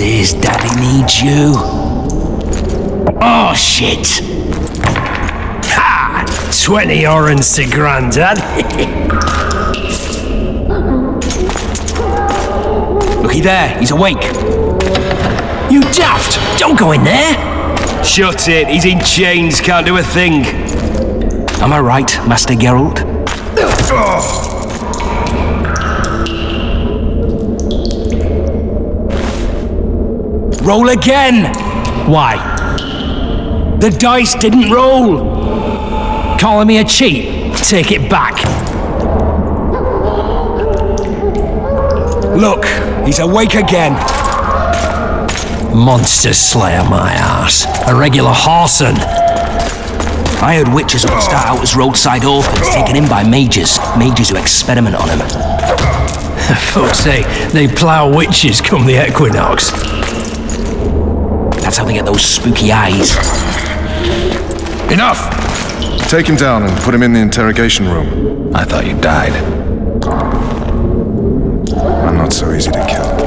is, Daddy needs you. Oh, shit! Ha! 20 orange to Grandad. Looky there, he's awake. You daft! Don't go in there! Shut it, he's in chains, can't do a thing. Am I right, Master Geralt? Roll again! Why? The dice didn't roll! Calling me a cheat? Take it back. Look, he's awake again. Monster Slayer, my ass. A regular whoreson. I heard witches would start out as roadside orphans taken in by mages who experiment on them. Folks say they plough witches come the equinox. That's how they get those spooky eyes. Enough! Take him down and put him in the interrogation room. I thought you died. I'm not so easy to kill.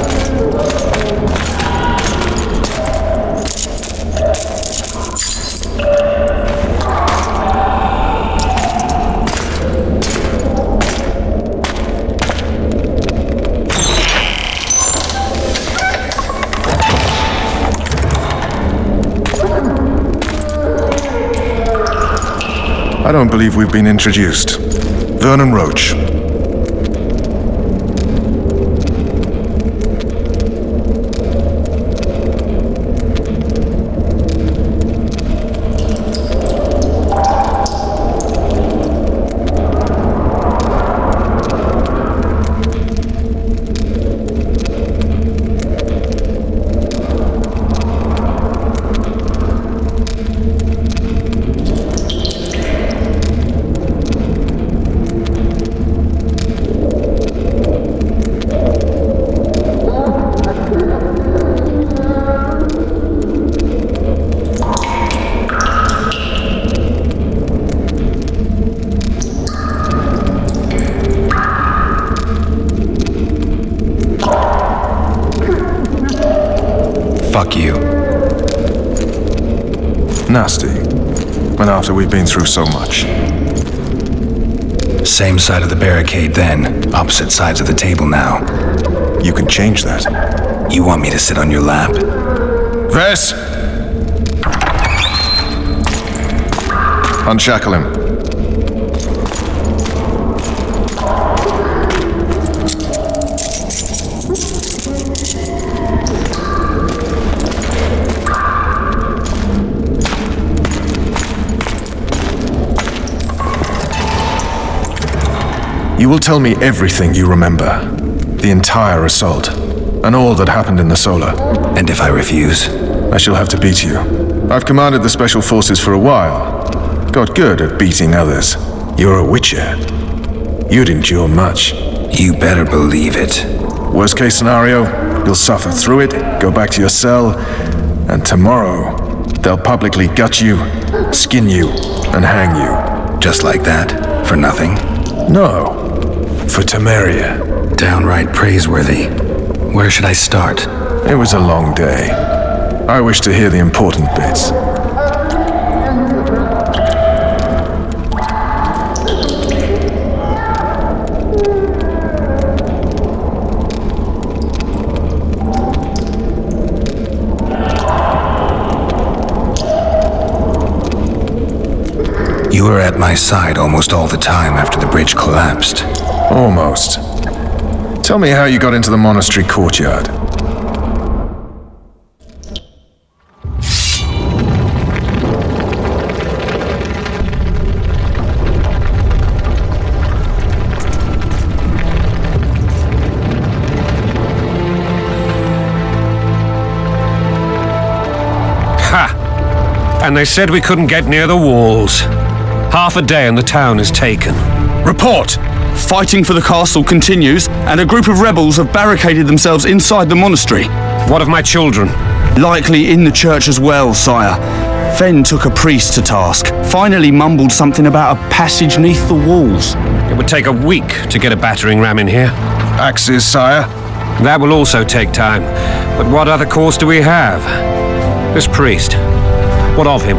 I don't believe we've been introduced. Vernon Roach. Fuck you. Nasty. And after we've been through so much. Same side of the barricade then, opposite sides of the table now. You can change that. You want me to sit on your lap? Vess! Unshackle him. You will tell me everything you remember. The entire assault. And all that happened in the Solar. And if I refuse? I shall have to beat you. I've commanded the Special Forces for a while. Got good at beating others. You're a Witcher. You'd endure much. You better believe it. Worst case scenario, you'll suffer through it, go back to your cell, and tomorrow, they'll publicly gut you, skin you, and hang you. Just like that? For nothing? No. For Temeria. Downright praiseworthy. Where should I start? It was a long day. I wish to hear the important bits. You were at my side almost all the time after the bridge collapsed. Almost. Tell me how you got into the monastery courtyard. Ha! And they said we couldn't get near the walls. Half a day and the town is taken. Report! Fighting for the castle continues, and a group of rebels have barricaded themselves inside the monastery. What of my children? Likely in the church as well, sire. Fen took a priest to task, finally mumbled something about a passage neath the walls. It would take a week to get a battering ram in here. Axes, sire? That will also take time. But what other course do we have? This priest. What of him?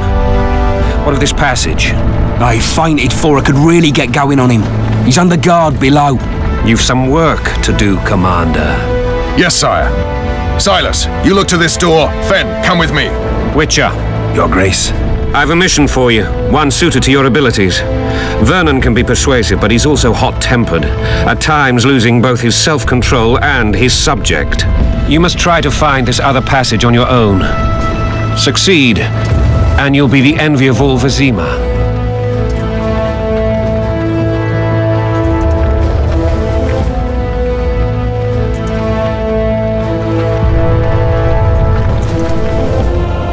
What of this passage? I fainted before I could really get going on him. He's under guard below. You've some work to do, Commander. Yes, sire. Silas, you look to this door. Fen, come with me. Witcher, Your Grace. I've a mission for you, one suited to your abilities. Vernon can be persuasive, but he's also hot-tempered, at times losing both his self-control and his subject. You must try to find this other passage on your own. Succeed, and you'll be the envy of all Vizima.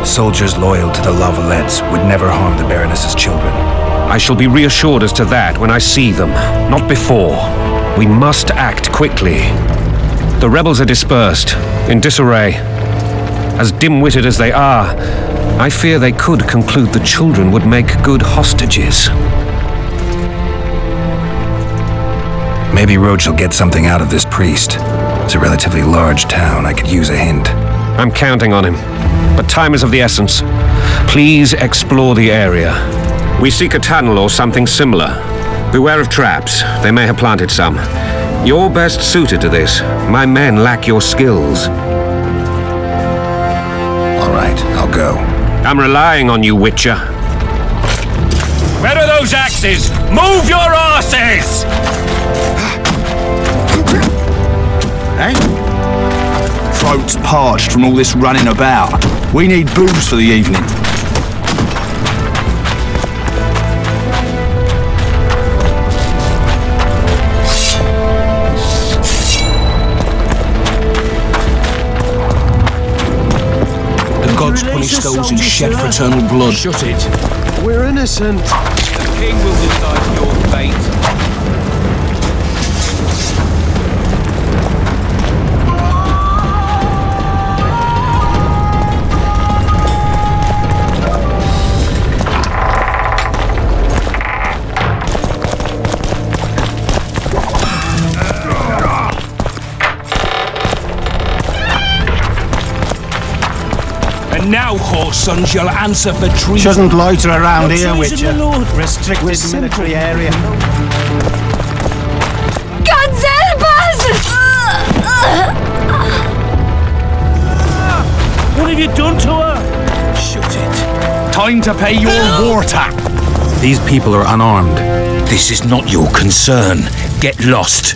Soldiers loyal to the Lavalettes would never harm the Baroness's children. I shall be reassured as to that when I see them, not before. We must act quickly. The rebels are dispersed, in disarray. As dim-witted as they are, I fear they could conclude the children would make good hostages. Maybe Roach will get something out of this priest. It's a relatively large town. I could use a hint. I'm counting on him, but time is of the essence. Please explore the area. We seek a tunnel or something similar. Beware of traps. They may have planted some. You're best suited to this. My men lack your skills. All right, I'll go. I'm relying on you, Witcher. Where are those axes? Move your asses! Throat's parched from all this running about. We need booze for the evening. The gods punish those who shed fraternal blood. Shut it. We're innocent. The king will decide your fate. And now, horse sons, you'll answer for treason. Shouldn't loiter around here, treason, Witcher. my lord. Restricted military area. Gods help us! What have you done to her? Shoot it. Time to pay your war tax. These people are unarmed. This is not your concern. Get lost.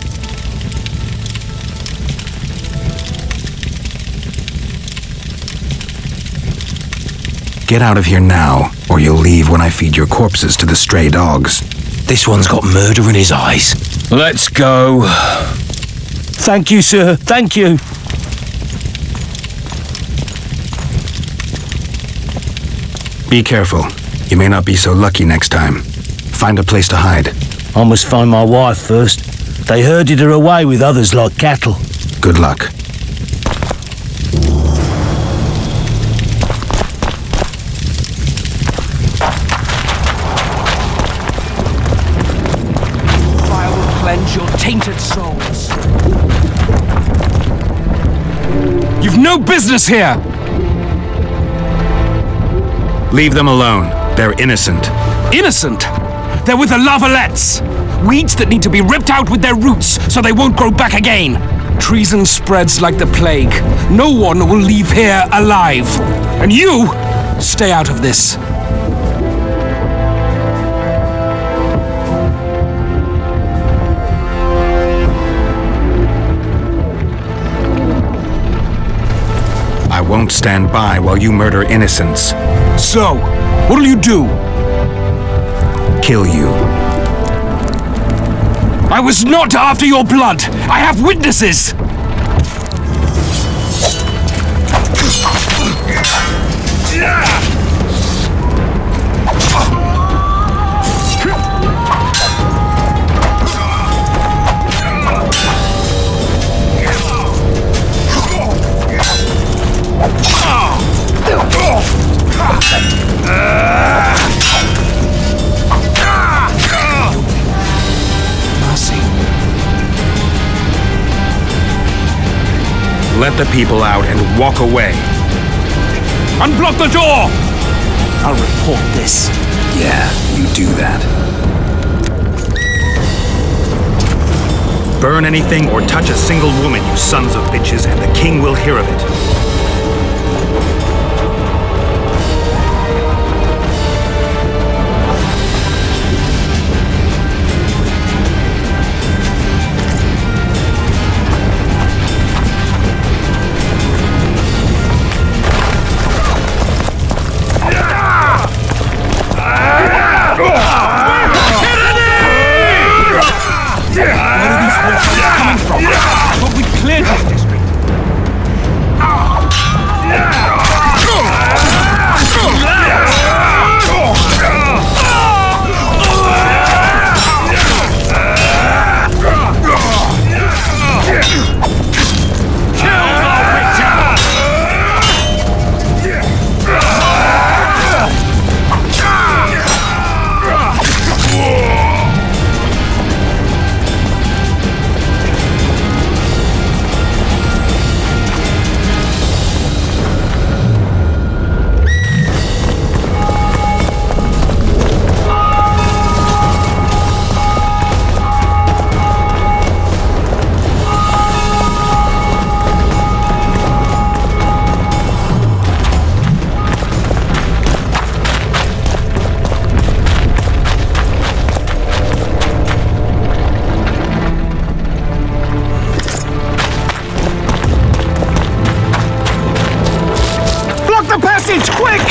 Get out of here now, or you'll leave when I feed your corpses to the stray dogs. This one's got murder in his eyes. Let's go. Thank you, sir. Thank you. Be careful. You may not be so lucky next time. Find a place to hide. I must find my wife first. They herded her away with others like cattle. Good luck. Fire will cleanse your tainted souls. You've no business here! Leave them alone. They're innocent. Innocent? They're with the Lavalettes. Weeds that need to be ripped out with their roots so they won't grow back again. Treason spreads like the plague. No one will leave here alive. And you, stay out of this. I won't stand by while you murder innocents. So, what'll you do? Kill you. I was not after your blood. I have witnesses. let the people out and walk away. Unblock the door! I'll report this. Yeah, you do that. Burn anything or touch a single woman, you sons of bitches, and the king will hear of it. But we cleared this district. Passage, quick!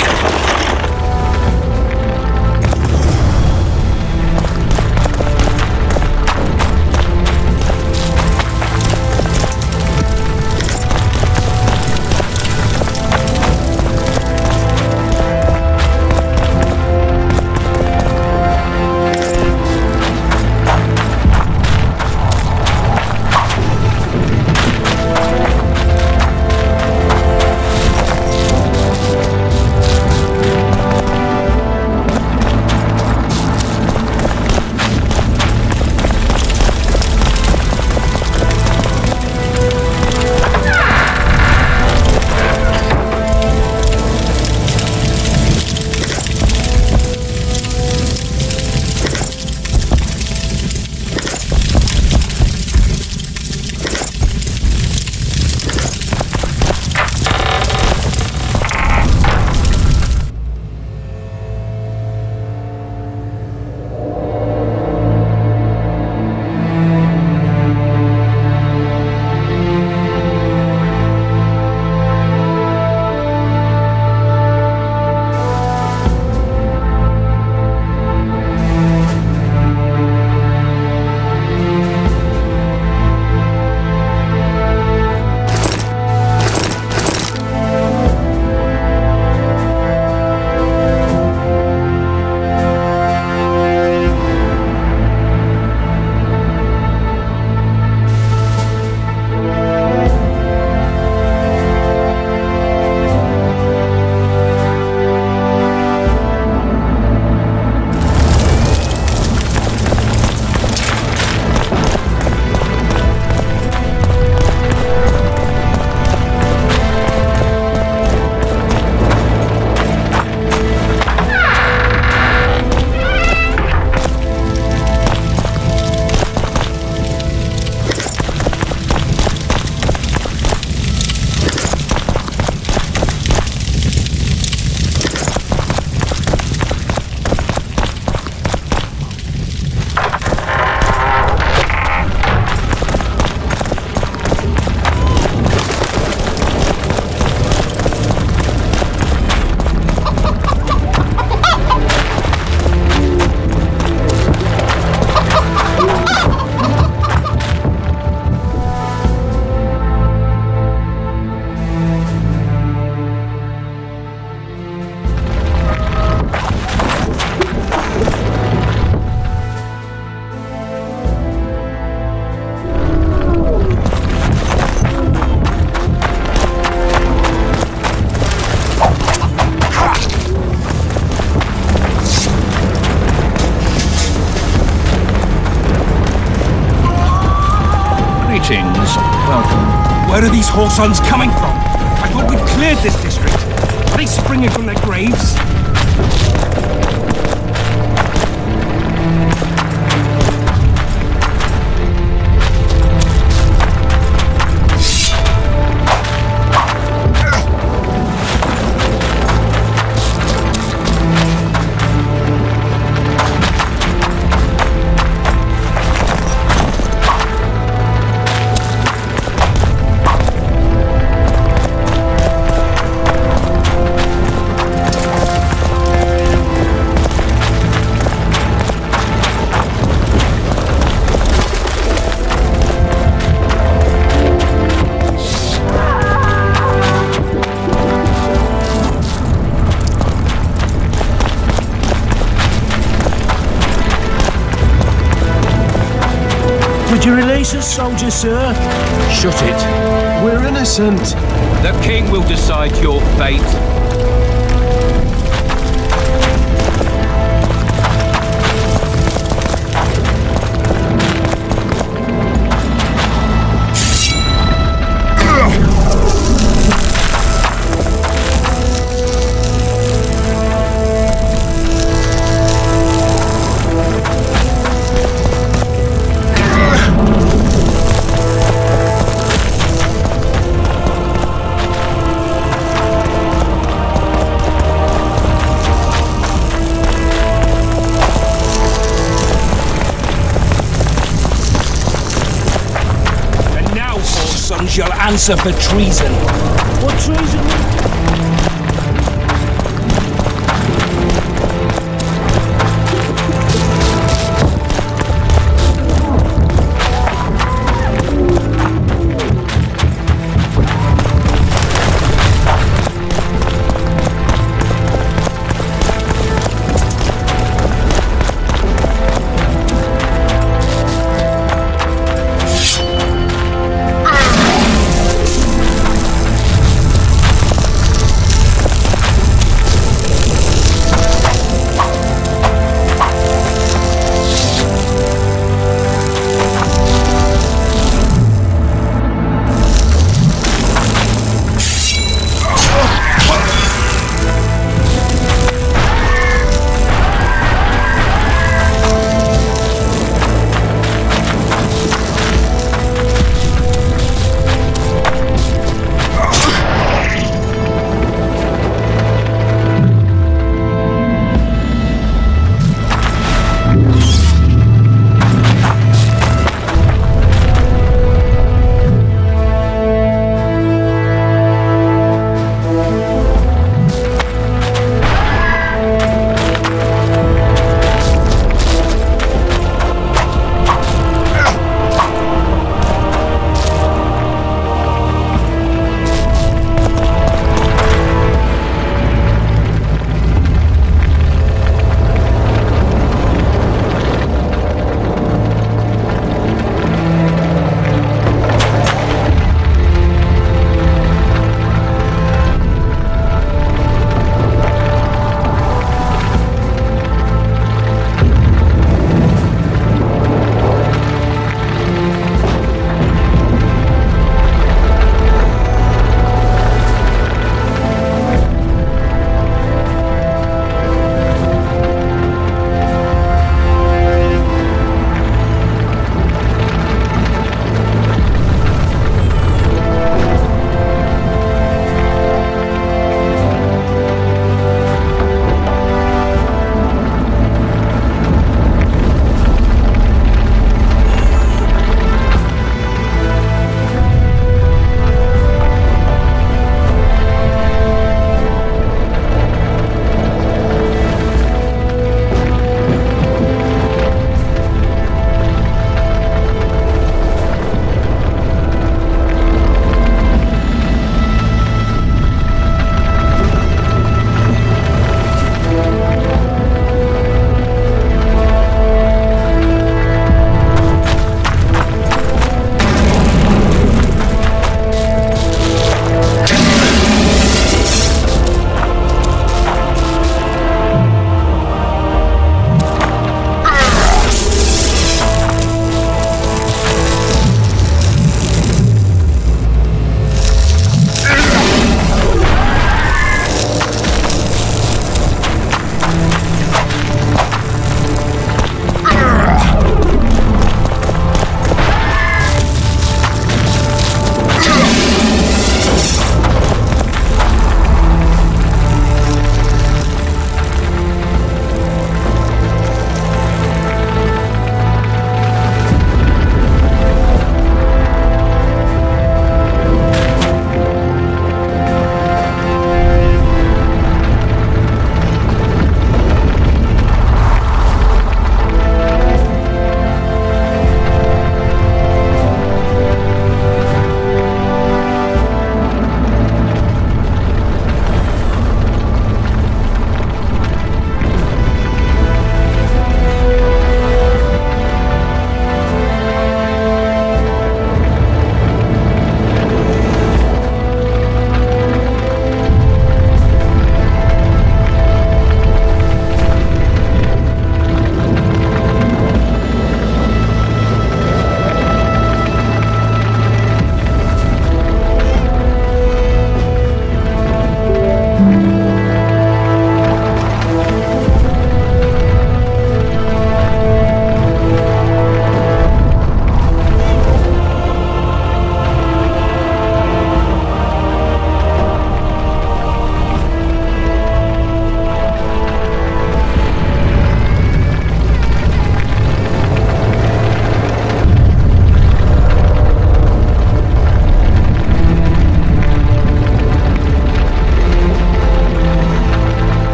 Greetings. Welcome. Where are these whoresons coming from? I thought we'd cleared this district. Are they springing from their graves? Did you release us, soldier, sir? Shut it. We're innocent. The king will decide your fate. Shall answer for treason. What treason?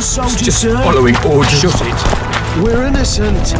soldiers, Just sir. following orders. Shut it. We're innocent.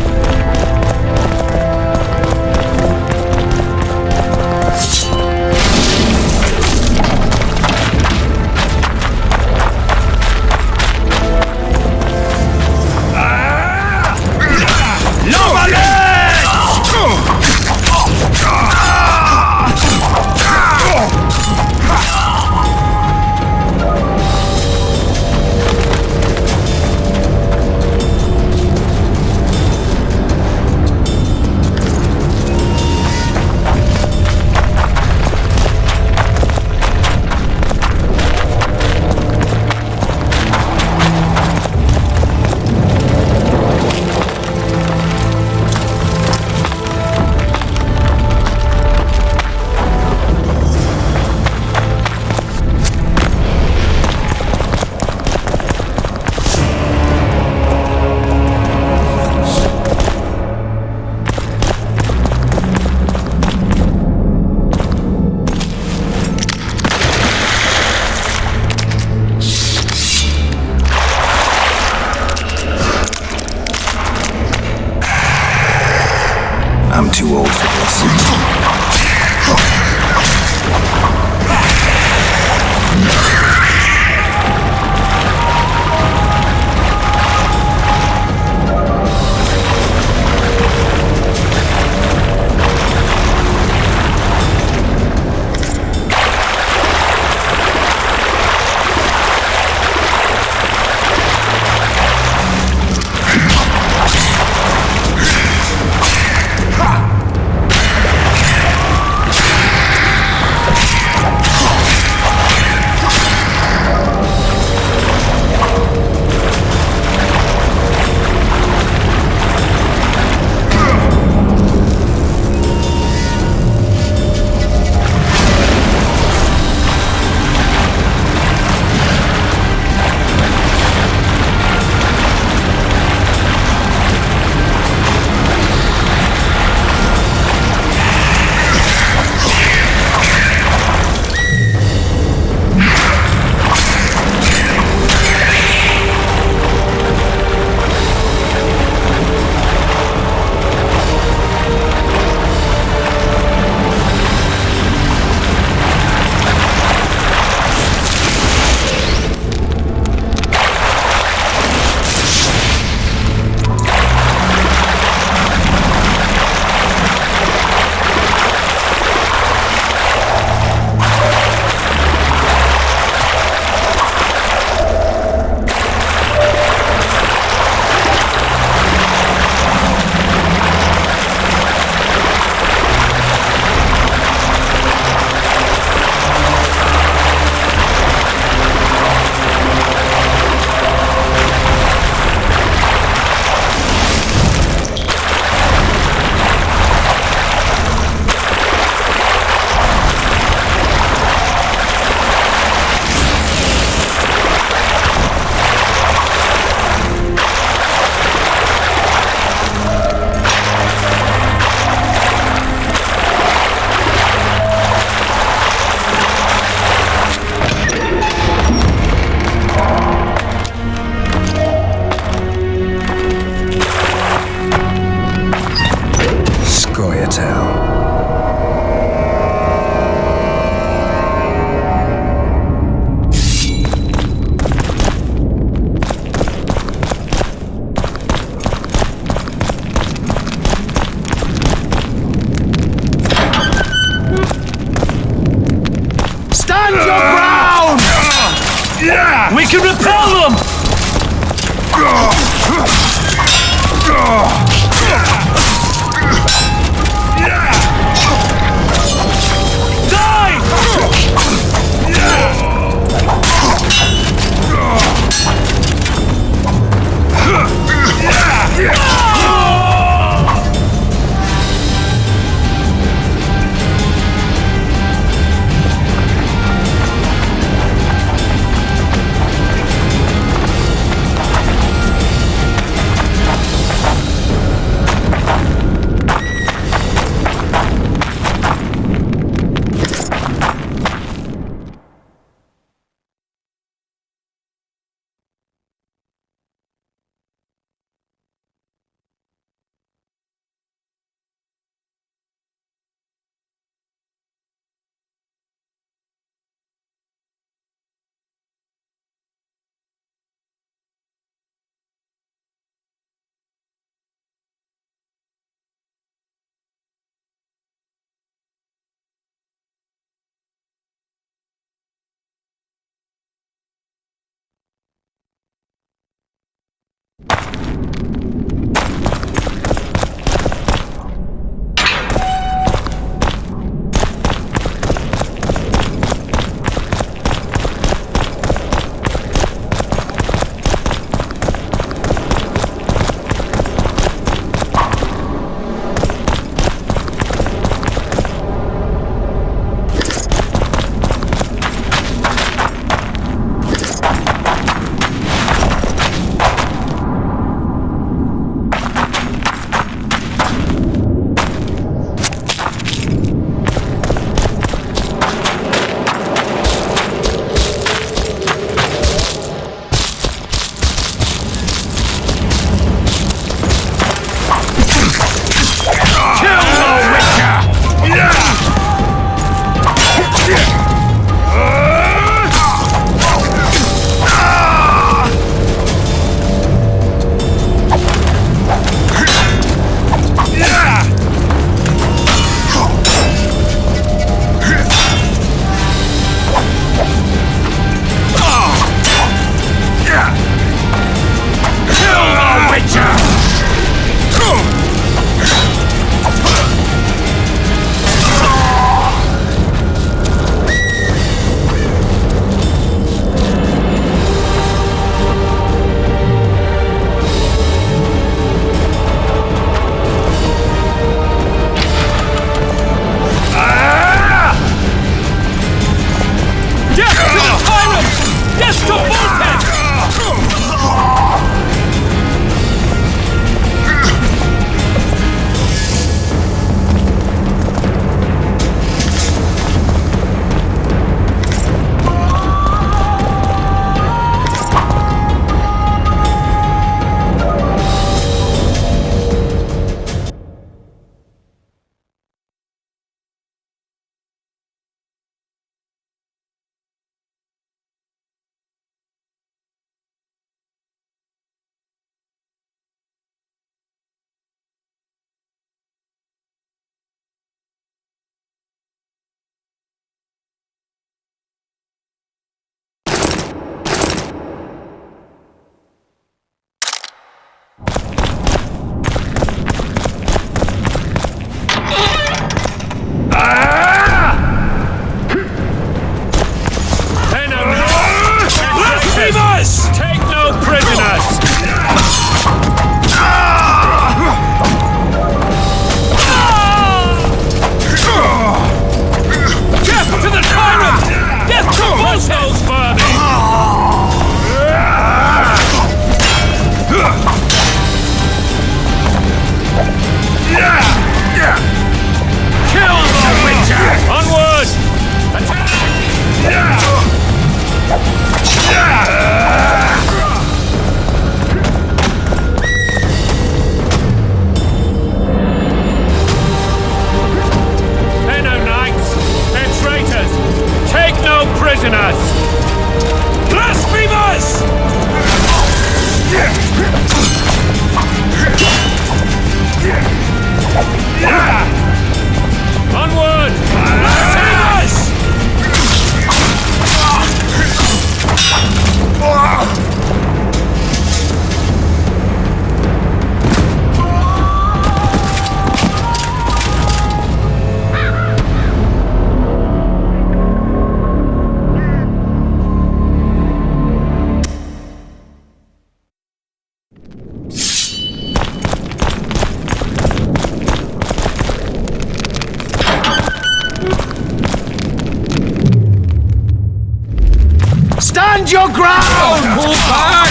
Stand your ground! Pull back!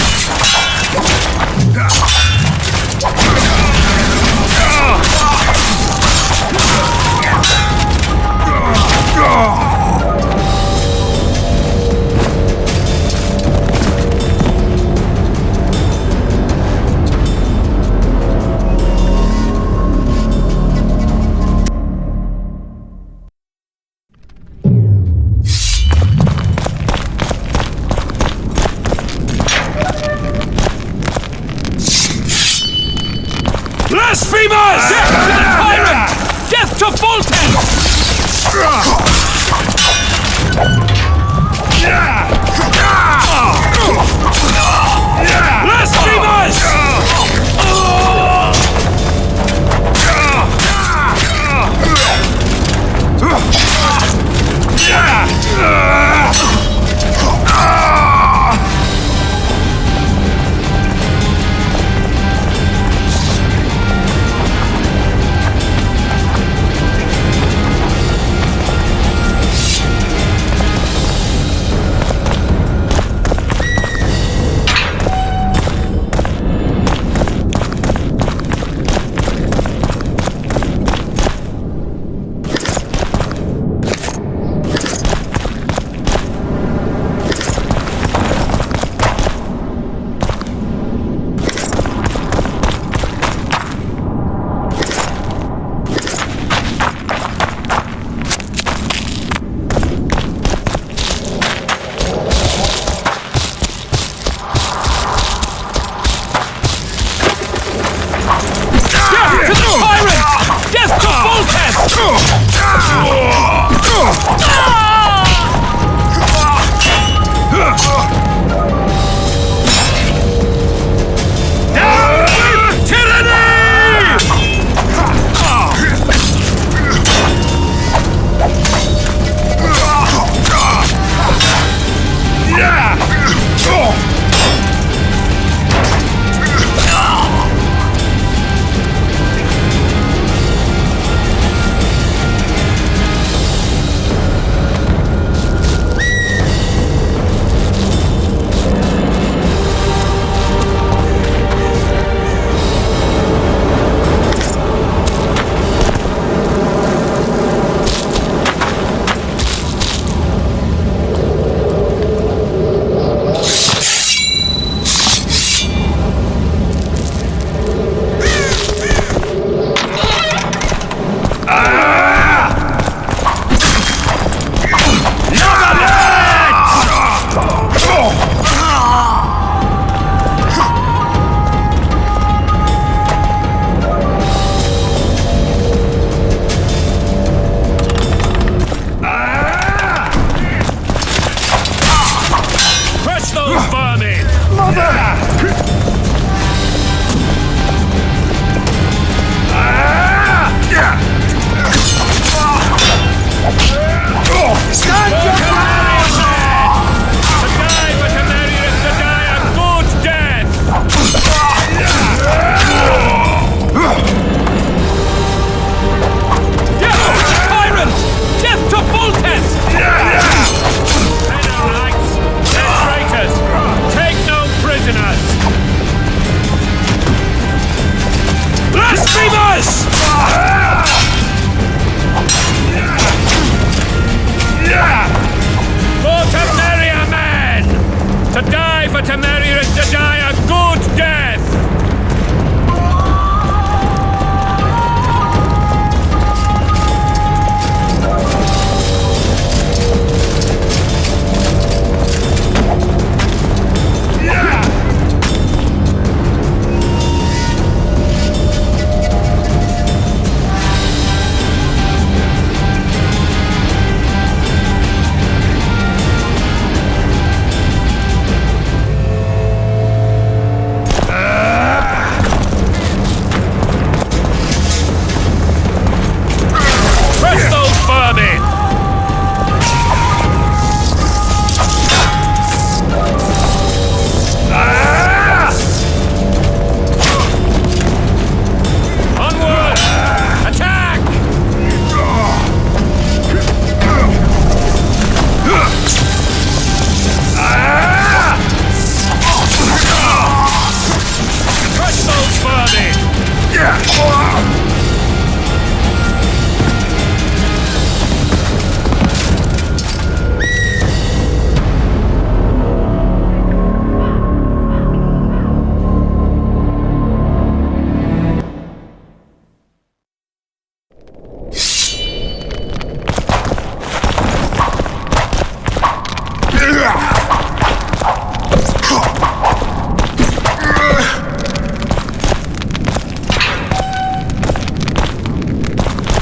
Blasphemers! Death to the tyrant! Death to Fulton! Blasphemers!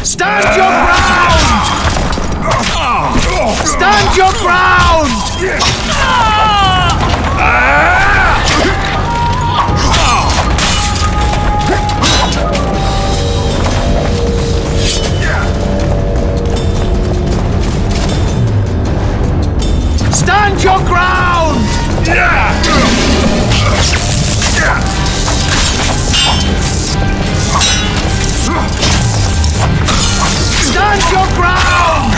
Stand your ground! Stand your ground! Stand your ground! Stand your ground!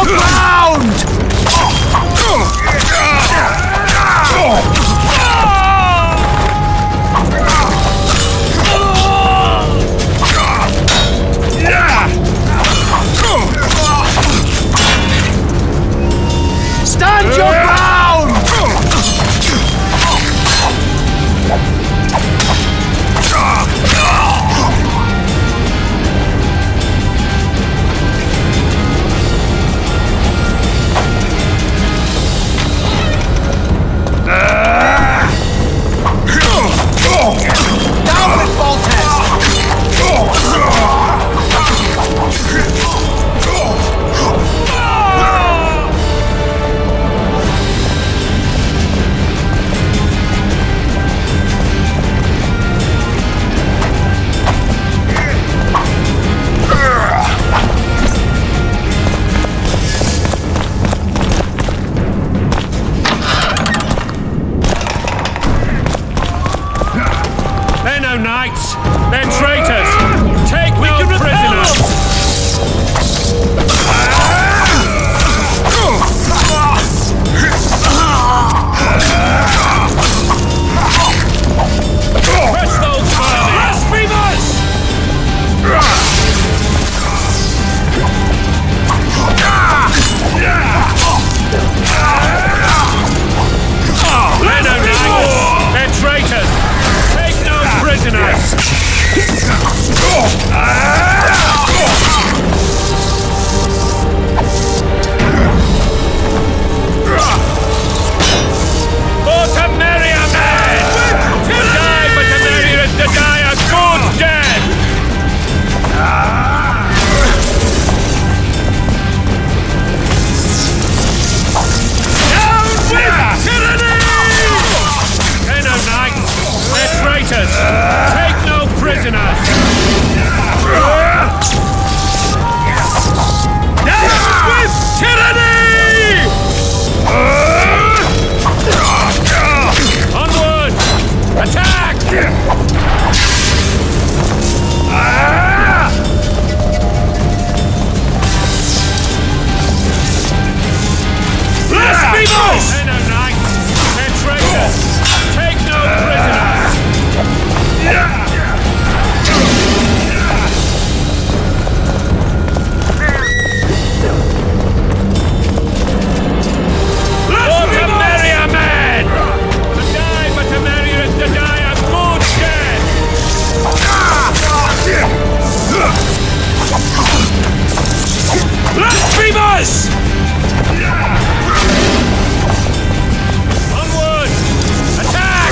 ground! Stand your ground! Down with Voltes! They're no knights. They're traitors. Take no prisoners. Press those blasphemers! They're no knights. They're traitors. Take no prisoners. For to marry a man! To die, but to marry is to die a good death! Down with tyranny! They're no knights, they're traitors! Take no prisoners! Down with tyranny! Onward! Attack! Blasphemers! They're no knights, they're traitors! Take no prisoners! Or to marry a man! To die, but to marry is to die a good death! Blasphemers! Onward! Attack!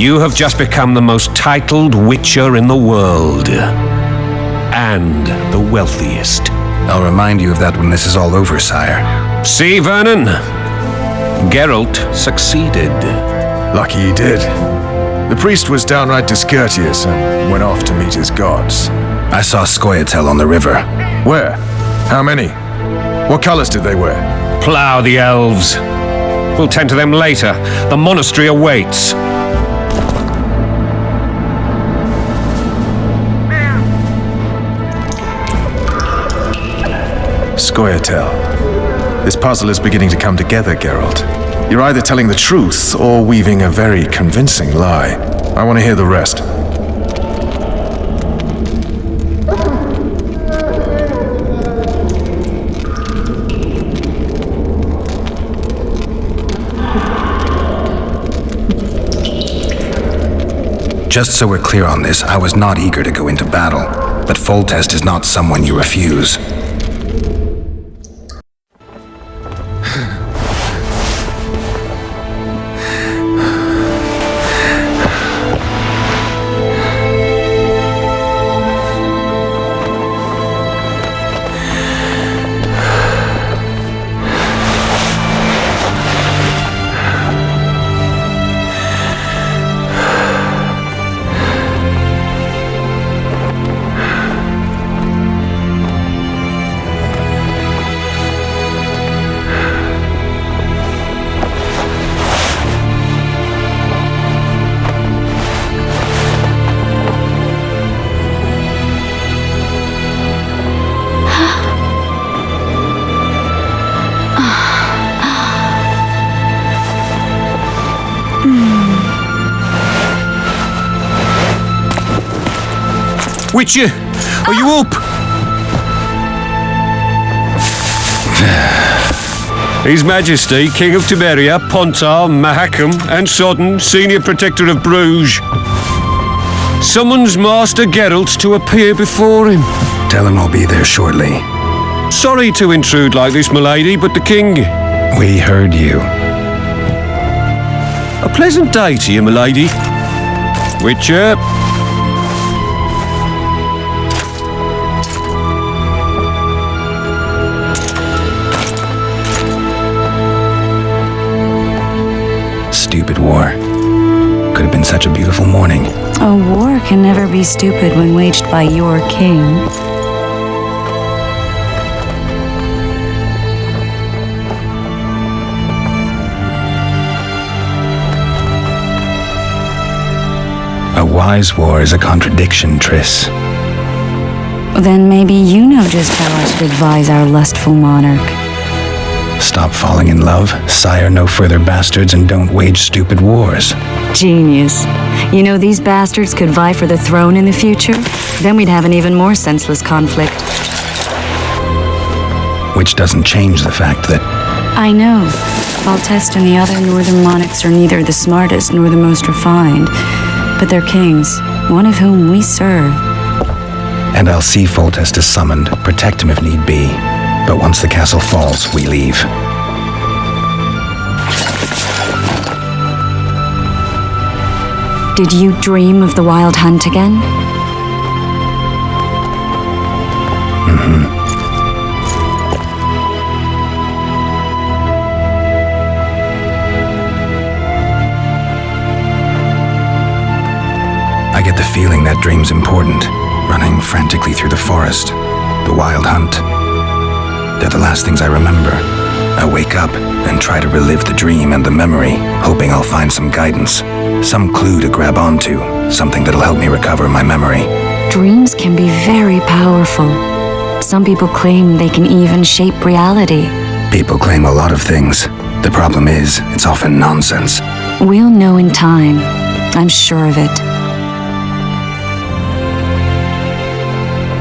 You have just become the most titled witcher in the world. And the wealthiest. I'll remind you of that when this is all over, sire. See, Vernon? Geralt succeeded. Lucky he did. The priest was downright discourteous and went off to meet his gods. I saw Scoia'tael on the river. Where? How many? What colors did they wear? Plough the elves. We'll tend to them later. The monastery awaits. Scoia'tael. This puzzle is beginning to come together, Geralt. You're either telling the truth or weaving a very convincing lie. I want to hear the rest. Just so we're clear on this, I was not eager to go into battle, but Foltest is not someone you refuse. Witcher, are you up? His Majesty, King of Tiberia, Pontar, Mahakam, and Sodden, Senior Protector of Bruges, summons Master Geralt to appear before him. Tell him I'll be there shortly. Sorry to intrude like this, milady, but the king... We heard you. A pleasant day to you, milady. Witcher... Stupid war. Could have been such a beautiful morning. A war can never be stupid when waged by your king. A wise war is a contradiction, Triss. Then maybe you know just how I should advise our lustful monarch. Stop falling in love, sire no further bastards, and don't wage stupid wars. Genius. You know, these bastards could vie for the throne in the future? Then we'd have an even more senseless conflict. Which doesn't change the fact that... I know. Foltest and the other northern monarchs are neither the smartest nor the most refined, but they're kings, one of whom we serve. And I'll see Foltest is summoned, protect him if need be. But once the castle falls, we leave. Did you dream of the Wild Hunt again? Mm-hmm. I get the feeling that dream's important, running frantically through the forest. The Wild Hunt. They're the last things I remember. I wake up and try to relive the dream and the memory, hoping I'll find some guidance, some clue to grab onto, something that'll help me recover my memory. Dreams can be very powerful. Some people claim they can even shape reality. People claim a lot of things. The problem is, it's often nonsense. We'll know in time. I'm sure of it.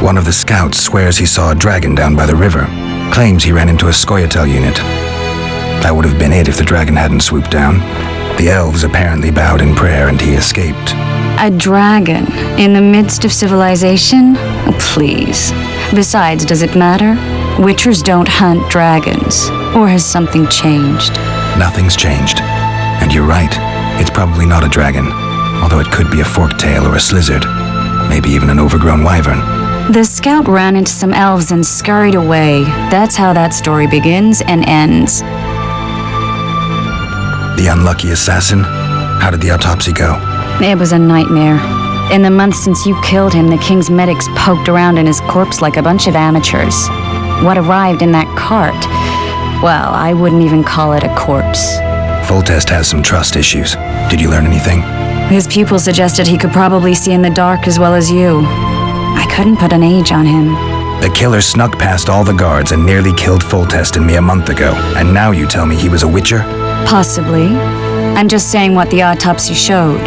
One of the scouts swears he saw a dragon down by the river. Claims he ran into a Scoia'tael unit. That would have been it if the dragon hadn't swooped down. The elves apparently bowed in prayer and he escaped. A dragon in the midst of civilization? Oh, please. Besides, does it matter? Witchers don't hunt dragons. Or has something changed? Nothing's changed. And you're right. It's probably not a dragon. although it could be a forktail or a slizzard, maybe even an overgrown wyvern. The scout ran into some elves and scurried away. That's how that story begins and ends. The unlucky assassin? How did the autopsy go? It was a nightmare. In the months since you killed him, the king's medics poked around in his corpse like a bunch of amateurs. What arrived in that cart? Well, I wouldn't even call it a corpse. Foltest has some trust issues. Did you learn anything? His pupil suggested he could probably see in the dark as well as you. I couldn't put an age on him. The killer snuck past all the guards and nearly killed Foltest and me a month ago, and now you tell me he was a witcher? Possibly. I'm just saying what the autopsy showed.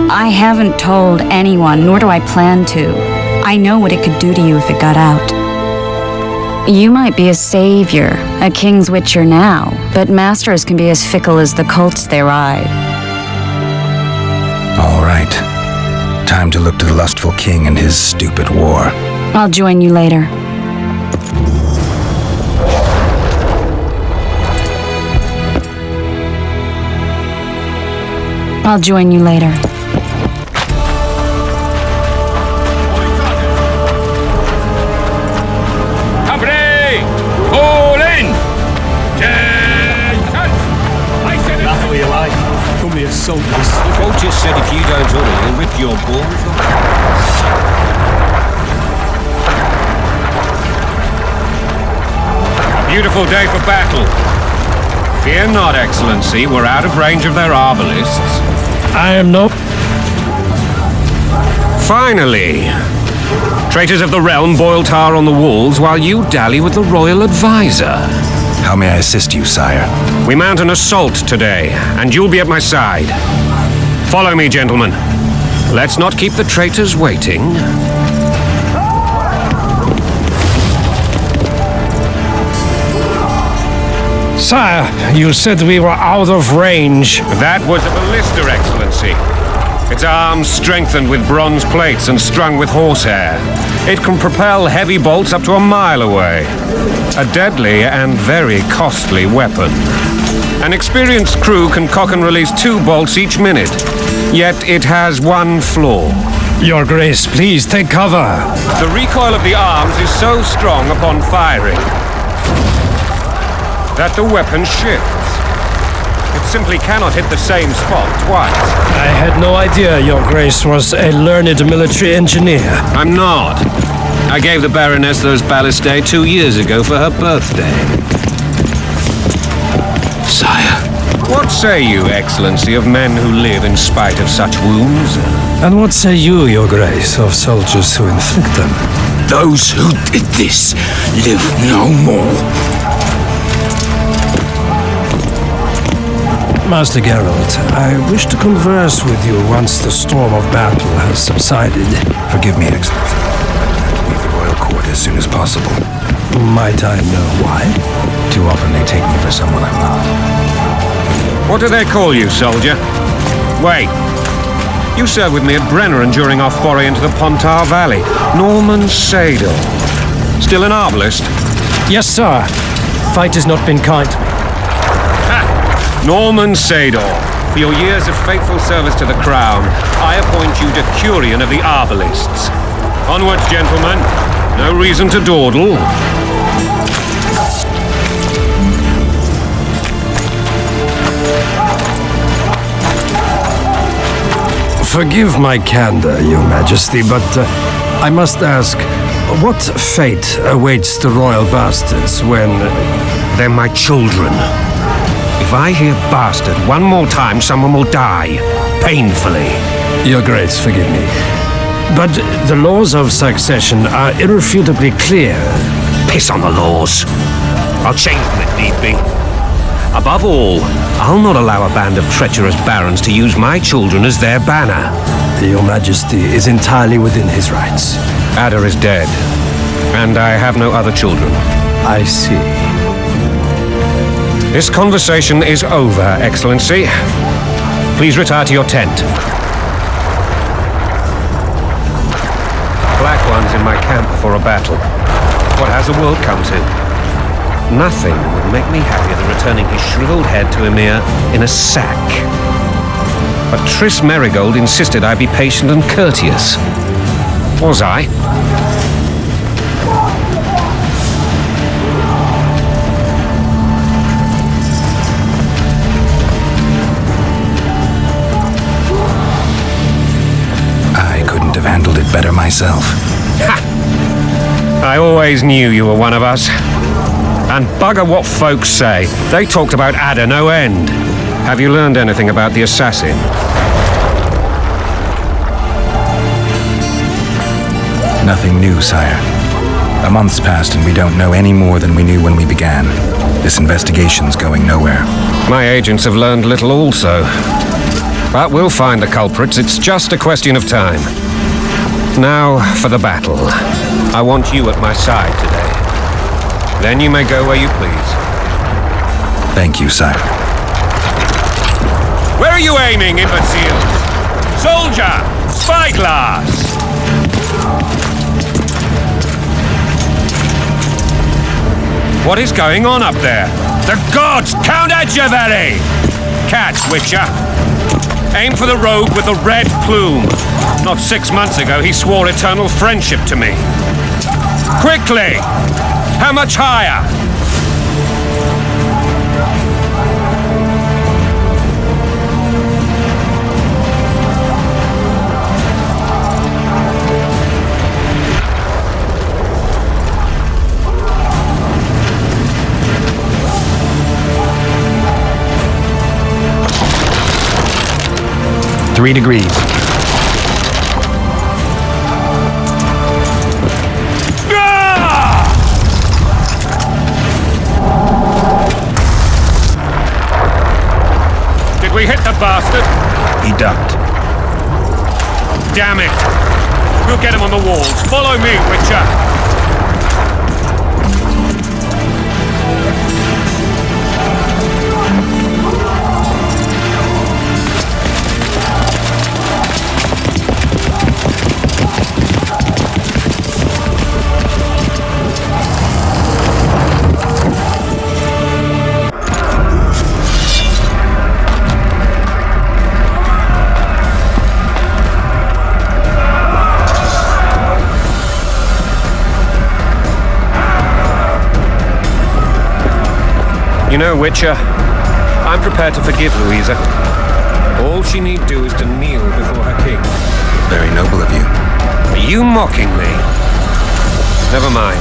I haven't told anyone, nor do I plan to. I know what it could do to you if it got out. You might be a savior, a king's witcher now, but masters can be as fickle as the colts they ride. All right. Time to look to the lustful king and his stupid war. I'll join you later. I'll join you later. Company! All in! That's what you like. Come here, soldiers. Paul just said if you don't order, he'll rip your balls off. Beautiful day for battle. Fear not, Excellency. We're out of range of their arbalists. I am not. Finally! Traitors of the realm boil tar on the walls while you dally with the royal advisor. How may I assist you, sire? We mount an assault today, and you'll be at my side. Follow me, gentlemen. Let's not keep the traitors waiting. Sire, you said we were out of range. That was a ballista, Excellency. Its arms strengthened with bronze plates and strung with horsehair. It can propel heavy bolts up to a mile away. A deadly and very costly weapon. An experienced crew can cock and release 2 bolts each minute. Yet it has one flaw. Your Grace, please take cover. The recoil of the arms is so strong upon firing that the weapon shifts. It simply cannot hit the same spot twice. I had no idea Your Grace was a learned military engineer. I'm not. I gave the Baroness those ballistae 2 years ago for her birthday. Sire. What say you, Excellency, of men who live in spite of such wounds? And what say you, Your Grace, of soldiers who inflict them? Those who did this live no more. Master Geralt, I wish to converse with you once the storm of battle has subsided. Forgive me, Excellency. I plan to leave the royal court as soon as possible. Might I know why? Too often they take me for someone I'm not. What do they call you, soldier? Wait. You served with me at Brenneran during our foray into the Pontar Valley. Norman Sadel. Still an arbalist? Yes, sir. Fight has not been kind to me. Norman Sador, for your years of faithful service to the crown, I appoint you Decurion of the Arbalists. Onwards, gentlemen. No reason to dawdle. Forgive my candor, Your Majesty, but I must ask, what fate awaits the royal bastards when... They're my children. If I hear bastard one more time, someone will die. Painfully. Your Grace, forgive me. But the laws of succession are irrefutably clear. Piss on the laws. I'll change them if need be. Above all, I'll not allow a band of treacherous barons to use my children as their banner. Your Majesty is entirely within his rights. Ada is dead, and I have no other children. I see. This conversation is over, Excellency. Please retire to your tent. Black ones in my camp before a battle. What has the world come to? Nothing would make me happier than returning his shriveled head to Emir in a sack. But Triss Merigold insisted I be patient and courteous. Was I? I couldn't have handled it better myself. Ha! I always knew you were one of us. And bugger what folks say. They talked about Ada no end. Have you learned anything about the assassin? Nothing new, sire. A month's passed and we don't know any more than we knew when we began. This investigation's going nowhere. My agents have learned little also. But we'll find the culprits. It's just a question of time. Now for the battle. I want you at my side today. Then you may go where you please. Thank you, sire. Where are you aiming, imbeciles? Soldier! Spyglass! What is going on up there? The gods! Count Edgevery! Catch, Witcher! Aim for the rogue with the red plume. Not 6 months ago, he swore eternal friendship to me. Quickly! How much higher? Three degrees. Did we hit the bastard? He ducked. Damn it! We'll get him on the walls. Follow me, Witcher! You know, Witcher, I'm prepared to forgive Louisa. All she need do is to kneel before her king. Very noble of you. Are you mocking me? Never mind.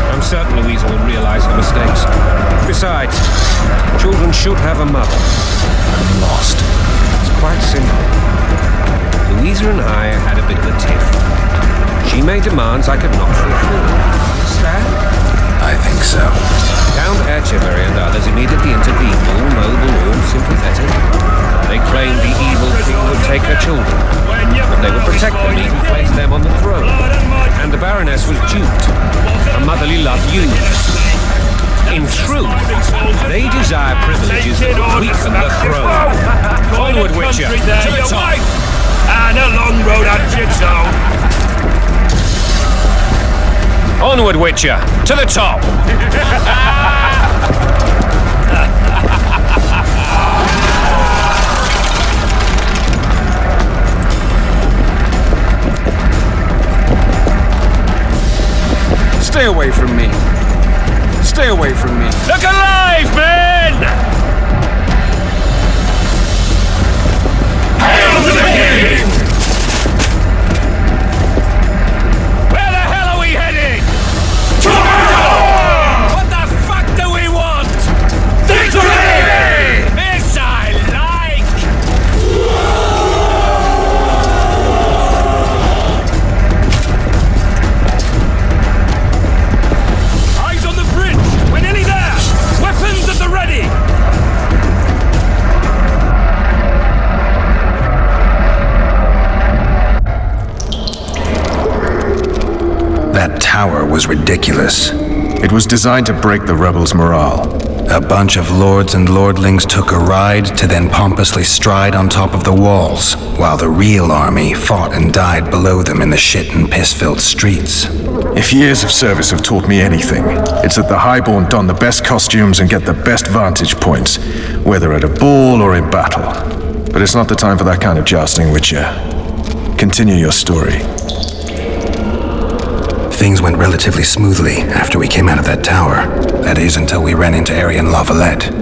I'm certain Louisa will realize her mistakes. Besides, children should have a mother. I'm lost. It's quite simple. Louisa and I had a bit of a tiff. She made demands I could not fulfill. Understand? I think so. Count Etcheverry and others immediately intervened, all noble, all sympathetic. They claimed the evil king would take her children, but they would protect them, even place them on the throne. And the Baroness was duped, her motherly love used. In truth, they desire privileges that will weaken the throne. Onward, Witcher, to the top! And a long road at Jigsaw. Onward, Witcher, to the top! Stay away from me. Stay away from me. Look alive, men! Hail to the king! What the fuck do we want? Victory! This I like! Eyes on the bridge! We're nearly there! Weapons at the ready! That tower was ridiculous. It was designed to break the rebels' morale. A bunch of lords and lordlings took a ride to then pompously stride on top of the walls, while the real army fought and died below them in the shit and piss-filled streets. If years of service have taught me anything, it's that the highborn don the best costumes and get the best vantage points, whether at a ball or in battle. But it's not the time for that kind of jousting, Witcher. Continue your story. Things went relatively smoothly after we came out of that tower. That is, until we ran into Aryan Lavalette.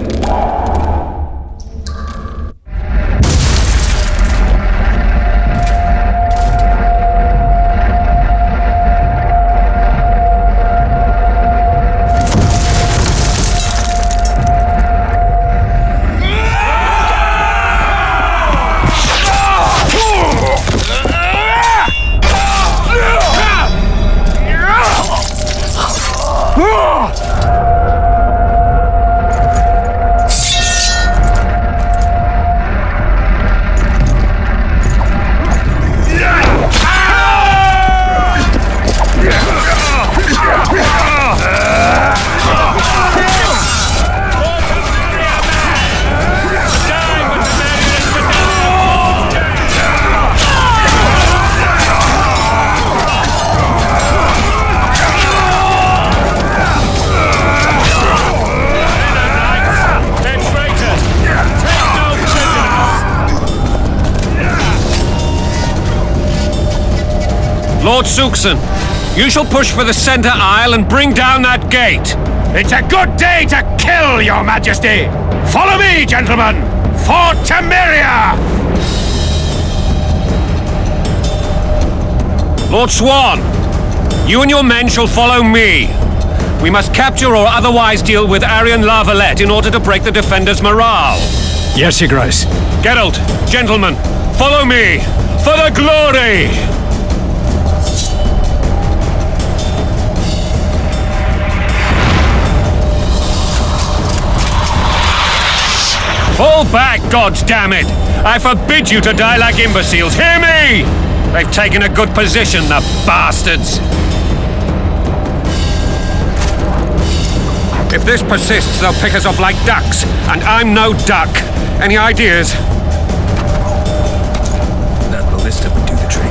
Lord Suxon, you shall push for the center aisle and bring down that gate. It's a good day to kill, Your Majesty! Follow me, gentlemen! For Temeria! Lord Swan, you and your men shall follow me. We must capture or otherwise deal with Aryan Lavalette in order to break the defenders' morale. Yes, Your Grace. Geralt, gentlemen, follow me for the glory! Fall back, goddammit! I forbid you to die like imbeciles. Hear me! They've taken a good position, the bastards! If this persists, they'll pick us off like ducks, and I'm no duck. Any ideas? That ballista would do the trick.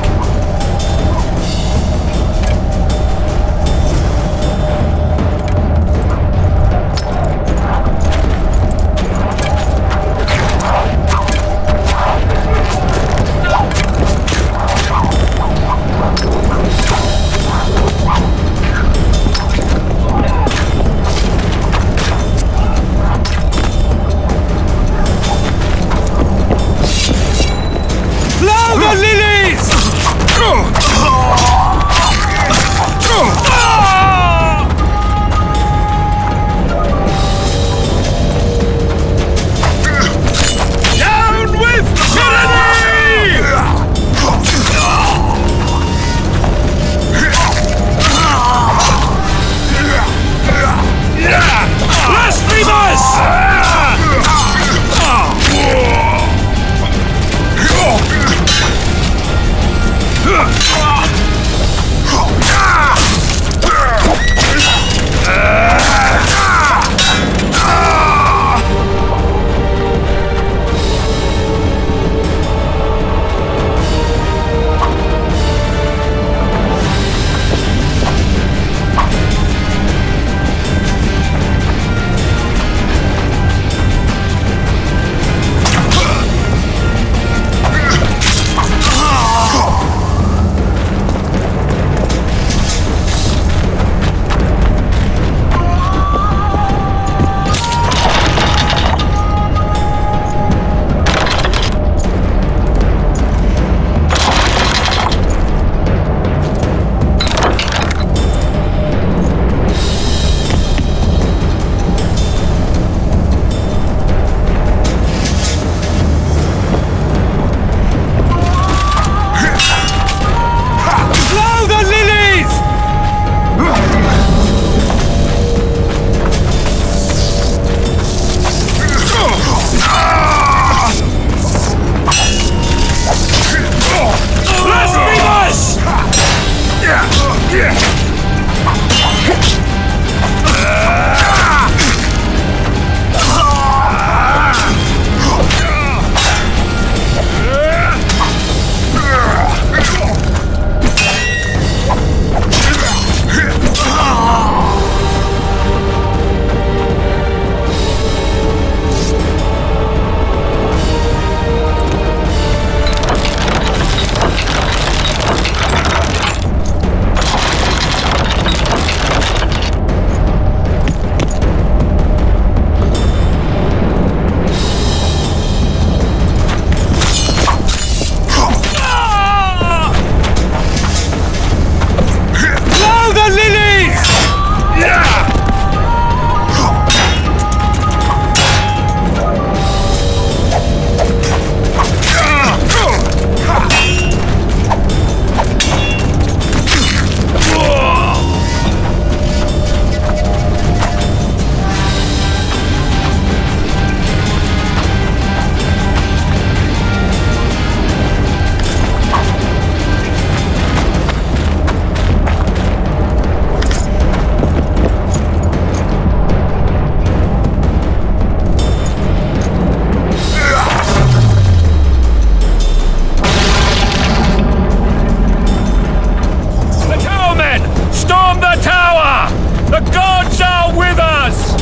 The gods are with us!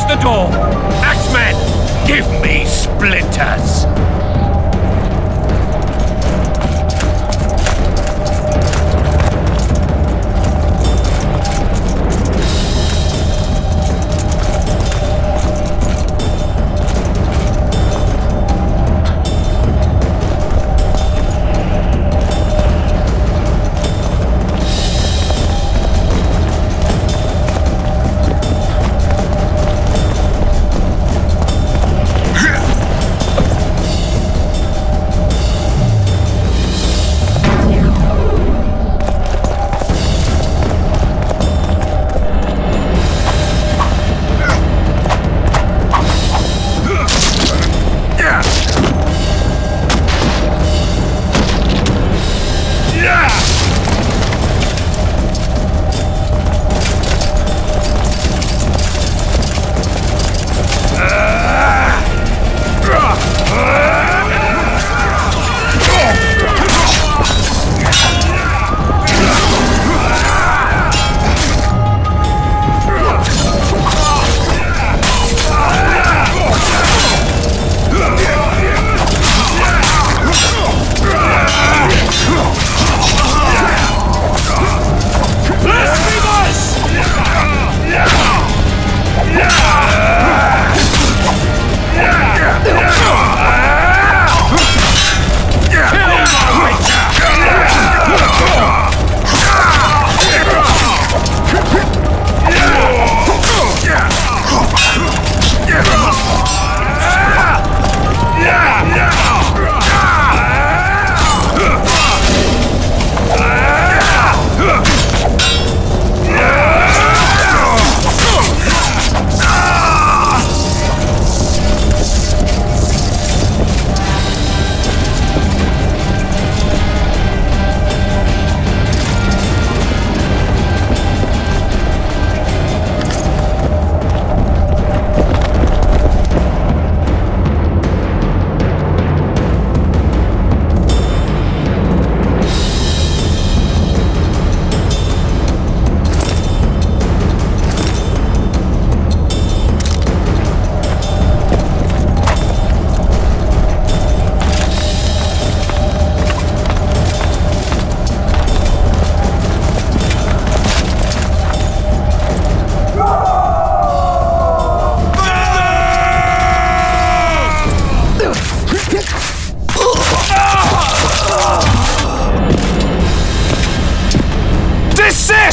The door! Axemen, give me splinters!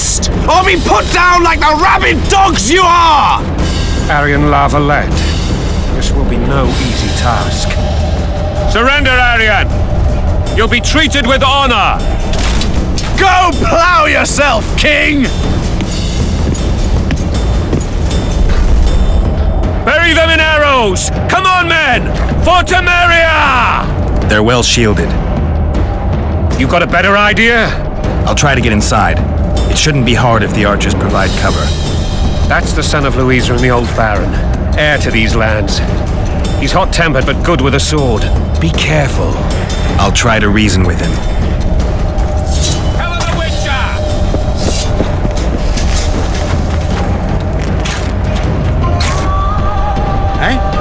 fast, or be put down like the rabid dogs you are! Aryan Lava-led. This will be no easy task. Surrender, Aryan! You'll be treated with honor! Go plow yourself, king! Bury them in arrows! Come on, men! For Temeria! They're well shielded. You got a better idea? I'll try to get inside. It shouldn't be hard if the archers provide cover. That's the son of Louisa and the old Baron, heir to these lands. He's hot-tempered but good with a sword. Be careful. I'll try to reason with him. Hell of the Witcher! Eh?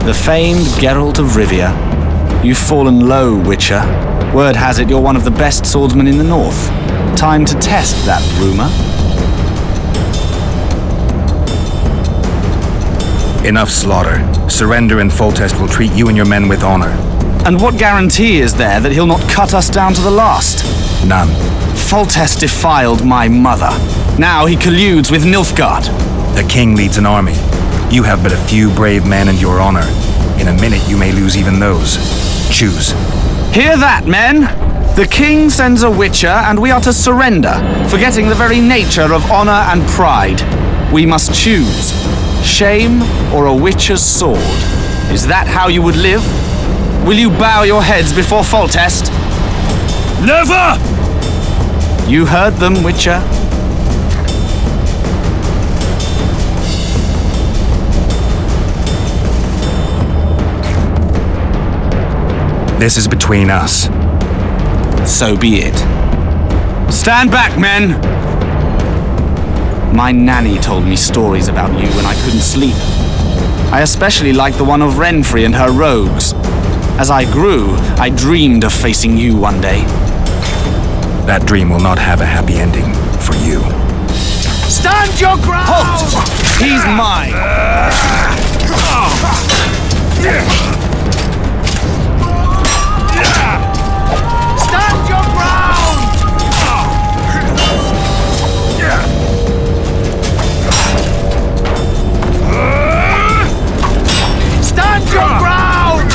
The famed Geralt of Rivia. You've fallen low, Witcher. Word has it you're one of the best swordsmen in the north. Time to test that rumor. Enough slaughter. Surrender and Foltest will treat you and your men with honor. And what guarantee is there that he'll not cut us down to the last? None. Foltest defiled my mother. Now he colludes with Nilfgaard. The king leads an army. You have but a few brave men and your honor. In a minute you may lose even those. Choose. Hear that, men? The king sends a witcher and we are to surrender, forgetting the very nature of honor and pride. We must choose. Shame or a witcher's sword? Is that how you would live? Will you bow your heads before Foltest? Never! You heard them, Witcher. This is between us. So be it. Stand back, men! My nanny told me stories about you when I couldn't sleep. I especially liked the one of Renfrey and her rogues. As I grew, I dreamed of facing you one day. That dream will not have a happy ending for you. Stand your ground! Halt! He's mine! Stand your ground! Stand your ground!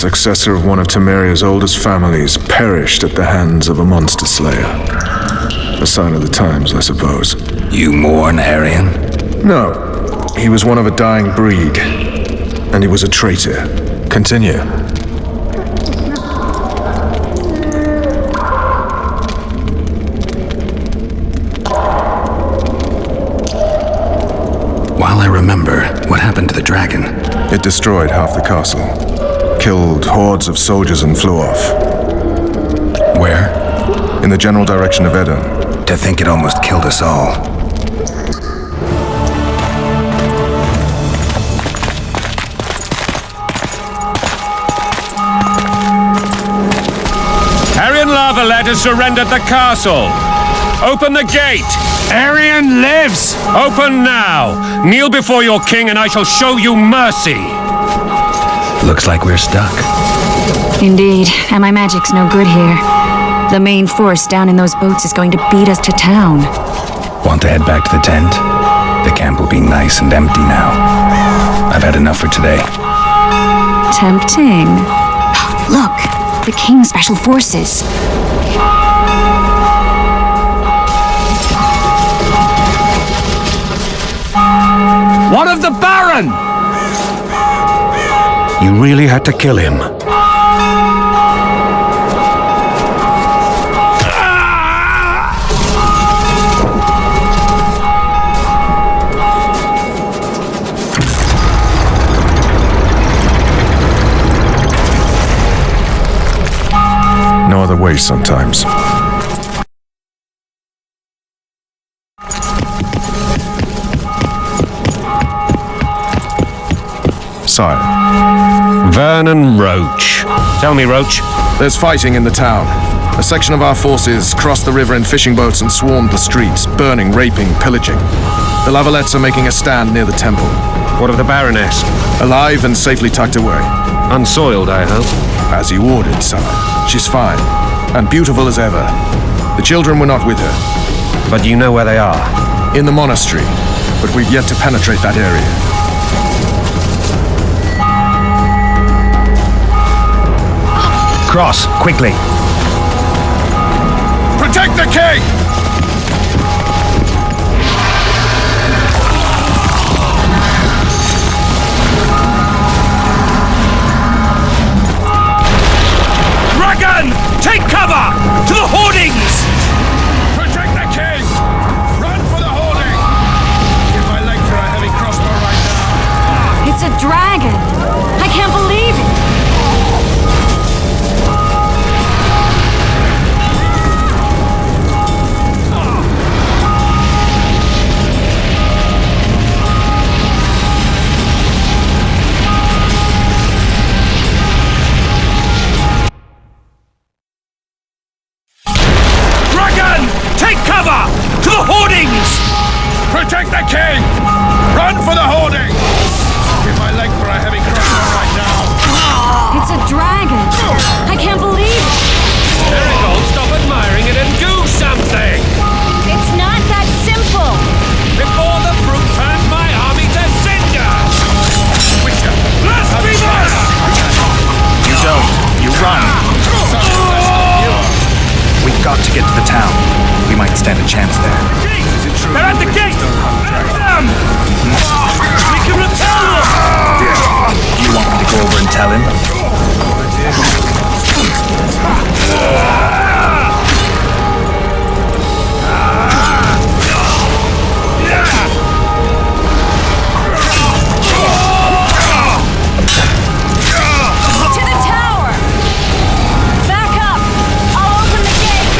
successor of one of Temeria's oldest families, perished at the hands of a monster slayer. A sign of the times, I suppose. You mourn Arian? No. He was one of a dying breed. And he was a traitor. Continue. While I remember, what happened to the dragon? It destroyed half the castle. Killed hordes of soldiers and flew off. Where? In the general direction of Edom. To think it almost killed us all. Arian Lavalet has surrendered the castle. Open the gate. Arian lives! Open now. Kneel before your king and I shall show you mercy. Looks like we're stuck. Indeed, and my magic's no good here. The main force down in those boats is going to beat us to town. Want to head back to the tent? The camp will be nice and empty now. I've had enough for today. Tempting. Look, the King's Special Forces. What of the Baron? You really had to kill him. No other way sometimes. Sire. Vernon Roach. Tell me, Roach. There's fighting in the town. A section of our forces crossed the river in fishing boats and swarmed the streets, burning, raping, pillaging. The Lavalets are making a stand near the temple. What of the Baroness? Alive and safely tucked away. Unsoiled, I hope. As you ordered, sire. She's fine. And beautiful as ever. The children were not with her. But you know where they are? In the monastery. But we've yet to penetrate that area. Cross, quickly. Protect the king! Dragon! Take cover! To the hoardings! Protect the king! Run for the hoarding! Give my leg for a heavy crossbow right now. It's a dragon! I can't believe it! Protect the king! Run for the hoarding! Give my leg for a heavy crossbow right now. It's a dragon! I can't believe it! Marigold, stop admiring it and do something! It's not that simple! Before the brute turns my army to cinder! Witcher, blasphemous! You don't. You run. We've got to get to the town. We might stand a chance there. They're at the gate! Them! We can repel them! You want me to go over and tell him? To the tower! Back up! I'll open the gate!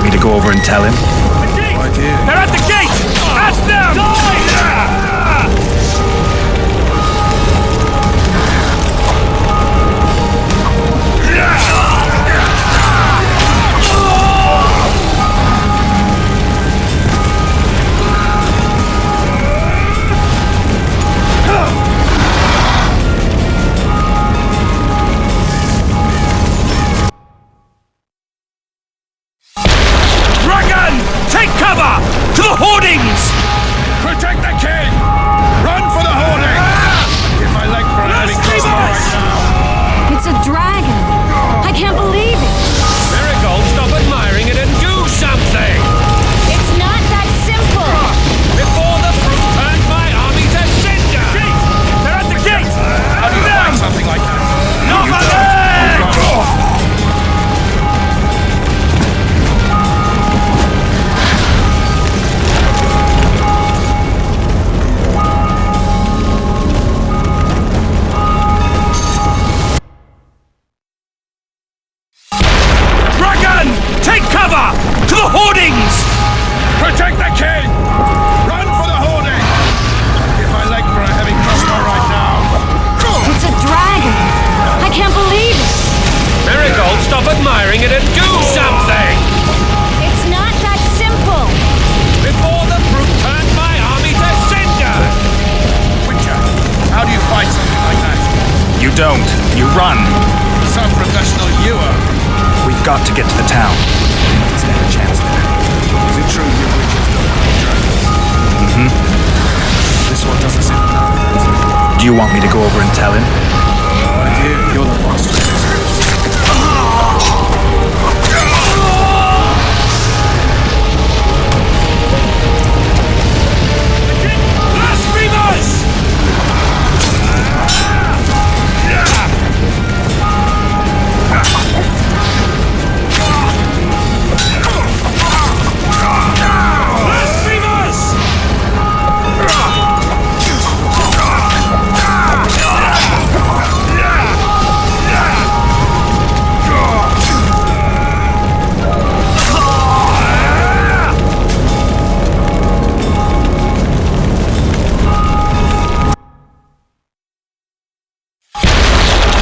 want me to go over and tell him? They're at the gate! Ask them! Dragon! Take cover! To the hoardings! Protect the king! Run for the hoarding! Give my leg for a heavy crossbow right now! It's a dragon. I can't believe it. Marigold, stop admiring it and do something! It's not that simple. Before the fruit turns my army to cinder! They're at the gate! How do you fight something like that? Not my leg! Dragon! Take cover! To the hoardings! Protect the king! Run for the hoarding! Give my leg for a heavy crossbow right now! It's a dragon. I can't believe it. Marigold, stop admiring it and do something! It's not that simple. Before the fruit turns my army to cinder! Witcher, how do you fight something like that? You don't. You run. Some professional you are. We've got to get to the town. Stand a chance there. Is it true you witches don't hunt dragons? This one doesn't seem to know. Do you want me to go over and tell him? My dear, you're the monster. Blasphemers! Blasphemers!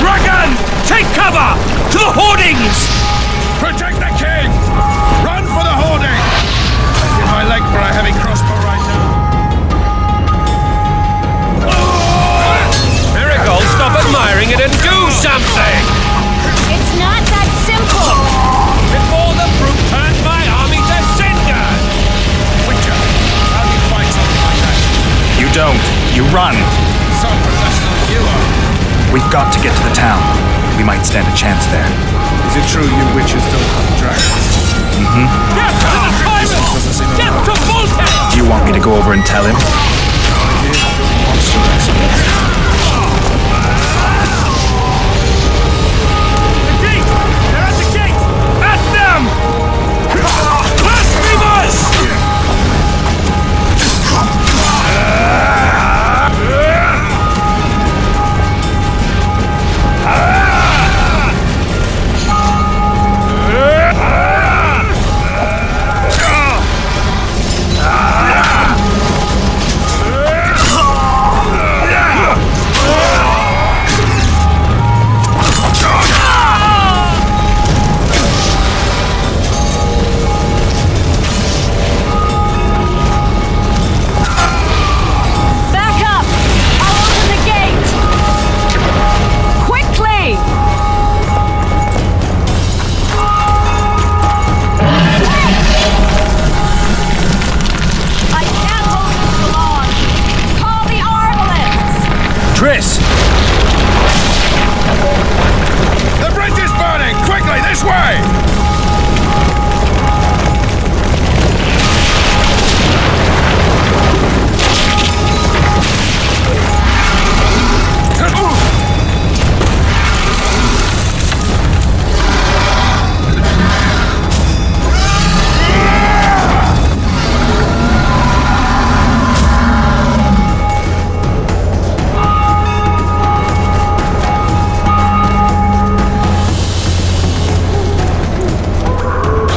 Dragon! Take cover! To the hoardings! Protect the king! Run for the hoarding! Give my leg for a heavy crossbow right now! Marigold, stop admiring it and do something! It's not that simple. Before the fruit turns my army to cinder! Witcher, how do you fight something like that? You don't. You run. Some professional you are. We've got to get to the town. We might stand a chance there. Is it true you witches don't hunt dragons? Get to the pirate! Doesn't seem to Get know. to Volta! Do you want me to go over and tell him? My dear, you're the monster experts. The gate! They're at the gate! At them! Blasphemers!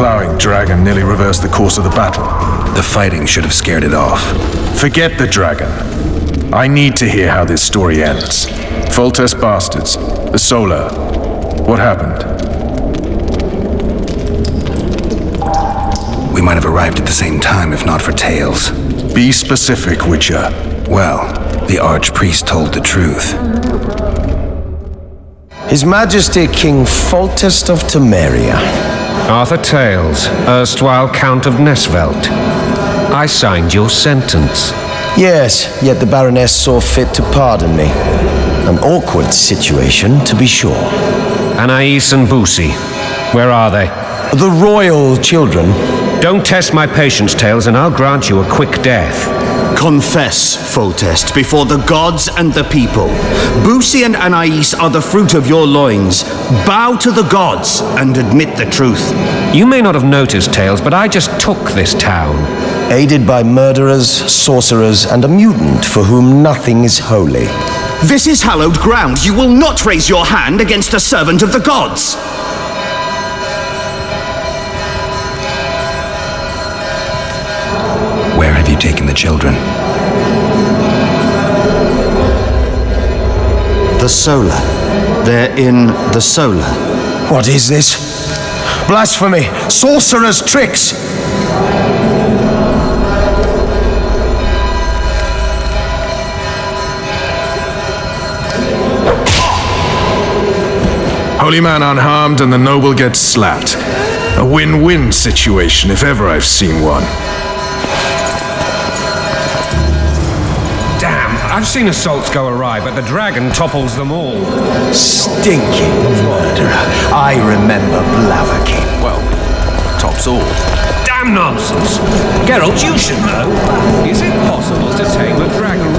ploughing dragon nearly reversed the course of the battle. The fighting should have scared it off. Forget the dragon. I need to hear how this story ends. Foltest bastards. The Solar. What happened? We might have arrived at the same time if not for tales. Be specific, Witcher. Well, the Archpriest told the truth. His Majesty King Foltest of Temeria. Arthur Tales, erstwhile Count of Nesvelt. I signed your sentence. Yes, yet the Baroness saw fit to pardon me. An awkward situation, to be sure. Anais and Boussy, where are they? The royal children. Don't test my patience, Tales, and I'll grant you a quick death. Confess, Foltest, before the gods and the people. Boussy and Anais are the fruit of your loins. Bow to the gods and admit the truth. You may not have noticed, Tales, but I just took this town. Aided by murderers, sorcerers, and a mutant for whom nothing is holy. This is hallowed ground. You will not raise your hand against a servant of the gods. Where have you taken the children? The Solar. They're in the Solar. What is this? Blasphemy! Sorcerer's tricks! Holy man unharmed and the noble gets slapped. A win-win situation if ever I've seen one. Damn, I've seen assaults go awry, but the dragon topples them all. Stinking murderer. I remember Blaviken. Well, tops all. Damn nonsense! Geralt, you should know. Is it possible to tame a dragon?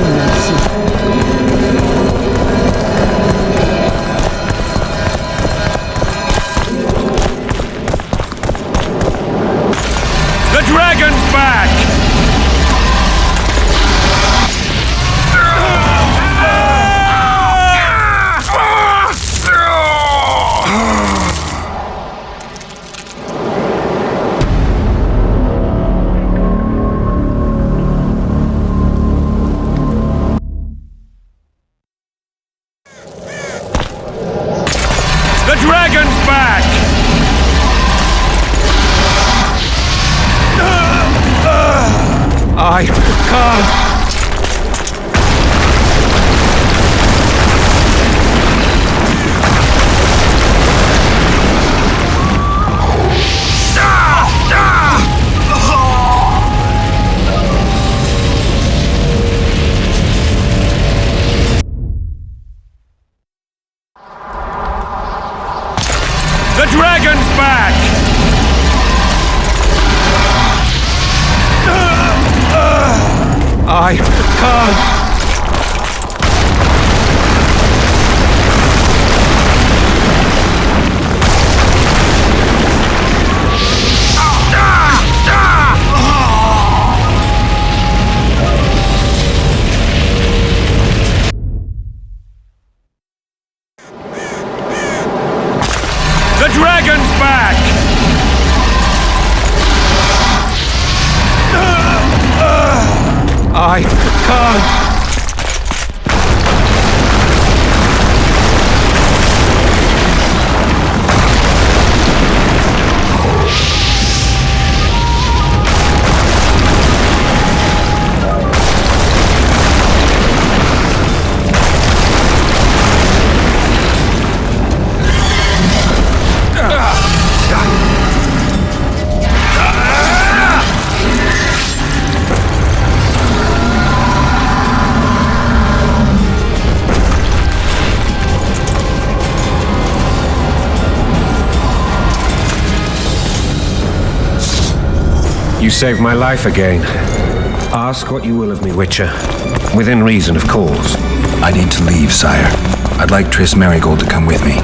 The dragon's back! The dragon's back! I can't. The dragon's back! I can't. The dragon's back! I can't. You saved my life again. Ask what you will of me, Witcher. Within reason, of course. I need to leave, sire. I'd like Triss Merigold to come with me.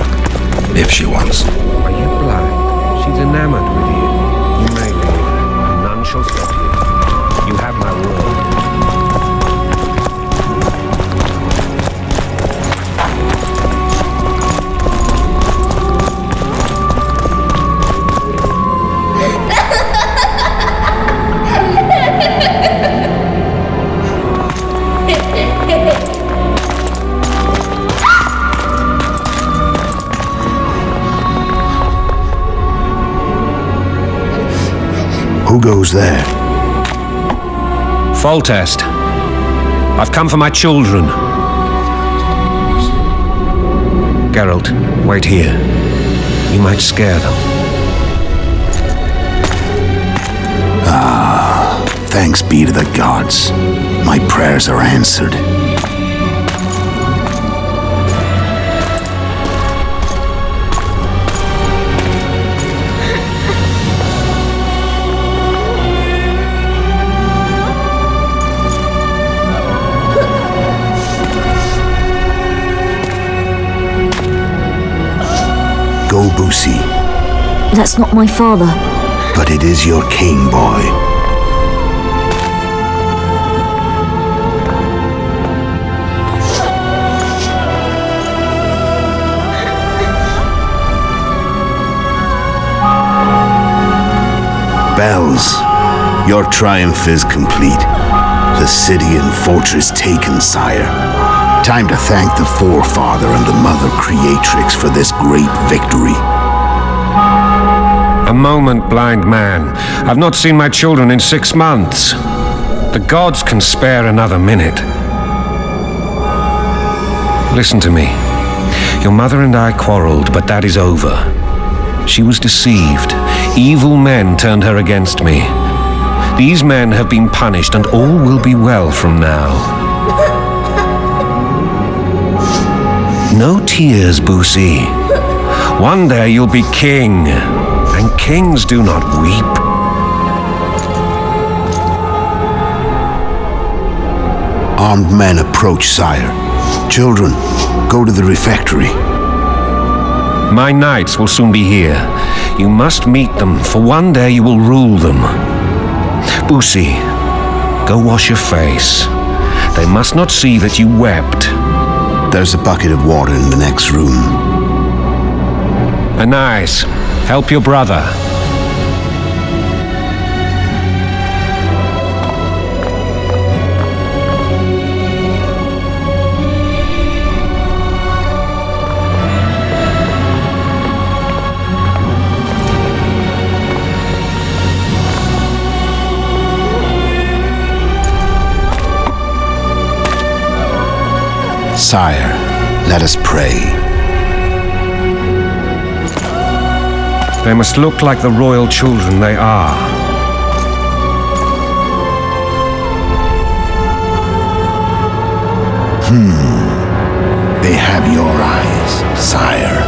If she wants. Are you blind? She's enamored with you. You may leave, and none shall stop you. You have my word. Who goes there? Foltest. I've come for my children. Geralt, wait here. You might scare them. Thanks be to the gods. My prayers are answered. Go, Boosie. That's not my father. But it is your king, boy. Bells, your triumph is complete. The city and fortress taken, sire. Time to thank the Forefather and the Mother Creatrix for this great victory. A moment, blind man. I've not seen my children in 6 months. The gods can spare another minute. Listen to me. Your mother and I quarreled, but that is over. She was deceived. Evil men turned her against me. These men have been punished, and all will be well from now. No tears, Boosie. One day you'll be king, and kings do not weep. Armed men approach, sire. Children, go to the refectory. My knights will soon be here. You must meet them, for one day you will rule them. Boosie, go wash your face. They must not see that you wept. There's a bucket of water in the next room. Anais, help your brother. Sire, let us pray. They must look like the royal children they are. They have your eyes, sire.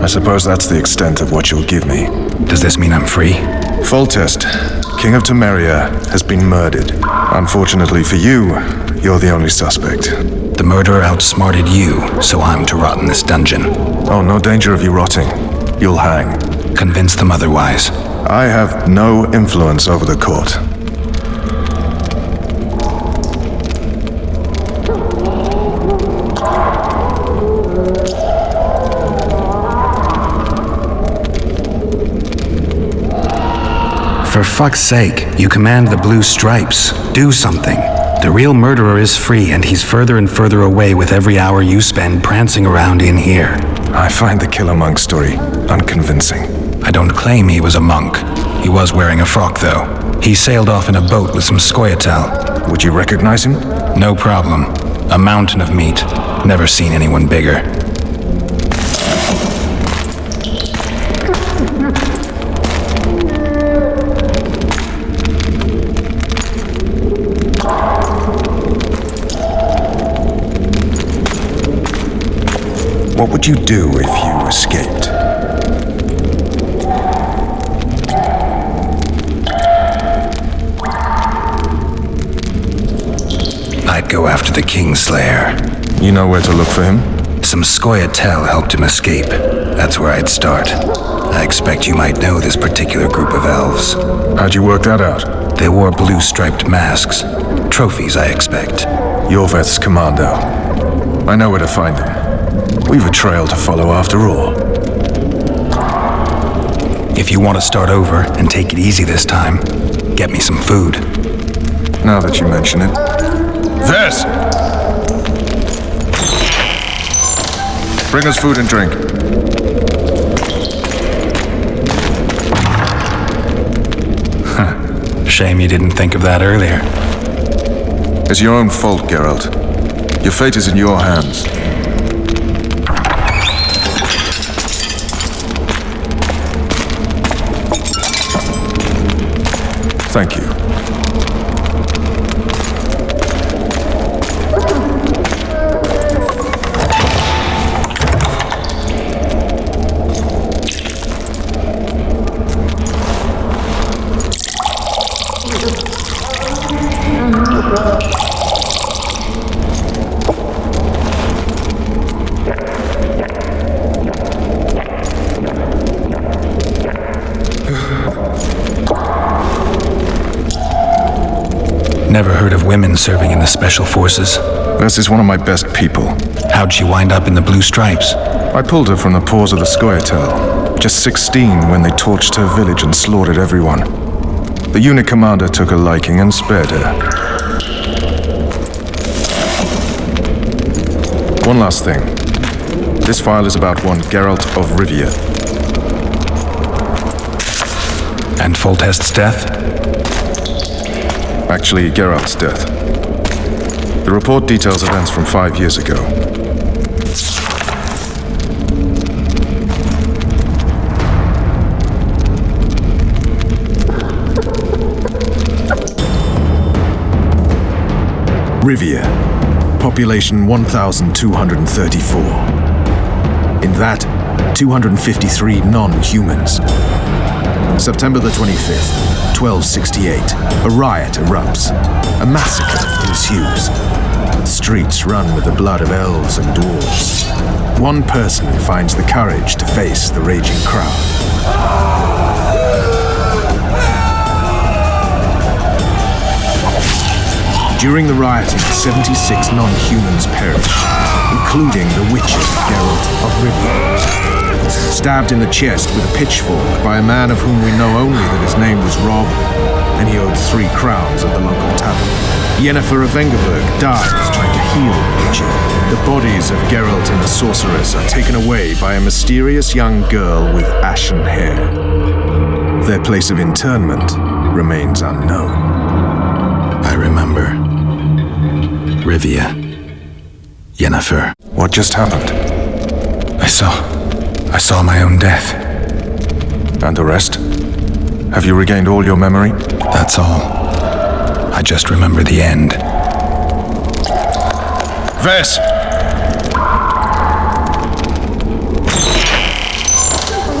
I suppose that's the extent of what you'll give me. Does this mean I'm free? Foltest, King of Temeria, has been murdered. Unfortunately for you, you're the only suspect. The murderer outsmarted you, so I'm to rot in this dungeon. Oh, no danger of you rotting. You'll hang. Convince them otherwise. I have no influence over the court. For fuck's sake, you command the blue stripes. Do something. The real murderer is free, and he's further and further away with every hour you spend prancing around in here. I find the Killer Monk story unconvincing. I don't claim he was a monk. He was wearing a frock, though. He sailed off in a boat with some Scoia'tael. Would you recognize him? No problem. A mountain of meat. Never seen anyone bigger. What would you do if you escaped? I'd go after the Kingslayer. You know where to look for him? Some Scoia'tael helped him escape. That's where I'd start. I expect you might know this particular group of elves. How'd you work that out? They wore blue-striped masks. Trophies, I expect. Yorveth's commando. I know where to find him. We've a trail to follow after all. If you want to start over and take it easy this time, get me some food. Now that you mention it. Ves! Bring us food and drink. Shame you didn't think of that earlier. It's your own fault, Geralt. Your fate is in your hands. Thank you. Never heard of women serving in the Special Forces. This is one of my best people. How'd she wind up in the Blue Stripes? I pulled her from the paws of the Scoia'tael. Just 16 when they torched her village and slaughtered everyone. The unit commander took a liking and spared her. One last thing. This file is about one Geralt of Rivia. And Foltest's death? Actually, Geralt's death. The report details events from 5 years ago. Rivia, population 1,234. In that, 253 non-humans. September the 25th. 1268, a riot erupts. A massacre ensues. The streets run with the blood of elves and dwarves. One person finds the courage to face the raging crowd. During the rioting, 76 non-humans perish, including the witcher Geralt of Rivia. Stabbed in the chest with a pitchfork by a man of whom we know only that his name was Rob, and he owed 3 crowns at the local tavern. Yennefer of Vengerberg dies trying to heal the witcher. The bodies of Geralt and the sorceress are taken away by a mysterious young girl with ashen hair. Their place of interment remains unknown. I remember. Rivia. Yennefer. What just happened? I saw my own death. And the rest? Have you regained all your memory? That's all. I just remember the end. Ves!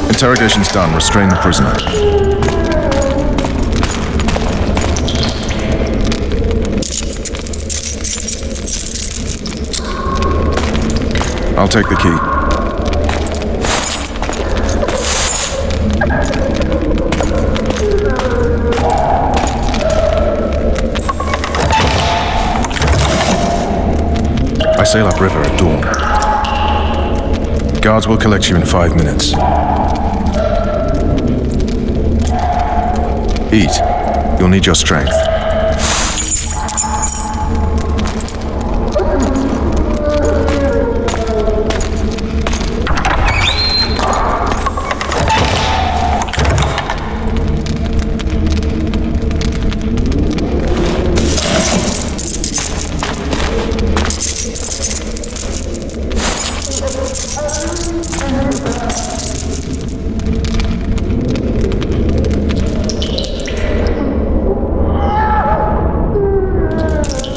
Interrogation's done. Restrain the prisoner. I'll take the key. I sail upriver at dawn. Guards will collect you in 5 minutes. Eat. You'll need your strength.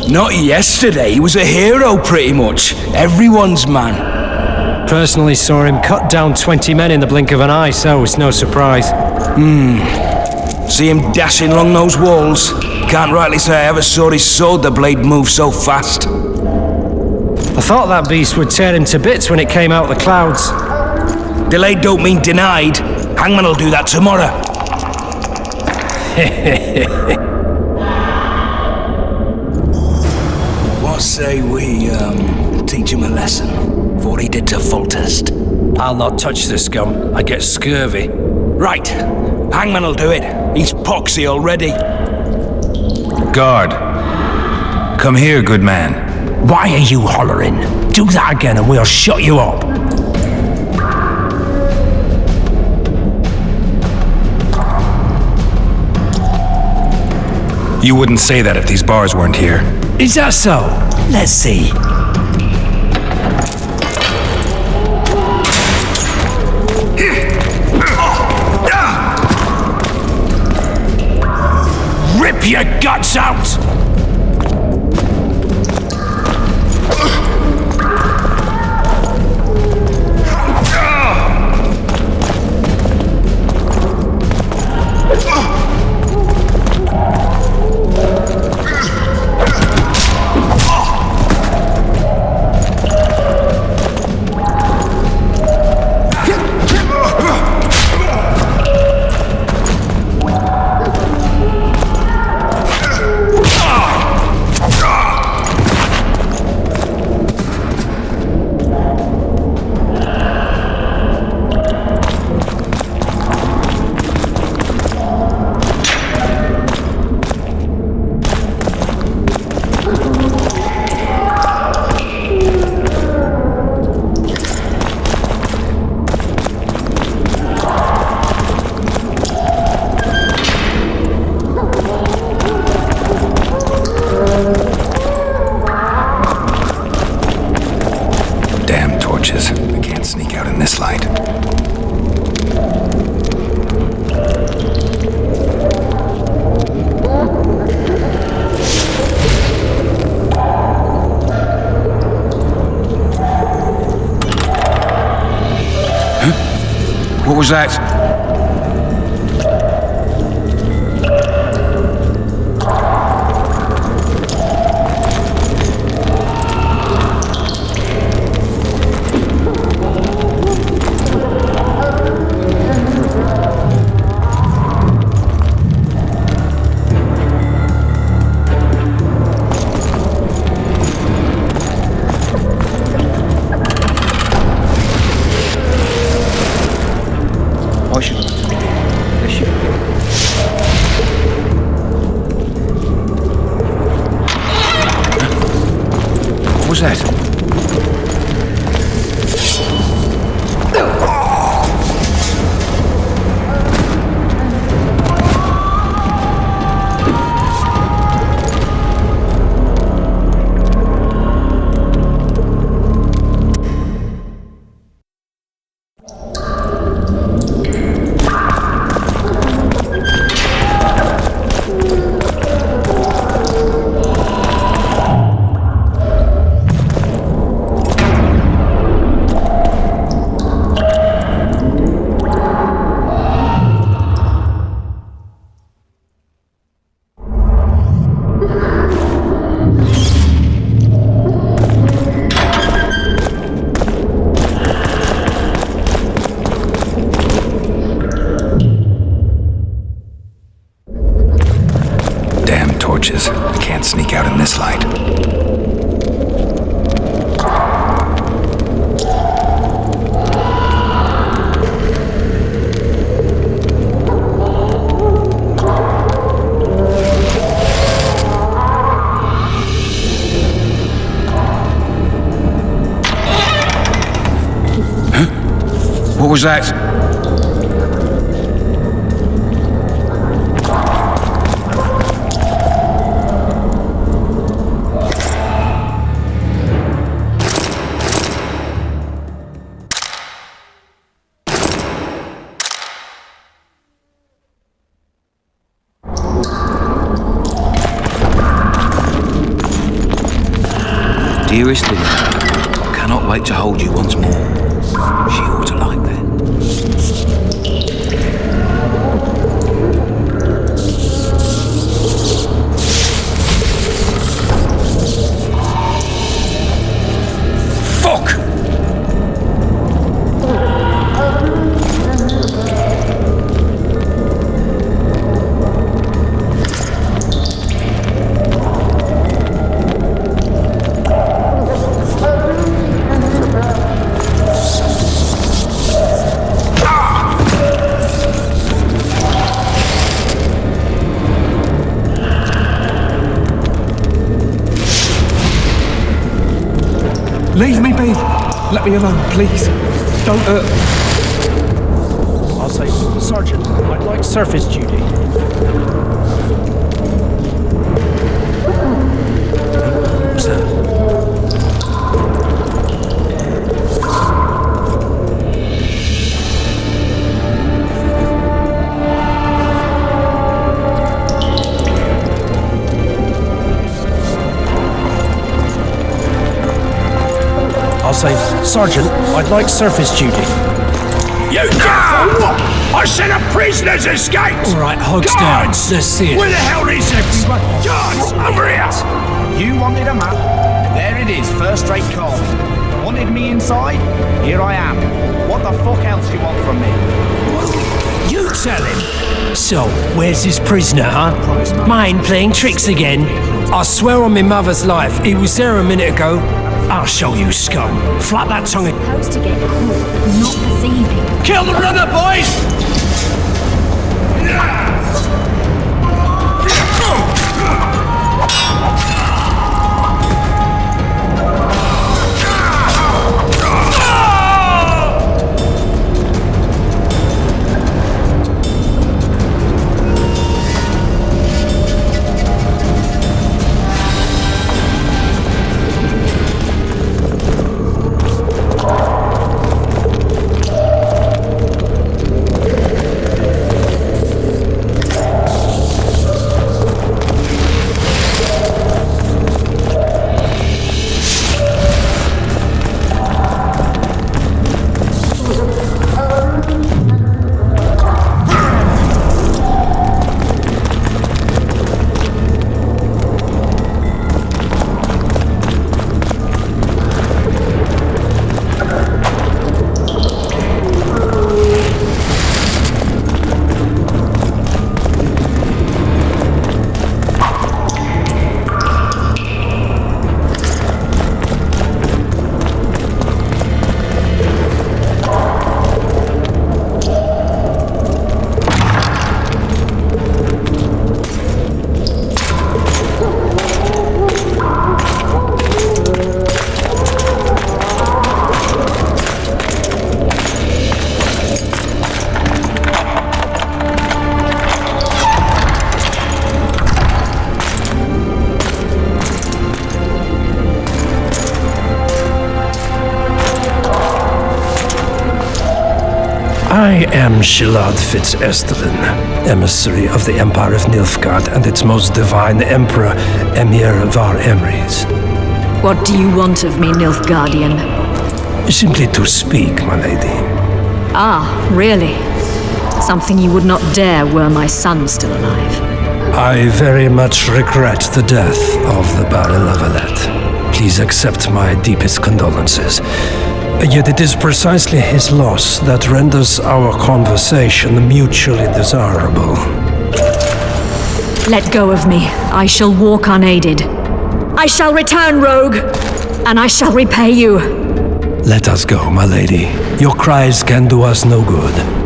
Not yesterday, he was a hero pretty much. Everyone's man. Personally saw him cut down 20 men in the blink of an eye, so it's no surprise. See him dashing along those walls? Can't rightly say I ever saw his sword the blade move so fast. I thought that beast would tear him to bits when it came out of the clouds. Delayed don't mean denied. Hangman will do that tomorrow. What say we, teach him a lesson for what he did to Foltest? I'll not touch this scum. I get scurvy. Right. Hangman will do it. He's poxy already. Guard. Come here, good man. Why are you hollering? Do that again and we'll shut you up. You wouldn't say that if these bars weren't here. Is that so? Let's see. Rip your guts out! I can't sneak out in this light. Huh? What was that? What was that? sneak out in this light. What was that? Dearest Lily, I cannot wait to hold you once more. She ought to like that. Fuck! Leave me be! Let me alone, please. Don't hurt me. I'll say, Sergeant, I'd like surface duty. Sir. I'll say, Sergeant, I'd like surface duty. You careful! I said a prisoner's escaped! All right, hogs down. Let's see it. Where the hell is everyone? Guards, over here! You wanted a map? There it is, first-rate carving. Wanted me inside? Here I am. What the fuck else do you want from me? You tell him. So, where's this prisoner, huh? Mind playing tricks again? I swear on my mother's life, he was there a minute ago. I'll show you, scum. Flap that tongue. Supposed to get caught, but not for thieving. Kill the brother, boys! I am Shilad Fitz-Estelin, emissary of the Empire of Nilfgaard and its most divine Emperor, Emir Var Emrys. What do you want of me, Nilfgaardian? Simply to speak, my lady. Ah, really? Something you would not dare were my son still alive. I very much regret the death of the Baron Lavalette. Please accept my deepest condolences. Yet it is precisely his loss that renders our conversation mutually desirable. Let go of me. I shall walk unaided. I shall return, rogue, and I shall repay you. Let us go, my lady. Your cries can do us no good.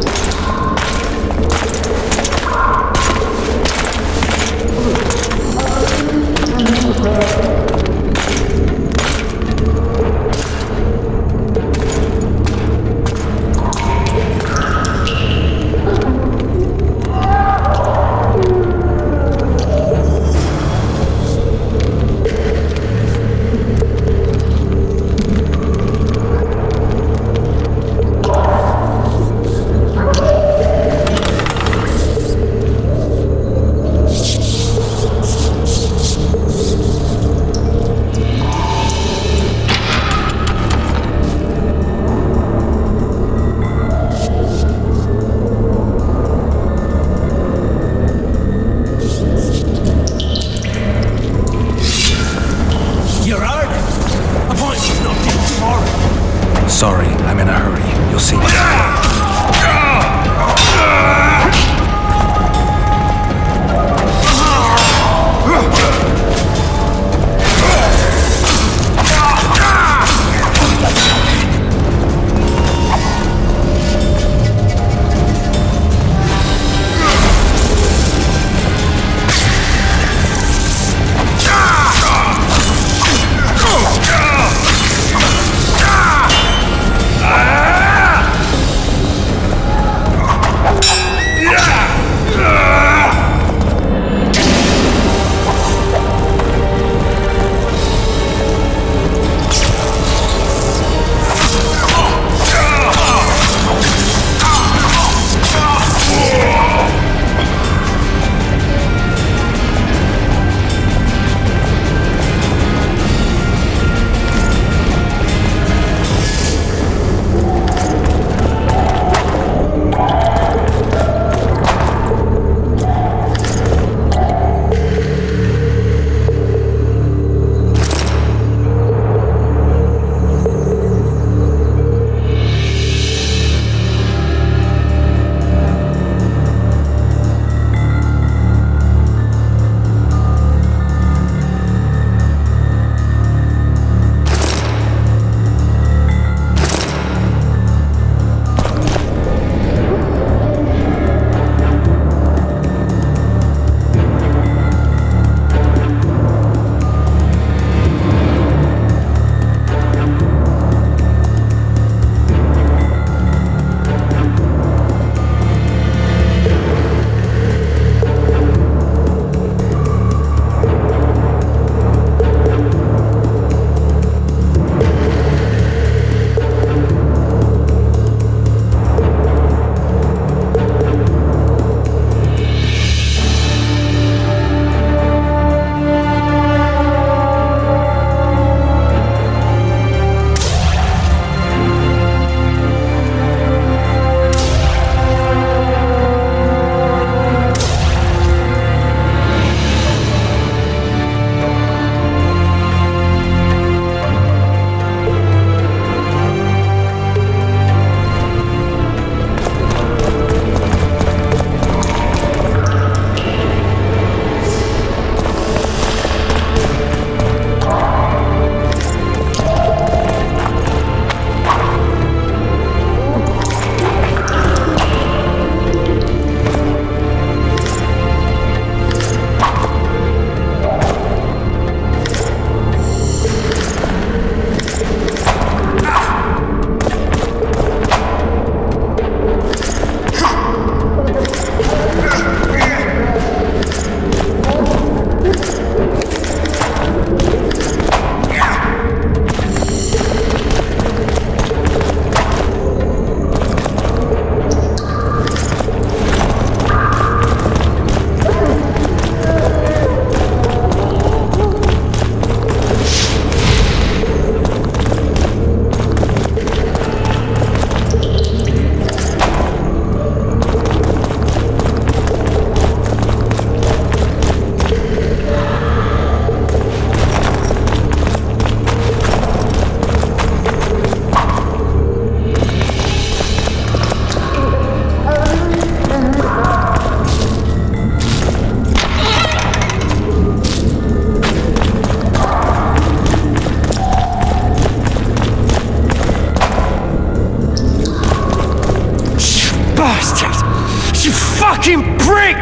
fucking prick!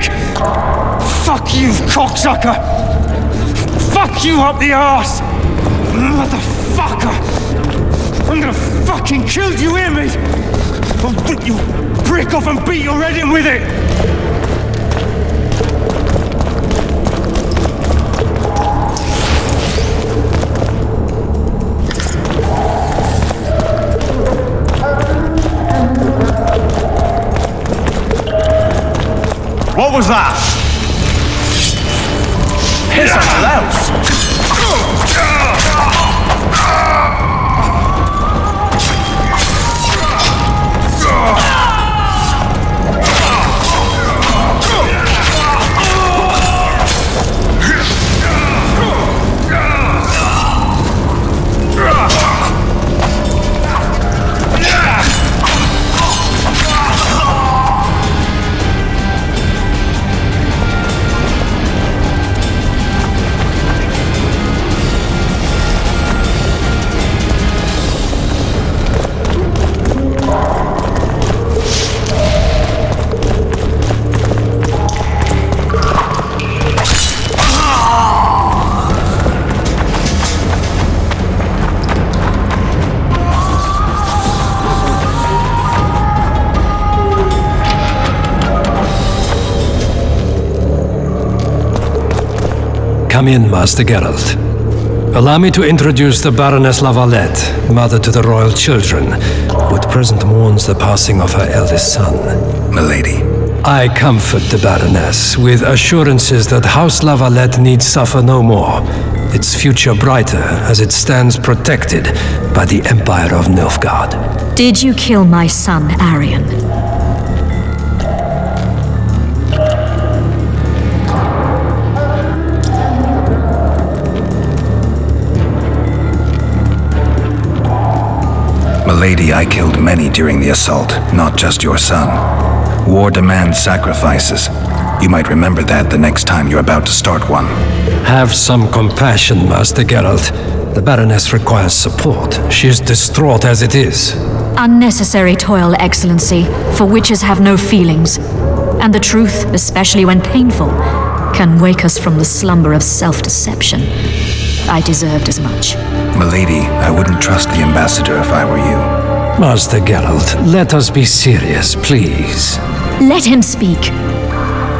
Fuck you, cocksucker! Fuck you up the arse! Motherfucker! I'm gonna fucking kill you, hear me? I'll rip you prick off and beat your head in with it! What was that? Here's something else. Come in, Master Geralt. Allow me to introduce the Baroness Lavalette, mother to the royal children, who at present mourns the passing of her eldest son. Milady. I comfort the Baroness with assurances that House Lavalette need suffer no more, its future brighter as it stands protected by the Empire of Nilfgaard. Did you kill my son, Arion? Milady, I killed many during the assault, not just your son. War demands sacrifices. You might remember that the next time you're about to start one. Have some compassion, Master Geralt. The Baroness requires support. She is distraught as it is. Unnecessary toil, Excellency, for witches have no feelings. And the truth, especially when painful, can wake us from the slumber of self-deception. I deserved as much. Milady, I wouldn't trust the ambassador if I were you. Master Geralt, let us be serious, please. Let him speak.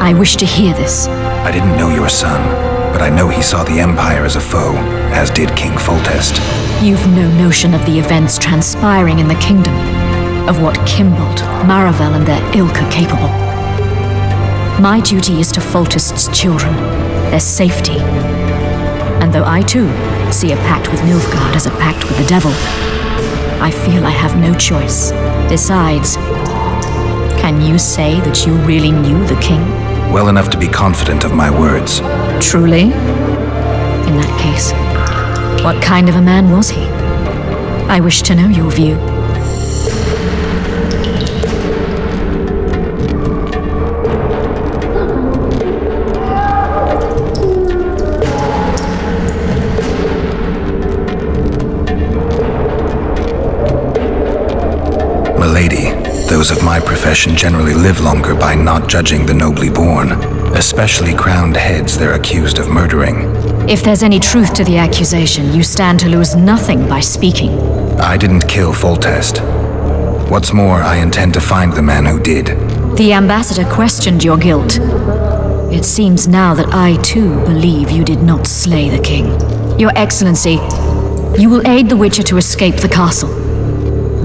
I wish to hear this. I didn't know your son, but I know he saw the Empire as a foe, as did King Foltest. You've no notion of the events transpiring in the kingdom, of what Kimbolt, Maravel, and their ilk are capable. My duty is to Foltest's children, their safety. And though I too see a pact with Nilfgaard as a pact with the devil, I feel I have no choice. Besides, can you say that you really knew the king? Well enough to be confident of my words. Truly? In that case, what kind of a man was he? I wish to know your view. Milady, those of my profession generally live longer by not judging the nobly born, especially crowned heads they're accused of murdering. If there's any truth to the accusation, you stand to lose nothing by speaking. I didn't kill Foltest. What's more, I intend to find the man who did. The ambassador questioned your guilt. It seems now that I too believe you did not slay the king. Your Excellency, you will aid the Witcher to escape the castle.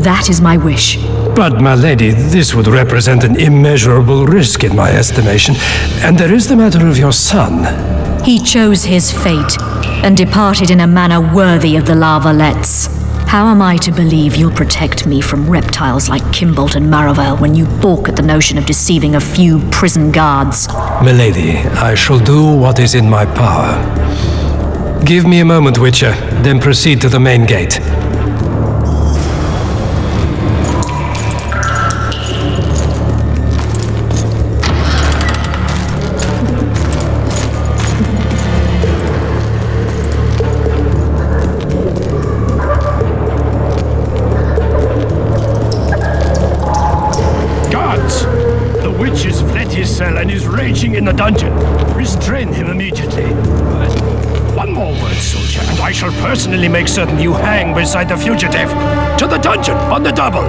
That is my wish. But, my lady, this would represent an immeasurable risk in my estimation. And there is the matter of your son. He chose his fate and departed in a manner worthy of the Lavalettes. How am I to believe you'll protect me from reptiles like Kimbolt and Maravel when you balk at the notion of deceiving a few prison guards? Milady, I shall do what is in my power. Give me a moment, Witcher, then proceed to the main gate. witch has fled his cell and is raging in the dungeon. Restrain him immediately. One more word, soldier, and I shall personally make certain you hang beside the fugitive. To the dungeon, on the double!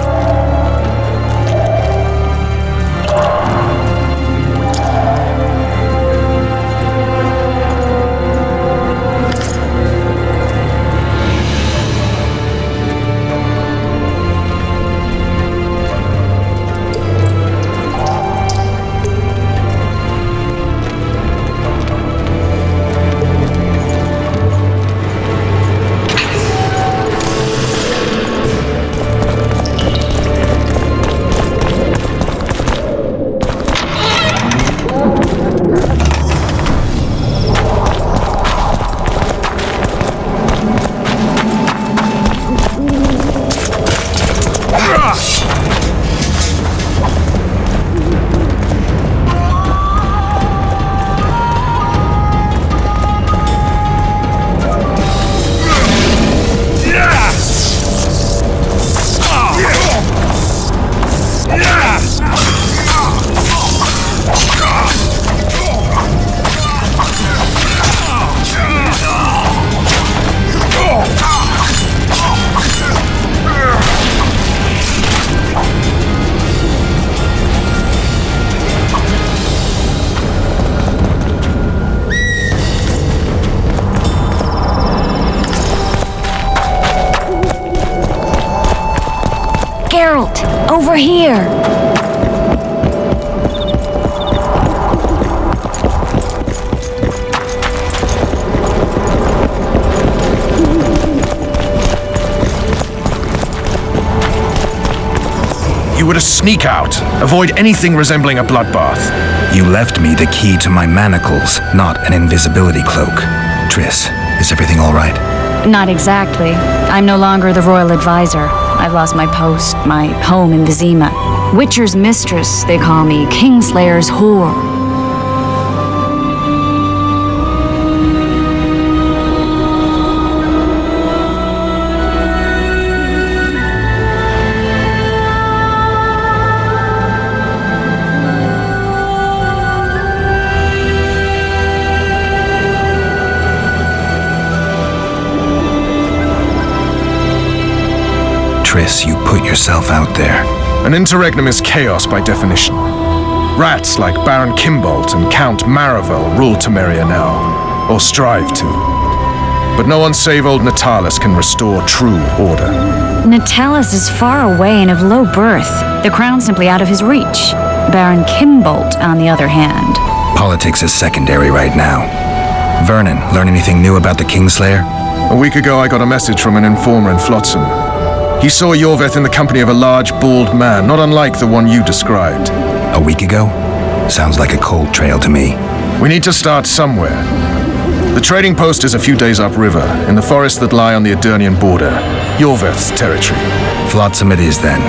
Over here! You were to sneak out. Avoid anything resembling a bloodbath. You left me the key to my manacles, not an invisibility cloak. Triss, is everything all right? Not exactly. I'm no longer the royal advisor. I've lost my post, my home in Vizima. Witcher's mistress, they call me. Kingslayer's whore. Triss, you put yourself out there. An interregnum is chaos by definition. Rats like Baron Kimbolt and Count Maravel rule Temeria now, or strive to. But no one save old Natalis can restore true order. Natalis is far away and of low birth. The crown's simply out of his reach. Baron Kimbolt, on the other hand. Politics is secondary right now. Vernon, learn anything new about the Kingslayer? A week ago I got a message from an informer in Flotsam. He saw Yorveth in the company of a large, bald man, not unlike the one you described. A week ago? Sounds like a cold trail to me. We need to start somewhere. The trading post is a few days upriver, in the forests that lie on the Edirnian border. Yorveth's territory. Flotsam it is, then.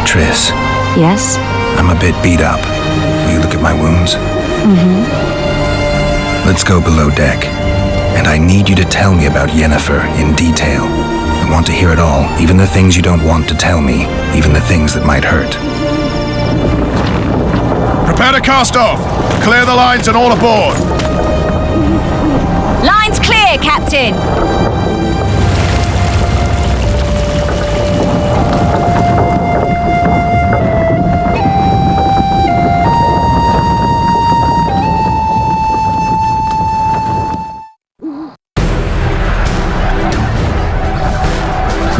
Triss. Yes? I'm a bit beat up. Will you look at my wounds? Mm-hmm. Let's go below deck. And I need you to tell me about Yennefer in detail. I want to hear it all, even the things you don't want to tell me, even the things that might hurt. Prepare to cast off! Clear the lines and all aboard! Lines clear, Captain!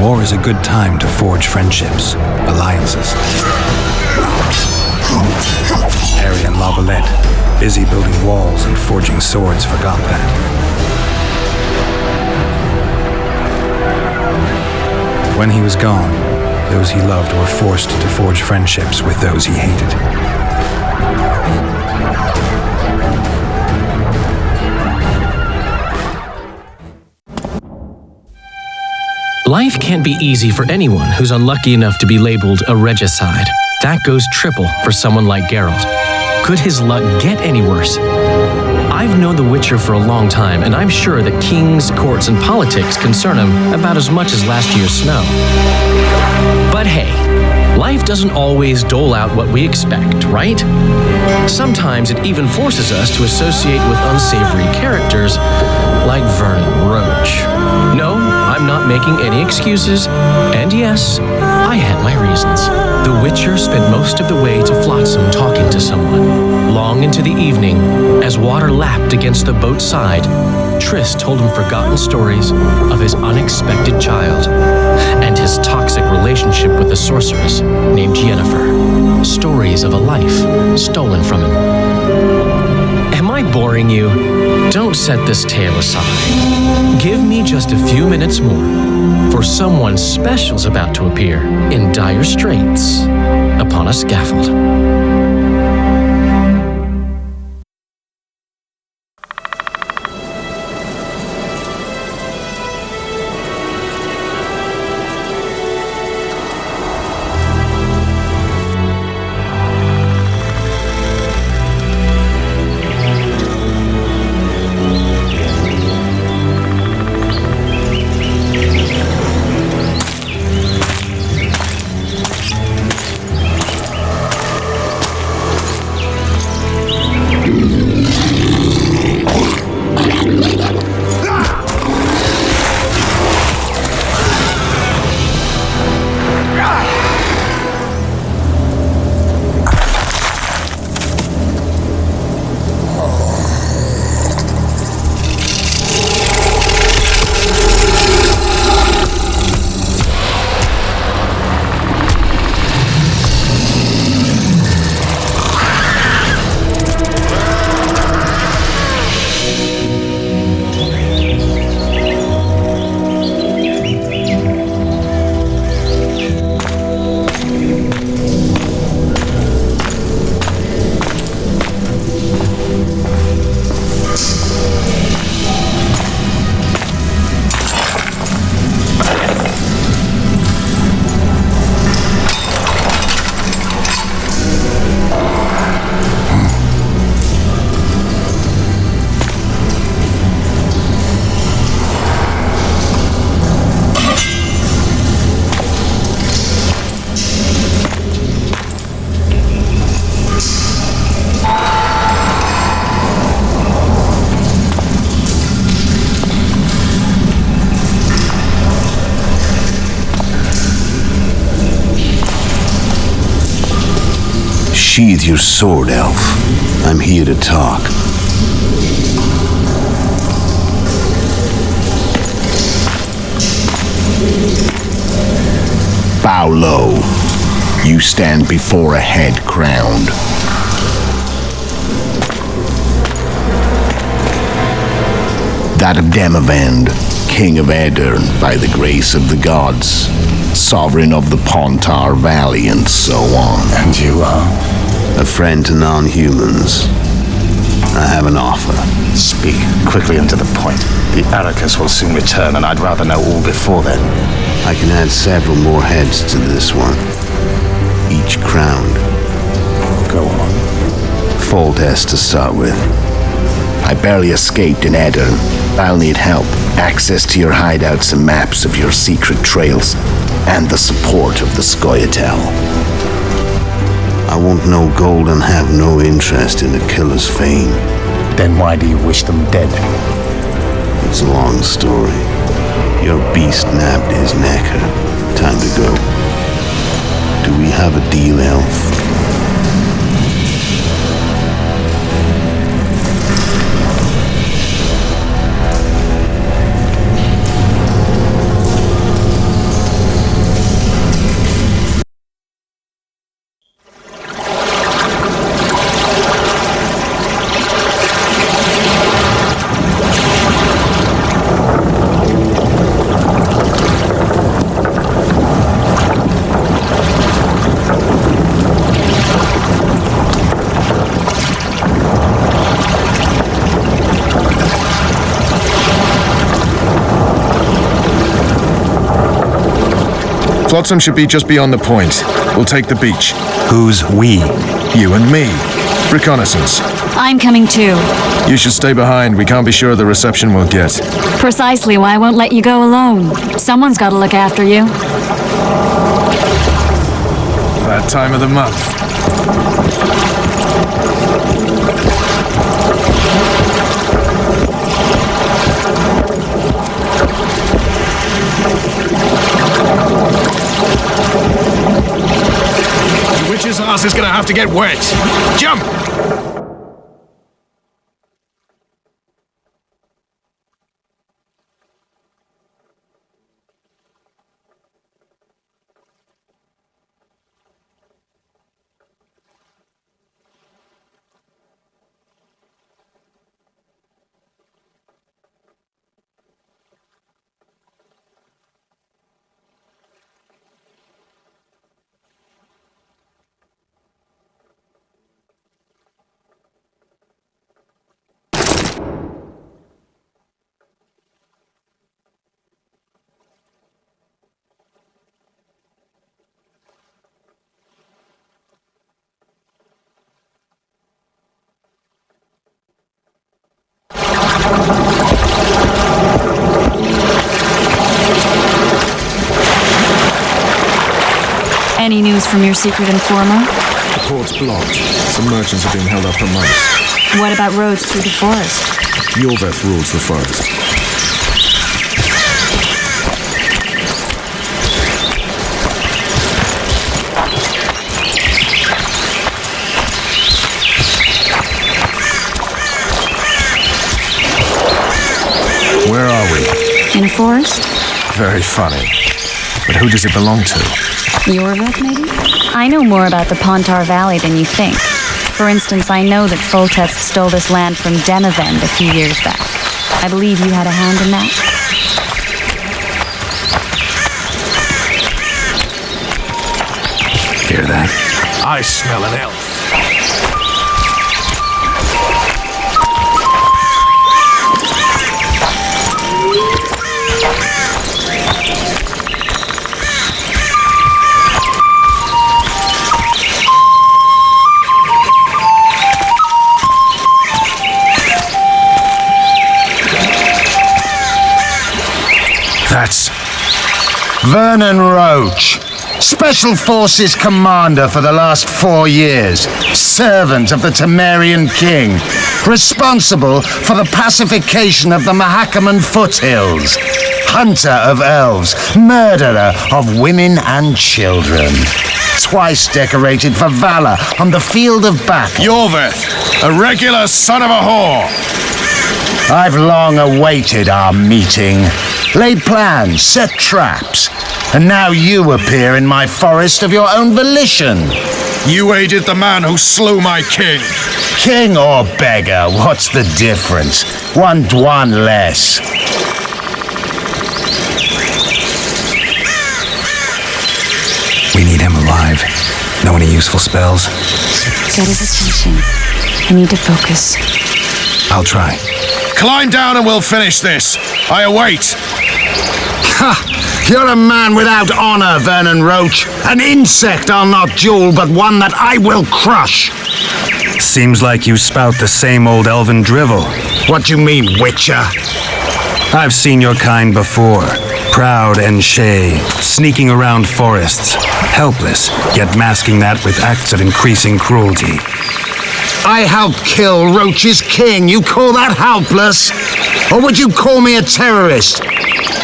War is a good time to forge friendships, alliances. Harry and Lavalette, busy building walls and forging swords, forgot that. When he was gone, those he loved were forced to forge friendships with those he hated. Life can't be easy for anyone who's unlucky enough to be labeled a regicide. That goes triple for someone like Geralt. Could his luck get any worse? I've known the Witcher for a long time, and I'm sure that kings, courts, and politics concern him about as much as last year's snow. But hey, Life doesn't always dole out what we expect, right? Sometimes it even forces us to associate with unsavory characters like Vernon Roach. No, I'm not making any excuses, and yes, I had my reasons. The Witcher spent most of the way to Flotsam talking to someone. Long into the evening, as water lapped against the boat's side, Triss told him forgotten stories of his unexpected child and his toxic relationship with a sorceress named Yennefer. Stories of a life stolen from him. Am I boring you? Don't set this tale aside. Give me just a few minutes more, for someone special's about to appear in dire straits upon a scaffold. Sheathe your sword, elf. I'm here to talk. Bow low. You stand before a head crowned. That of Demavend, King of Aedirn by the grace of the gods, sovereign of the Pontar Valley, and so on. And you are? A friend to non-humans. I have an offer. Speak quickly and to the point. The Arrakis will soon return, and I'd rather know all before then. I can add several more heads to this one, each crowned. Go on. Foltest to start with. I barely escaped in Aedirn. I'll need help. Access to your hideouts and maps of your secret trails, and the support of the Scoia'tael. I want no gold and have no interest in the killer's fame. Then why do you wish them dead? It's a long story. Your beast nabbed his necker. Time to go. Do we have a deal, elf? Flotsam should be just beyond the point. We'll take the beach. Who's we? You and me. Reconnaissance. I'm coming too. You should stay behind. We can't be sure of the reception we'll get. Precisely why I won't let you go alone. Someone's got to look after you. that time of the month. The witch's ass is gonna have to get wet. Jump! Any news from your secret informer? The port's blocked. Some merchants are being held up for months. What about roads through the forest? Yorveth rules the forest. Where are we? In a forest? Very funny. But who does it belong to? Yorveth, maybe? I know more about the Pontar Valley than you think. For instance, I know that Foltest stole this land from Demavend a few years back. I believe you had a hand in that. Hear that? I smell an elf. That's Vernon Roach, Special Forces Commander for the last 4 years, servant of the Temerian King, responsible for the pacification of the Mahakaman foothills, hunter of elves, murderer of women and children. Twice decorated for valor on the field of battle. Yorveth, a regular son of a whore. I've long awaited our meeting, laid plans, set traps, and now you appear in my forest of your own volition. You aided the man who slew my king. King or beggar, what's the difference? One Dwan less. We need him alive. Know any useful spells? Get his attention. I need to focus. I'll try. Climb down and we'll finish this. I await. Ha! You're a man without honor, Vernon Roach. An insect I'll not duel, but one that I will crush. Seems like you spout the same old elven drivel. What do you mean, Witcher? I've seen your kind before. Proud and shay, sneaking around forests, helpless, yet masking that with acts of increasing cruelty. I helped kill Roach's king. You call that helpless? Or would you call me a terrorist?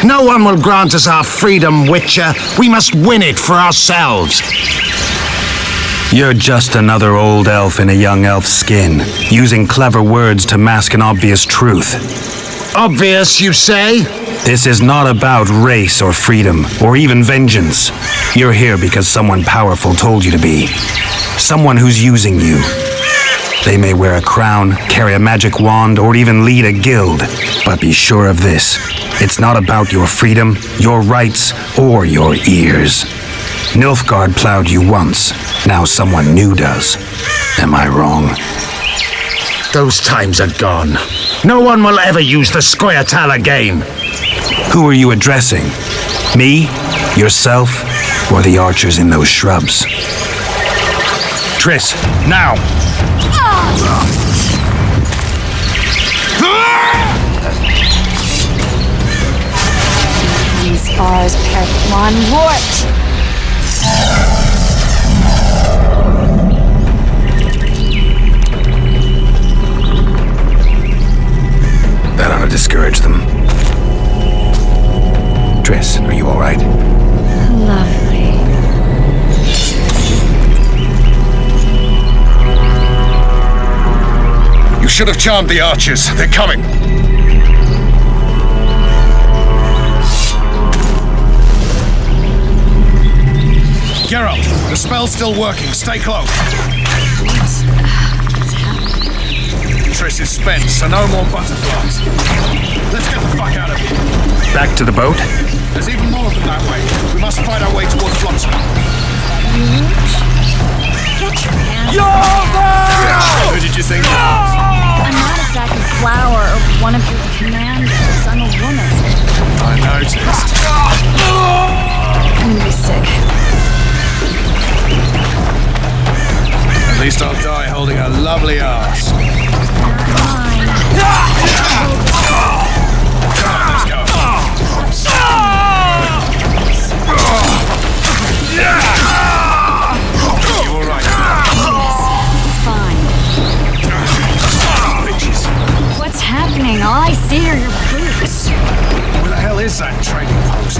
No one will grant us our freedom, Witcher. We must win it for ourselves. You're just another old elf in a young elf's skin, using clever words to mask an obvious truth. Obvious, you say? This is not about race or freedom, or even vengeance. You're here because someone powerful told you to be. Someone who's using you. They may wear a crown, carry a magic wand, or even lead a guild. But be sure of this. It's not about your freedom, your rights, or your ears. Nilfgaard plowed you once. Now someone new does. Am I wrong? Those times are gone. No one will ever use the Scoia'tael again. Who are you addressing? Me? Yourself? Or the archers in those shrubs? Triss, now! These bars, Part1 warped! should have charmed the archers. They're coming. Geralt, the spell's still working. Stay close. Triss is spent, so no more butterflies. Let's get the fuck out of here. Back to the boat? There's even more of them that way. We must fight our way towards Flotsam. Get your hands off me. Who did you think? I'm not a sack of flour or one of your commanders. I'm a woman. I noticed. I'm gonna be sick. At least I'll die holding a lovely ass. What's happening? All I see are your boots. Where the hell is that trading post?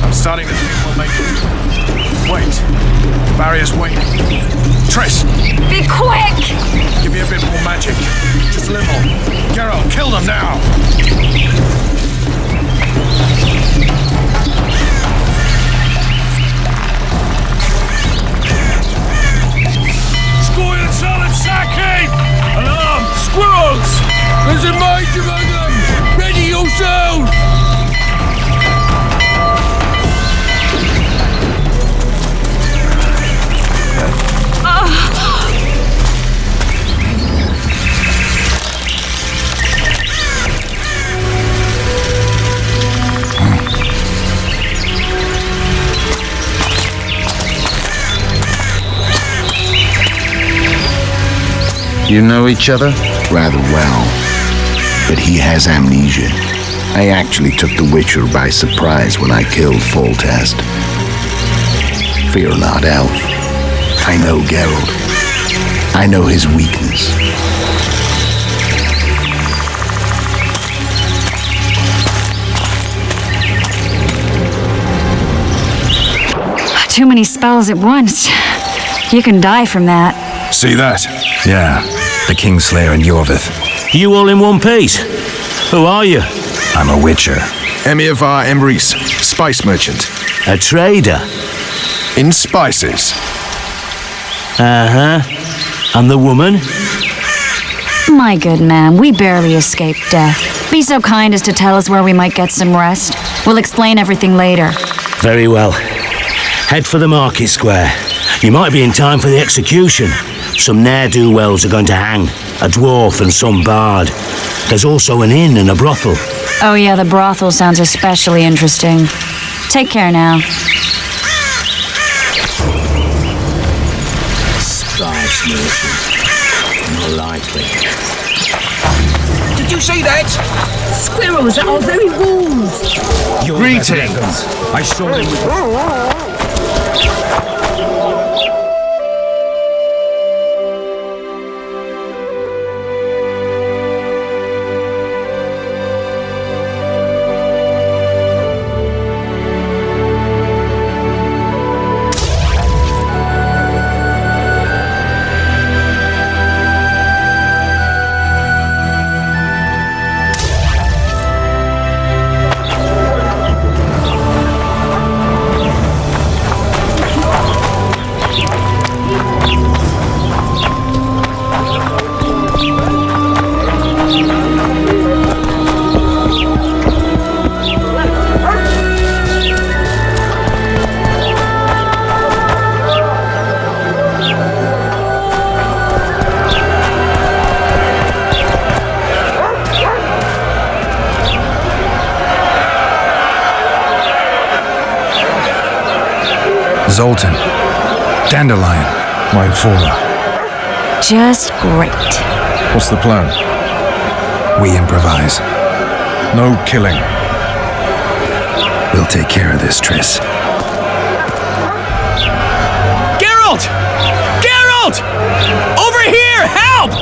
I'm starting to think we'll make it. Wait. Barrier's waiting. Triss! Be quick! Give me a bit more magic. Just a little. Geralt, kill them now! Squirrel solid sacking! Alarm! Squirrels! There's a mage among them! Ready yourselves! You know each other? Rather well. But he has amnesia. I actually took the Witcher by surprise when I killed Foltest. Fear not, Elf. I know Geralt. I know his weakness. Too many spells at once. You can die from that. See that? Yeah, the Kingslayer and Yorvith. You all in one piece? Who are you? I'm a Witcher. Emir var Emrys, spice merchant. A trader? In spices. Uh-huh. And the woman? My good man, we barely escaped death. Be so kind as to tell us where we might get some rest. We'll explain everything later. Very well. Head for the market square. You might be in time for the execution. Some ne'er-do-wells are going to hang. A dwarf and some bard. There's also an inn and a brothel. Oh yeah, the brothel sounds especially interesting. Take care now. Spice merchant. More likely. Did you see that? Squirrels at our very walls. Greetings! I saw them. Zoltan. Dandelion. My informer. Just great. What's the plan? We improvise. No killing. We'll take care of this, Triss. Geralt! Geralt! Over here! Help!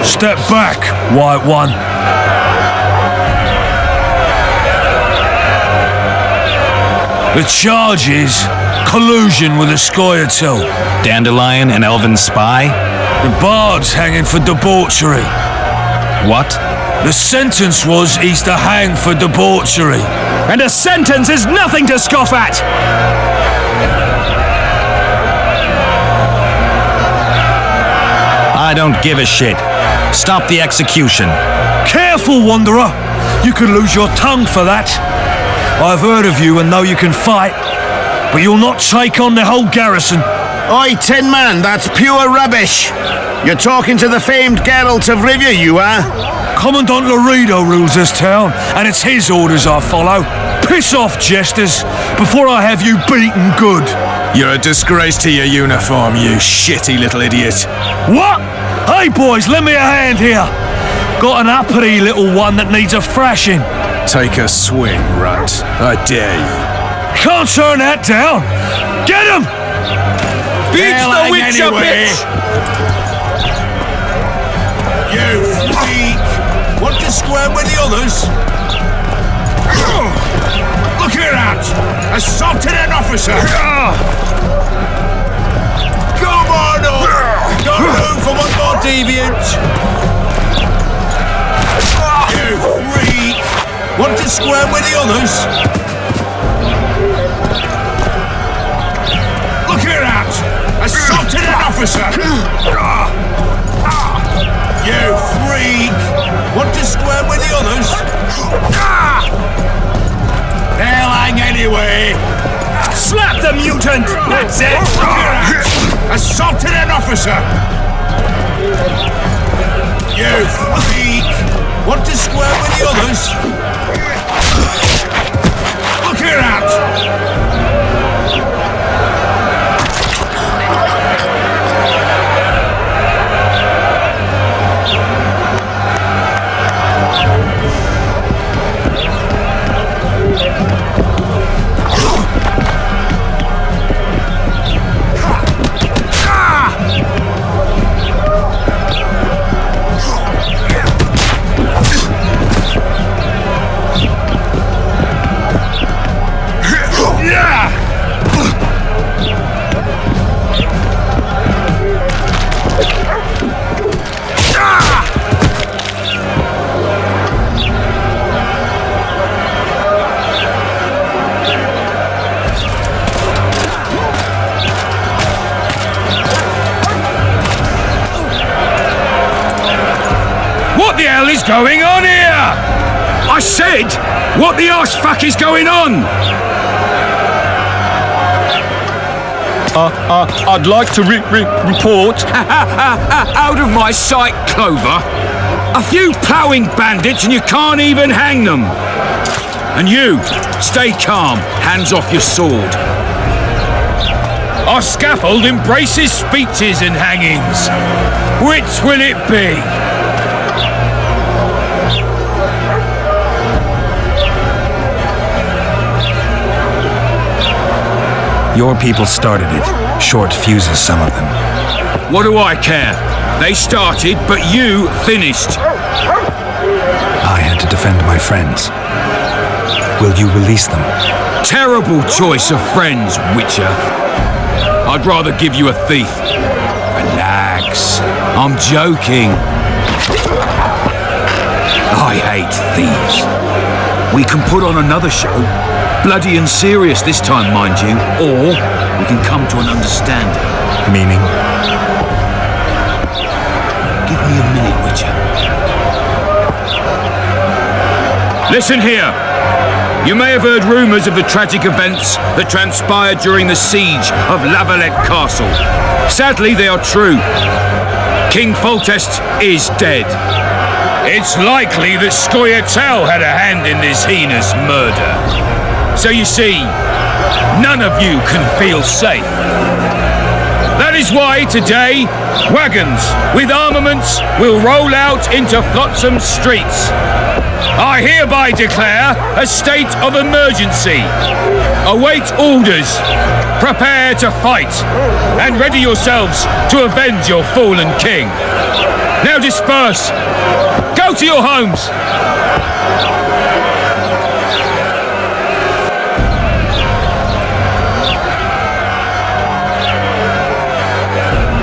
Step back! White one. The charge is collusion with the Scoia'tael. Dandelion and Elven spy? The bard's hanging for debauchery. What? The sentence was he's to hang for debauchery. And a sentence is nothing to scoff at! I don't give a shit. Stop the execution. Careful, Wanderer! You could lose your tongue for that. I've heard of you and know you can fight, but you'll not take on the whole garrison. Oi, Tin Man, that's pure rubbish. You're talking to the famed Geralt of Rivia, you are? Commandant Laredo rules this town, and it's his orders I follow. Piss off, jesters, before I have you beaten good. You're a disgrace to your uniform, you shitty little idiot. What? Hey, boys, lend me a hand here. Got an uppity little one that needs a thrashing. Take a swing, runt. I dare you. Can't turn that down. Get him! Beat the Witcher, bitch! You freak! Want to square with the others? Look here, out! Assaulted an officer! Come on up! Got room for one more deviant! You freak! Want to square with the others? Look here, out! Assaulted an officer! You freak! Want to square with the others? They'll hang anyway! Slap the mutant! That's it! Assaulted an officer! You freak! Want to square with the others? Look here, out! What the hell is going on here? I said, what the arse fuck is going on? I'd like to report. Out of my sight, Clover. A few ploughing bandits and you can't even hang them. And you, stay calm, hands off your sword. Our scaffold embraces speeches and hangings. Which will it be? Your people started it. Short fuses, some of them. What do I care? They started, but you finished. I had to defend my friends. Will you release them? Terrible choice of friends, Witcher. I'd rather give you a thief. Relax. I'm joking. I hate thieves. We can put on another show. Bloody and serious this time, mind you. Or we can come to an understanding. Meaning? Give me a minute, Witcher. Listen here. You may have heard rumours of the tragic events that transpired during the siege of Lavalette Castle. Sadly, they are true. King Foltest is dead. It's likely that Scoia'tael had a hand in this heinous murder. So you see, none of you can feel safe. That is why today, wagons with armaments will roll out into Flotsam streets. I hereby declare a state of emergency. Await orders. Prepare to fight. And ready yourselves to avenge your fallen king. Now disperse! Go to your homes!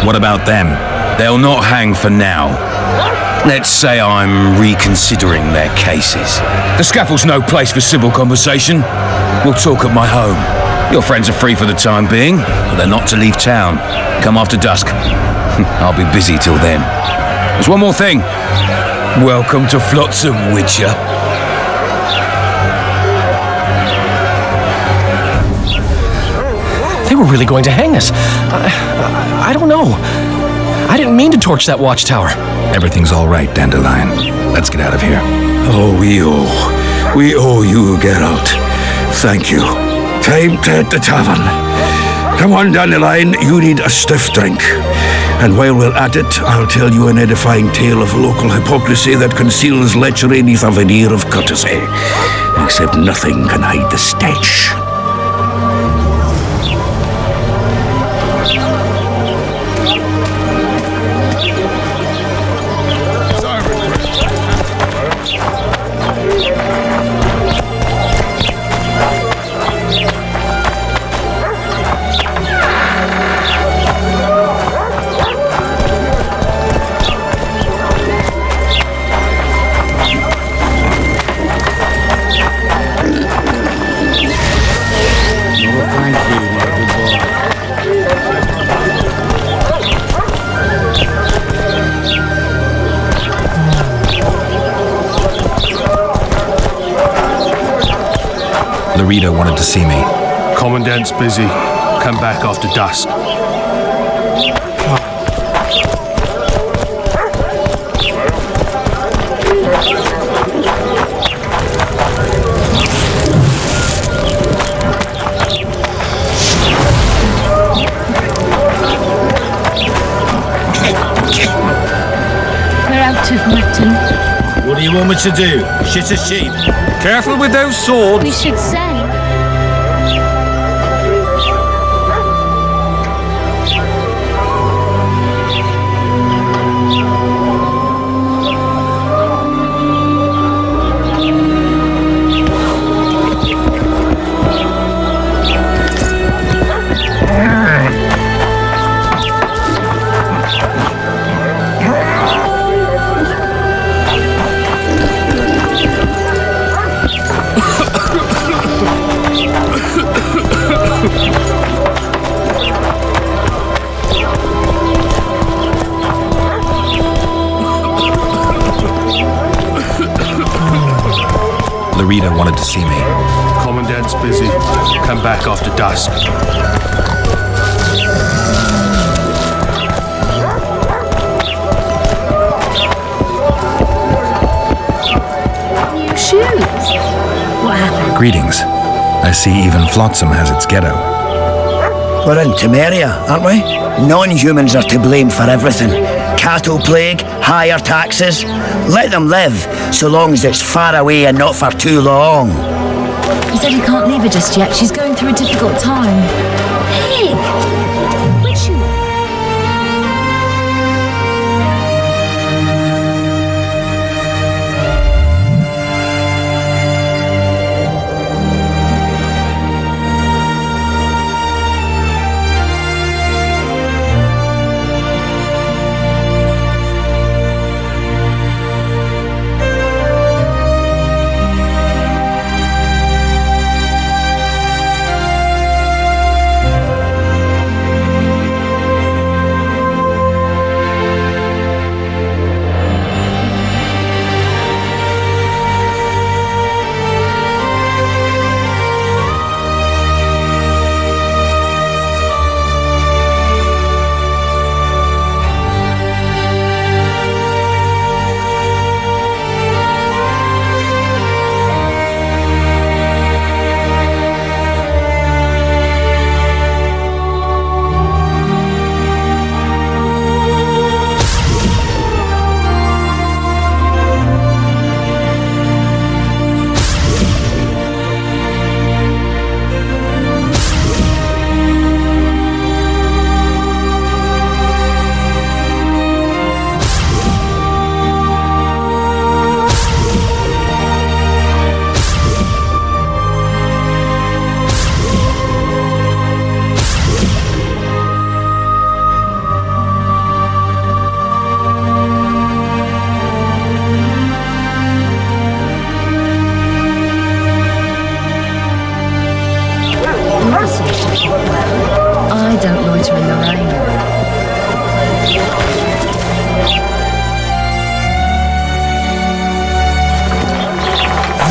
What about them? They'll not hang for now. Let's say I'm reconsidering their cases. The scaffold's no place for civil conversation. We'll talk at my home. Your friends are free for the time being, but they're not to leave town. Come after dusk. I'll be busy till then. There's one more thing. Welcome to Flotsam, Witcher. They were really going to hang us. I don't know. I didn't mean to torch that watchtower. Everything's all right, Dandelion. Let's get out of here. Oh, we owe you, Geralt. Thank you. Time to head to tavern. Come on, Dandelion, you need a stiff drink. And while we're at it, I'll tell you an edifying tale of local hypocrisy that conceals lechery neath a veneer of courtesy. Except nothing can hide the stench. Rita wanted to see me. Commandant's busy. Come back after dusk. We're out of mutton. What do you want me to do? Shit a sheep? Careful with those swords. We should say. Rita wanted to see me. Commandant's busy. Come back after dusk. New shoes. What happened? Greetings. I see even Flotsam has its ghetto. We're in Temeria, aren't we? Non-humans are to blame for everything. Cattle plague, higher taxes. Let them live, so long as it's far away and not for too long. He said he can't leave her just yet. She's going through a difficult time. Pig! Which you...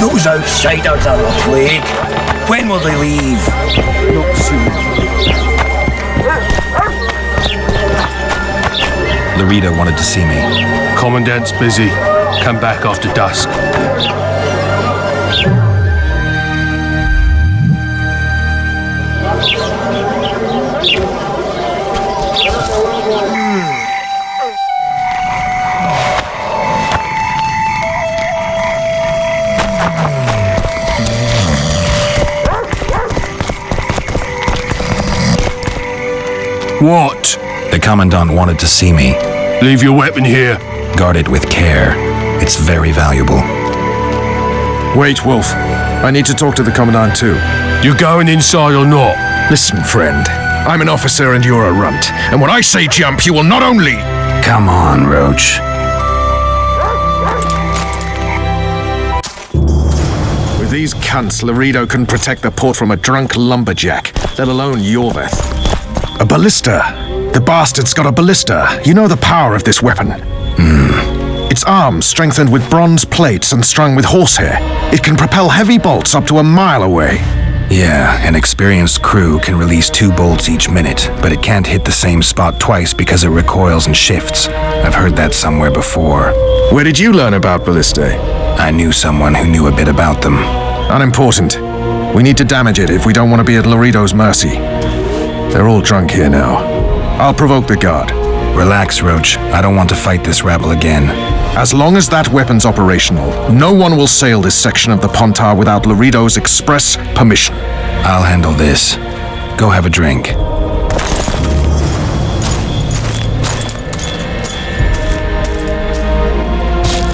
Those outsiders are a plague. When will they leave? Not soon. Laredo wanted to see me. Commandant's busy. Come back after dusk. What? The Commandant wanted to see me. Leave your weapon here. Guard it with care. It's very valuable. Wait, Wolf. I need to talk to the Commandant too. You going inside or not? Listen, friend. I'm an officer and you're a runt. And when I say jump, you will not only... Come on, Roach. With these cunts, Laredo can protect the port from a drunk lumberjack, let alone Yorveth. A ballista. The bastard's got a ballista. You know the power of this weapon. Its arms strengthened with bronze plates and strung with horsehair. It can propel heavy bolts up to a mile away. Yeah, an experienced crew can release 2 bolts each minute, but it can't hit the same spot twice because it recoils and shifts. I've heard that somewhere before. Where did you learn about ballistae? I knew someone who knew a bit about them. Unimportant. We need to damage it if we don't want to be at Laredo's mercy. They're all drunk here now. I'll provoke the guard. Relax, Roach. I don't want to fight this rabble again. As long as that weapon's operational, no one will sail this section of the Pontar without Laredo's express permission. I'll handle this. Go have a drink.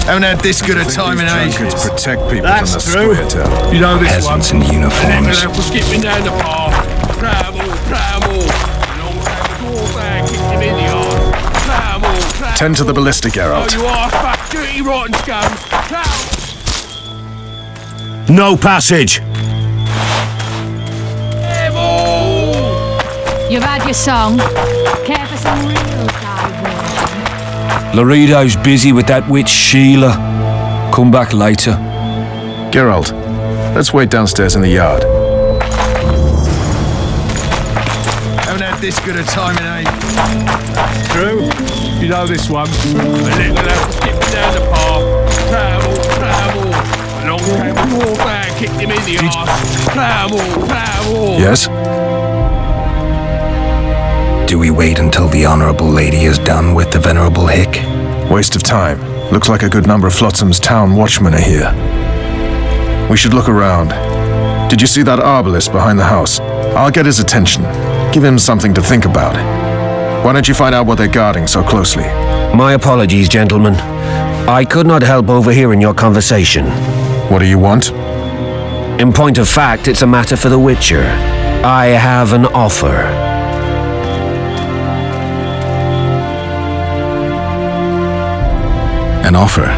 Haven't had this good a time in ages. Protect people That's from the true. Square. You know this Peasants one. in uniforms. And skipping down the path. Travel. And all the door bag kicked him in the arse. Travel. Tend to the ballista, Geralt. Oh, you are fat, dirty, rotten scum. No passage! You've had your song. Care for some real diversion? Laredo's busy with that witch Sheila. Come back later. Geralt, let's wait downstairs in the yard. Haven't had this good a time in ages. True. You know this one. A little elf skipping down the path. Travel. A long travel door bag kicked him in the arse. Travel. Yes? Do we wait until the Honorable Lady is done with the Venerable Hick? Waste of time. Looks like a good number of Flotsam's town watchmen are here. We should look around. Did you see that arbalist behind the house? I'll get his attention. Give him something to think about. Why don't you find out what they're guarding so closely? My apologies, gentlemen. I could not help overhearing your conversation. What do you want? In point of fact, it's a matter for the Witcher. I have an offer. An offer?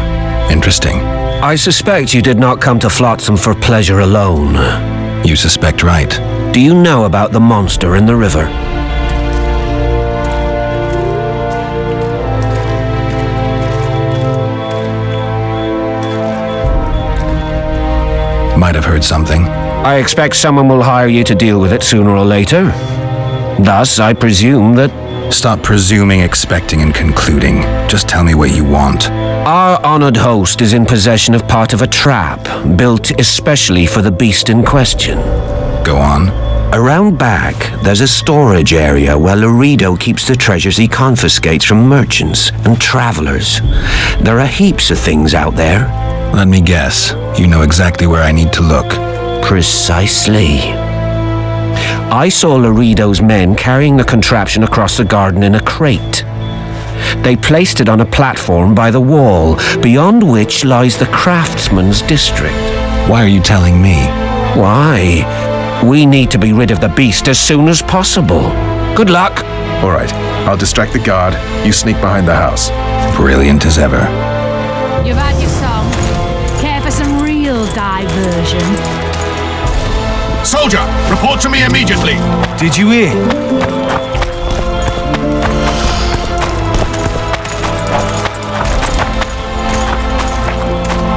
Interesting. I suspect you did not come to Flotsam for pleasure alone. You suspect right. Do you know about the monster in the river? Might have heard something. I expect someone will hire you to deal with it sooner or later. Thus, I presume that... Stop presuming, expecting, and concluding. Just tell me what you want. Our honored host is in possession of part of a trap, built especially for the beast in question. Go on. Around back, there's a storage area where Laredo keeps the treasures he confiscates from merchants and travelers. There are heaps of things out there. Let me guess. You know exactly where I need to look. Precisely. I saw Laredo's men carrying the contraption across the garden in a crate. They placed it on a platform by the wall, beyond which lies the craftsman's district. Why are you telling me? Why? We need to be rid of the beast as soon as possible. Good luck. All right, I'll distract the guard. You sneak behind the house. Brilliant as ever. You've had your song. Care for some real diversion? Soldier, report to me immediately. Did you hear?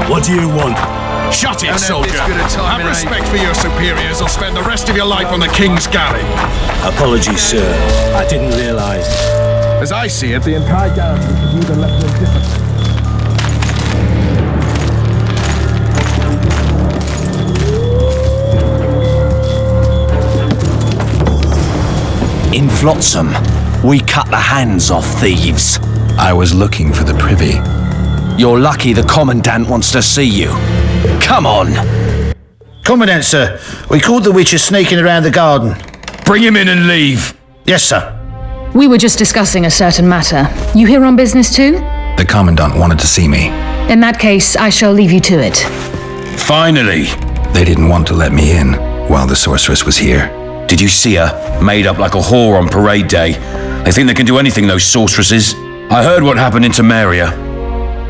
What do you want? Shut it, Don't have soldier. this good a time, Have eh? respect for your superiors or spend the rest of your life on the King's galley. Apologies, sir. I didn't realise. As I see it, the entire garrison could use a lesson of discipline. In Flotsam, we cut the hands off thieves. I was looking for the privy. You're lucky the Commandant wants to see you. Come on! Commandant, sir. We caught the Witcher sneaking around the garden. Bring him in and leave. Yes, sir. We were just discussing a certain matter. You here on business too? The Commandant wanted to see me. In that case, I shall leave you to it. Finally! They didn't want to let me in while the sorceress was here. Did you see her? Made up like a whore on parade day. They think they can do anything, those sorceresses. I heard what happened in Temeria.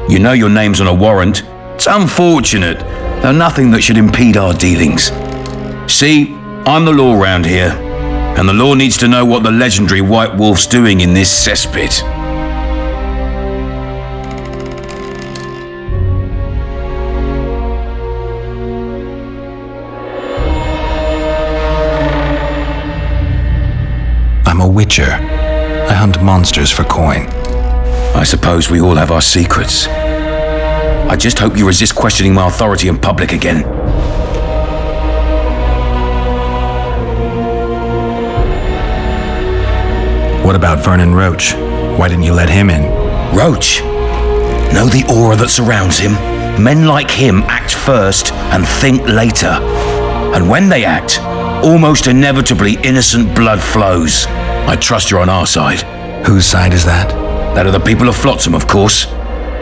You know your name's on a warrant. It's unfortunate, though nothing that should impede our dealings. See, I'm the law round here, and the law needs to know what the legendary White Wolf's doing in this cesspit. I'm a witcher. I hunt monsters for coin. I suppose we all have our secrets. I just hope you resist questioning my authority in public again. What about Vernon Roach? Why didn't you let him in? Roach? Know the aura that surrounds him? Men like him act first and think later. And when they act, almost inevitably innocent blood flows. I trust you're on our side. Whose side is that? That of the people of Flotsam, of course.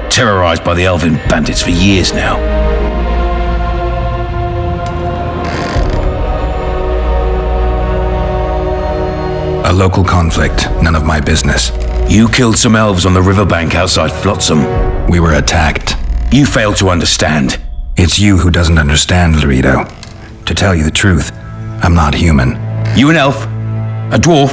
Terrorized by the elven bandits for years now. A local conflict, none of my business. You killed some elves on the riverbank outside Flotsam. We were attacked. You failed to understand. It's you who doesn't understand, Laredo. To tell you the truth, I'm not human. You an elf? A dwarf?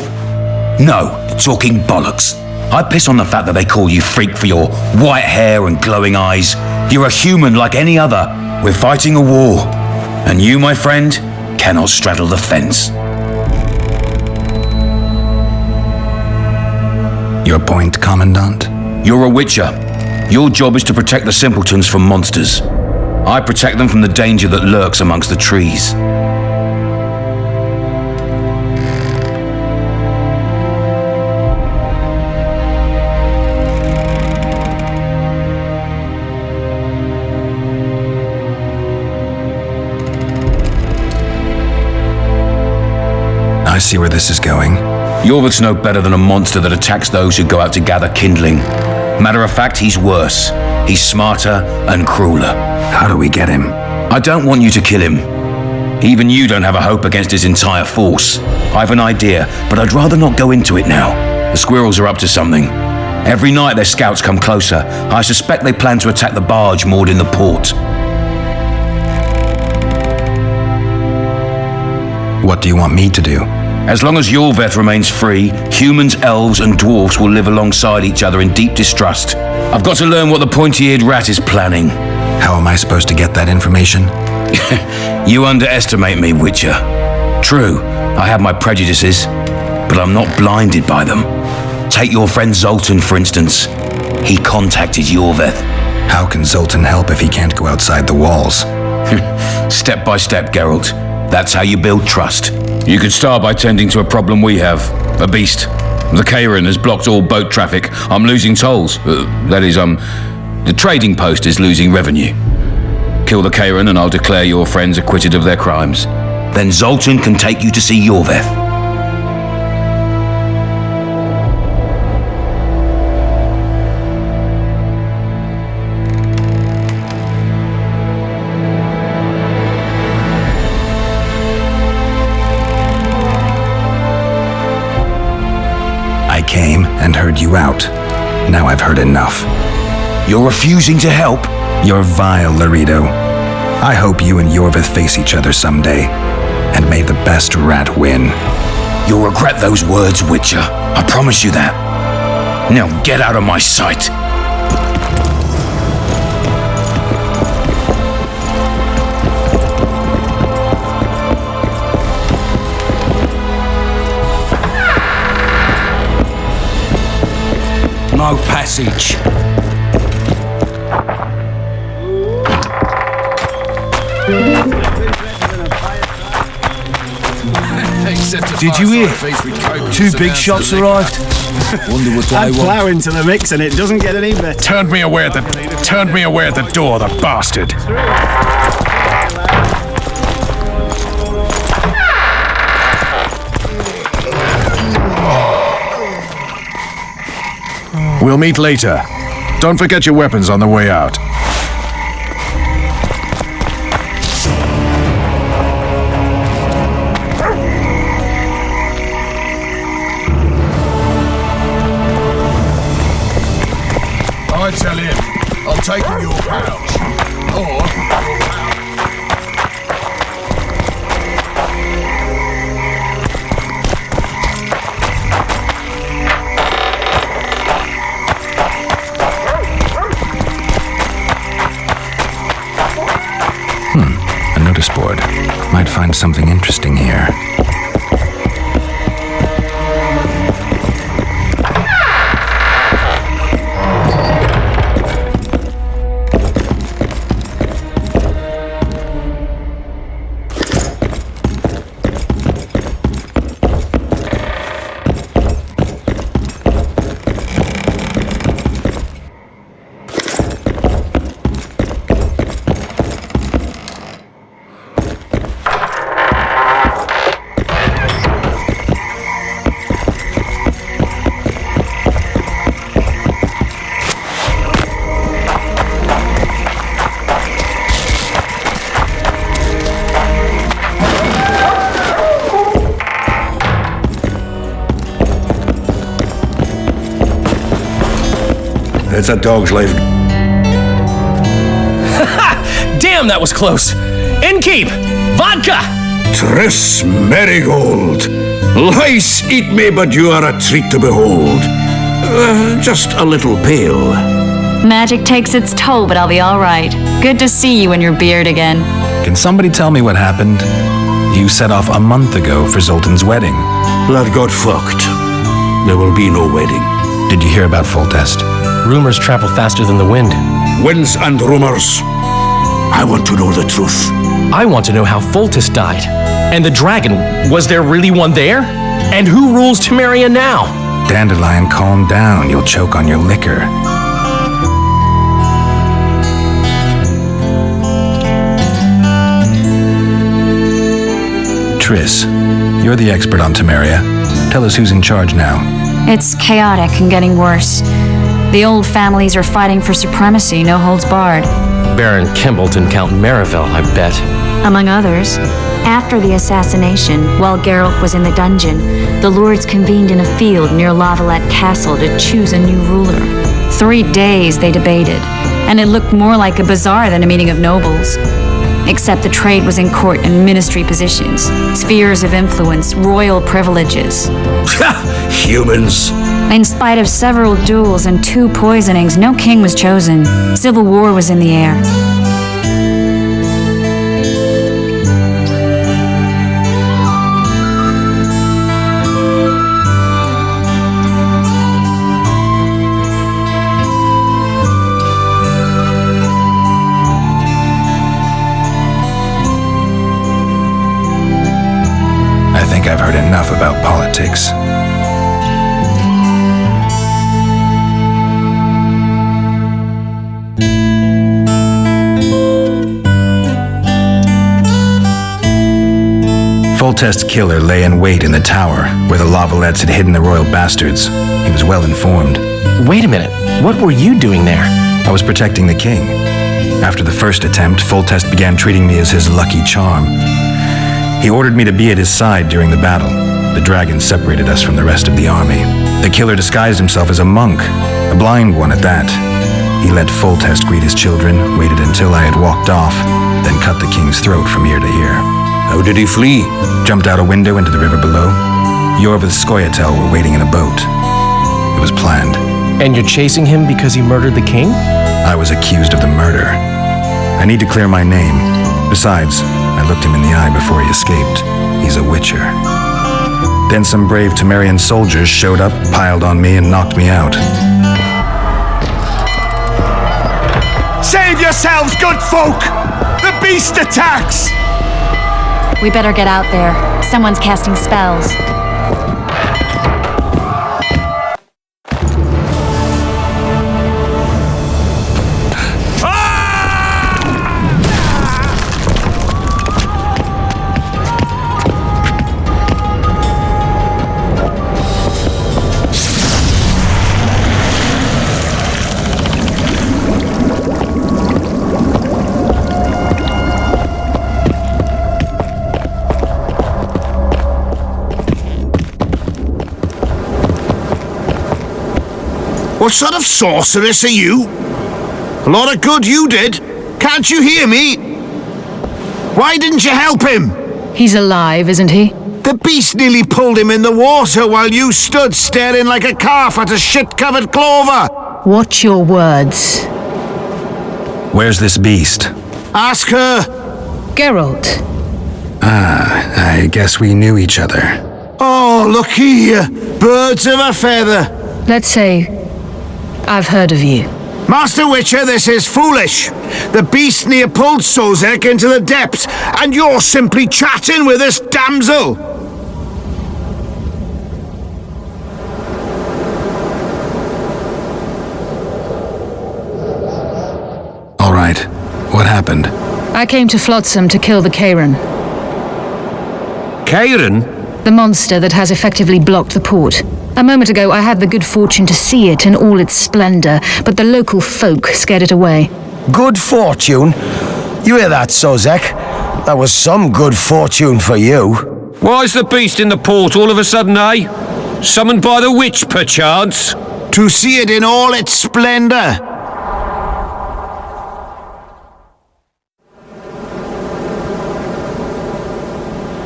No, you're talking bollocks. I piss on the fact that they call you freak for your white hair and glowing eyes. You're a human like any other. We're fighting a war. And you, my friend, cannot straddle the fence. Your point, Commandant? You're a witcher. Your job is to protect the simpletons from monsters. I protect them from the danger that lurks amongst the trees. I see where this is going. Yorvith's no better than a monster that attacks those who go out to gather kindling. Matter of fact, he's worse. He's smarter and crueler. How do we get him? I don't want you to kill him. Even you don't have a hope against his entire force. I've an idea, but I'd rather not go into it now. The squirrels are up to something. Every night their scouts come closer. I suspect they plan to attack the barge moored in the port. What do you want me to do? As long as Yorveth remains free, humans, elves, and dwarfs will live alongside each other in deep distrust. I've got to learn what the pointy-eared rat is planning. How am I supposed to get that information? You underestimate me, Witcher. True, I have my prejudices, but I'm not blinded by them. Take your friend Zoltan, for instance. He contacted Yorveth. How can Zoltan help if he can't go outside the walls? Step by step, Geralt. That's how you build trust. You can start by tending to a problem we have. A beast. The Kairan has blocked all boat traffic. I'm losing tolls. The trading post is losing revenue. Kill the Kairan and I'll declare your friends acquitted of their crimes. Then Zoltan can take you to see Yorveth. I came and heard you out. Now I've heard enough. You're refusing to help? You're vile, Laredo. I hope you and Yorveth face each other someday, and may the best rat win. You'll regret those words, Witcher. I promise you that. Now get out of my sight. remote passage. Did you hear? 2 big shots arrived. Wonder what I plough into the mix and it doesn't get any better. Turned me away at the door, the bastard. We'll meet later. Don't forget your weapons on the way out. I tell him, I'll take him your pouch. Or A notice board. Might find something interesting here. It's a dog's life. Damn, that was close. Innkeep! Vodka! Triss Marigold. Lice eat me, but you are a treat to behold. Just a little pale. Magic takes its toll, but I'll be all right. Good to see you in your beard again. Can somebody tell me what happened? You set off a month ago for Zoltan's wedding. Lad got fucked. There will be no wedding. Did you hear about Foltest? Rumors travel faster than the wind. Winds and rumors. I want to know the truth. I want to know how Foltest died. And the dragon, was there really one there? And who rules Temeria now? Dandelion, calm down. You'll choke on your liquor. Triss, you're the expert on Temeria. Tell us who's in charge now. It's chaotic and getting worse. The old families are fighting for supremacy, no holds barred. Baron Kimbalt and Count Marivel, I bet. Among others. After the assassination, while Geralt was in the dungeon, the lords convened in a field near Lavalette Castle to choose a new ruler. 3 days they debated, and it looked more like a bazaar than a meeting of nobles. Except the trade was in court and ministry positions, spheres of influence, royal privileges. Humans. In spite of several duels and 2 poisonings, no king was chosen. Civil war was in the air. I think I've heard enough about politics. Foltest's killer lay in wait in the tower, where the Lavalettes had hidden the royal bastards. He was well informed. Wait a minute. What were you doing there? I was protecting the king. After the first attempt, Foltest began treating me as his lucky charm. He ordered me to be at his side during the battle. The dragon separated us from the rest of the army. The killer disguised himself as a monk, a blind one at that. He let Foltest greet his children, waited until I had walked off, then cut the king's throat from ear to ear. How did he flee? Jumped out a window into the river below. Yorva the Scoia'tael were waiting in a boat. It was planned. And you're chasing him because he murdered the king? I was accused of the murder. I need to clear my name. Besides, I looked him in the eye before he escaped. He's a witcher. Then some brave Temerian soldiers showed up, piled on me, and knocked me out. Save yourselves, good folk! The beast attacks! We better get out there. Someone's casting spells. What sort of sorceress are you? A lot of good you did. Can't you hear me? Why didn't you help him? He's alive, isn't he? The beast nearly pulled him in the water while you stood staring like a calf at a shit-covered clover. Watch your words. Where's this beast? Ask her. Geralt. Ah, I guess we knew each other. Oh, look here. Birds of a feather. Let's say I've heard of you. Master Witcher, this is foolish. The beast near pulled Sozek into the depths, and you're simply chatting with this damsel. All right. What happened? I came to Flotsam to kill the Kairan. Kairan? The monster that has effectively blocked the port. A moment ago, I had the good fortune to see it in all its splendor, but the local folk scared it away. Good fortune? You hear that, Sozek? That was some good fortune for you. Why's the beast in the port all of a sudden, eh? Summoned by the witch, perchance? To see it in all its splendor.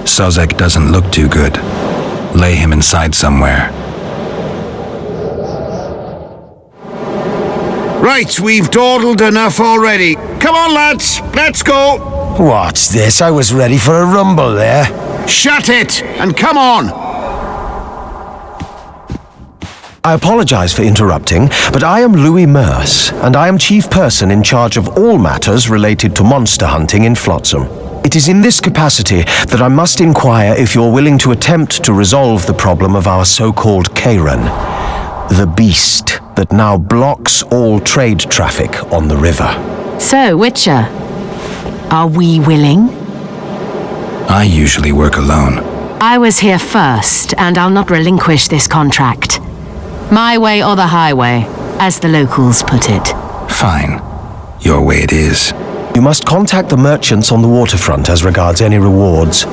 Sozek doesn't look too good. Lay him inside somewhere. Right, we've dawdled enough already. Come on, lads, let's go. What's this? I was ready for a rumble there. Shut it, and come on. I apologize for interrupting, but I am Louis Merce, and I am chief person in charge of all matters related to monster hunting in Flotsam. It is in this capacity that I must inquire if you're willing to attempt to resolve the problem of our so-called Kairan, the beast that now blocks all trade traffic on the river. So, Witcher, are we willing? I usually work alone. I was here first, and I'll not relinquish this contract. My way or the highway, as the locals put it. Fine. Your way it is. You must contact the merchants on the waterfront as regards any rewards.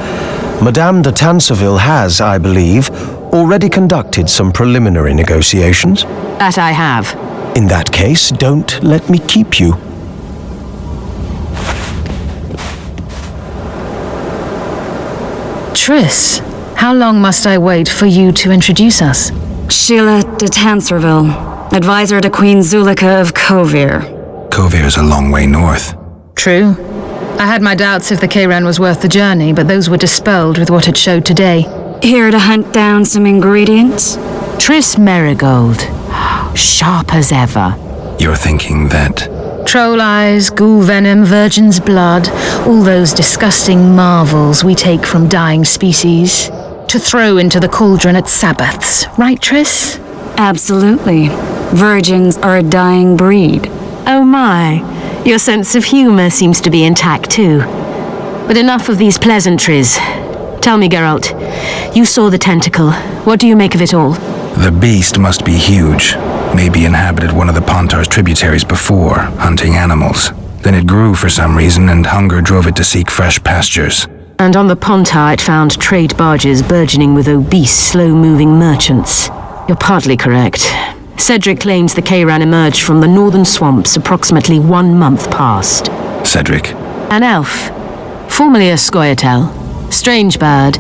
Madame de Tanseville has, I believe, already conducted some preliminary negotiations. That I have. In that case, don't let me keep you. Triss, how long must I wait for you to introduce us? Sheila de Tanserville, advisor to Queen Zulika of Kovir. Kovir's a long way north. True. I had my doubts if the Kairan was worth the journey, but those were dispelled with what it showed today. Here to hunt down some ingredients? Triss Merigold. Sharp as ever. You're thinking that... Troll eyes, ghoul venom, virgin's blood, all those disgusting marvels we take from dying species, to throw into the cauldron at Sabbaths, right, Triss? Absolutely. Virgins are a dying breed. Oh my, your sense of humor seems to be intact too. But enough of these pleasantries. Tell me, Geralt, you saw the tentacle. What do you make of it all? The beast must be huge. Maybe inhabited one of the Pontar's tributaries before, hunting animals. Then it grew for some reason, and hunger drove it to seek fresh pastures. And on the Pontar it found trade barges burgeoning with obese, slow-moving merchants. You're partly correct. Cedric claims the Kairan emerged from the northern swamps approximately 1 month past. Cedric? An elf. Formerly a Scoia'tael. Strange bird,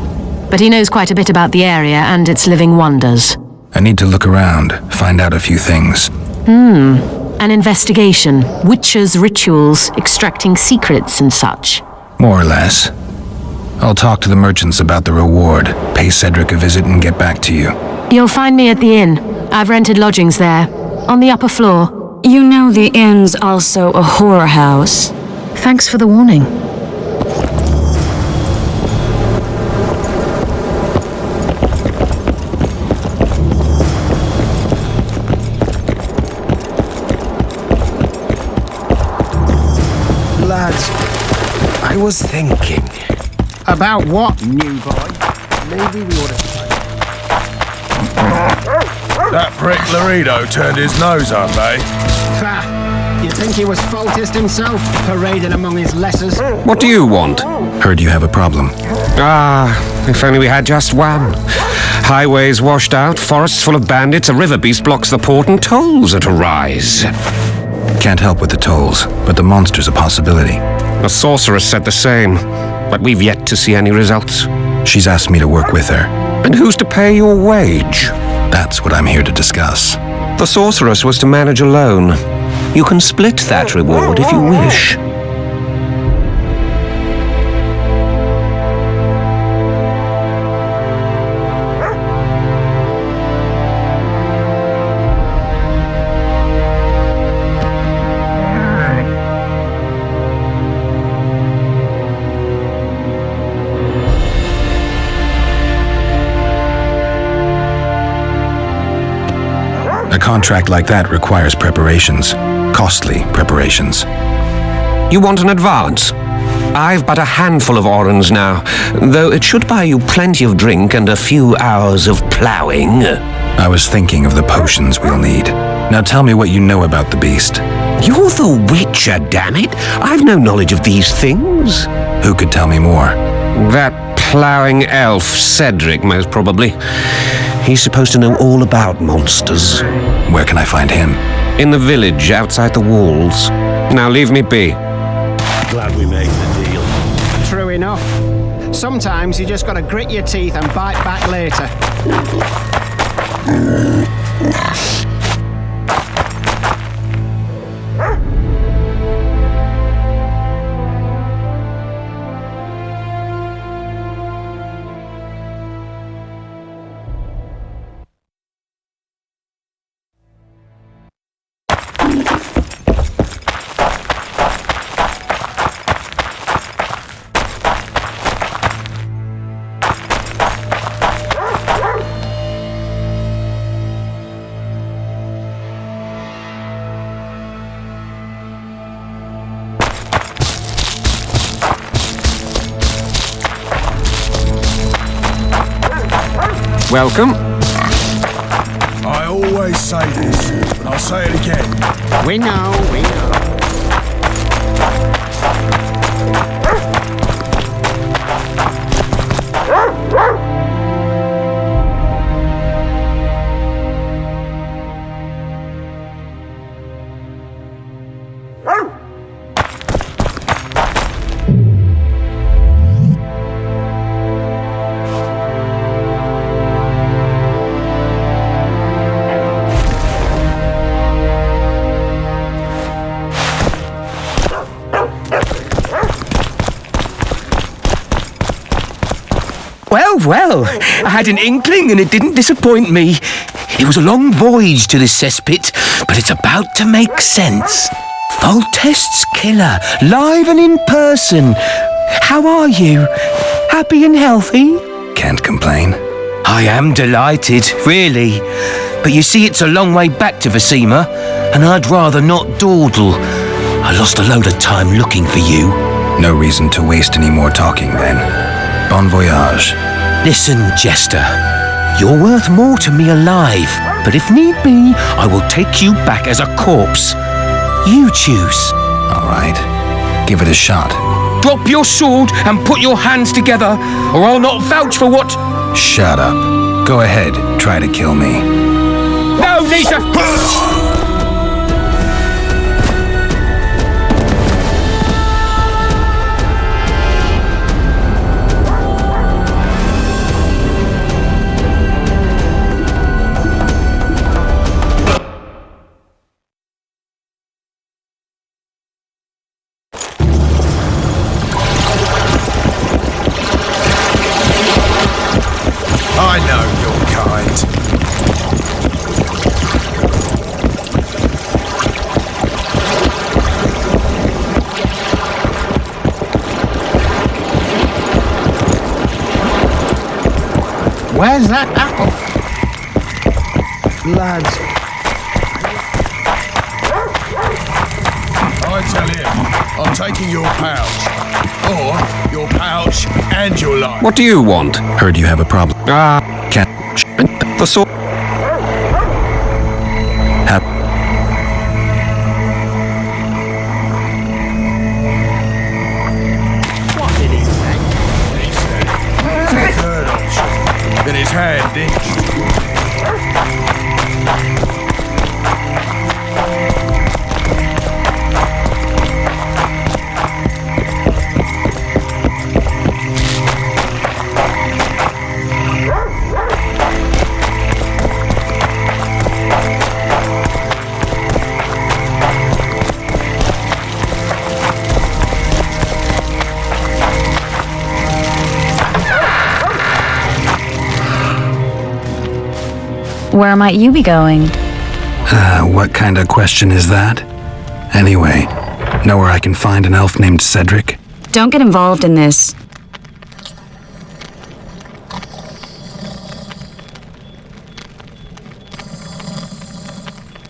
but he knows quite a bit about the area and its living wonders. I need to look around, find out a few things. An investigation. Witches' rituals, extracting secrets and such. More or less. I'll talk to the merchants about the reward, pay Cedric a visit and get back to you. You'll find me at the inn. I've rented lodgings there, on the upper floor. You know the inn's also a whorehouse. Thanks for the warning. Lads, I was thinking. About what, new boy? Maybe we ought to... That prick Laredo turned his nose up, eh? Ha! You think he was faultist himself, parading among his lessers? What do you want? Heard you have a problem. If only we had just one. Highways washed out, forests full of bandits, a river beast blocks the port, and tolls at a rise. Can't help with the tolls, but the monster's a possibility. The sorceress said the same, but we've yet to see any results. She's asked me to work with her. And who's to pay your wage? That's what I'm here to discuss. The sorceress was to manage alone. You can split that reward if you wish. A contract like that requires preparations. Costly preparations. You want an advance? I've but a handful of orans now, though it should buy you plenty of drink and a few hours of ploughing. I was thinking of the potions we'll need. Now tell me what you know about the beast. You're the Witcher, damn it! I've no knowledge of these things. Who could tell me more? That ploughing elf, Cedric, most probably. He's supposed to know all about monsters. Where can I find him? In the village, outside the walls. Now leave me be. Glad we made the deal. True enough. Sometimes you just gotta grit your teeth and bite back later. Welcome. I always say this, but I'll say it again. We know, we know. Well, I had an inkling and it didn't disappoint me. It was a long voyage to this cesspit, but it's about to make sense. Foltest's killer, live and in person. How are you? Happy and healthy? Can't complain. I am delighted, really. But you see, it's a long way back to Vasima, and I'd rather not dawdle. I lost a load of time looking for you. No reason to waste any more talking, then. Bon voyage. Listen, Jester. You're worth more to me alive, but if need be, I will take you back as a corpse. You choose. All right. Give it a shot. Drop your sword and put your hands together, or I'll not vouch for what... Shut up. Go ahead. Try to kill me. No, Nisha! I know your kind. Where's that apple? Lads. I tell him, I'm taking your pouch. Or your pouch and your life. What do you want? Heard you have a problem. Can't. The sword. Third option. Get his hand inched. Where might you be going? What kind of question is that? Anyway, know where I can find an elf named Cedric? Don't get involved in this.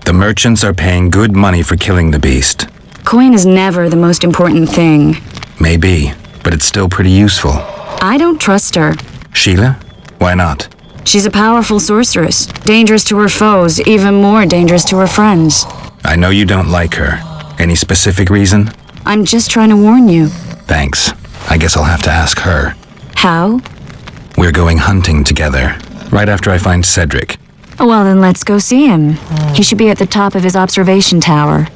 The merchants are paying good money for killing the beast. Coin is never the most important thing. Maybe, but it's still pretty useful. I don't trust her. Sheila? Why not? She's a powerful sorceress. Dangerous to her foes, even more dangerous to her friends. I know you don't like her. Any specific reason? I'm just trying to warn you. Thanks. I guess I'll have to ask her. How? We're going hunting together, right after I find Cedric. Well, then let's go see him. He should be at the top of his observation tower.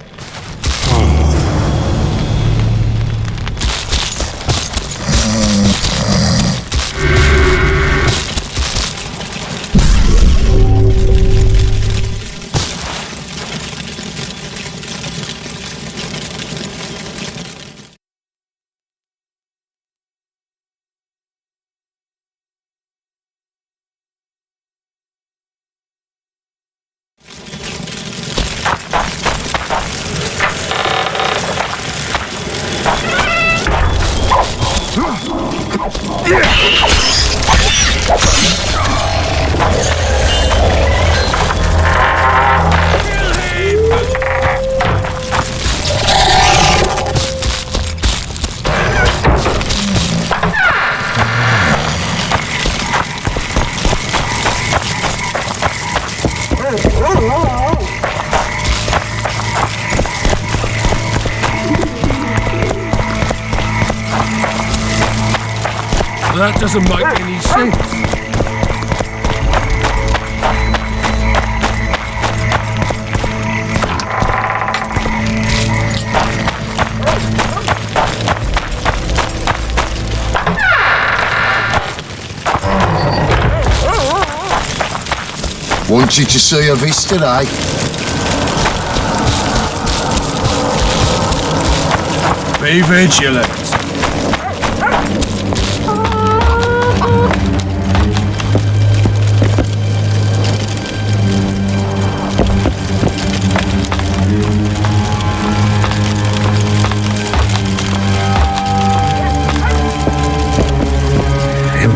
That doesn't make any sense. Want you to see a vis today? Be vigilant.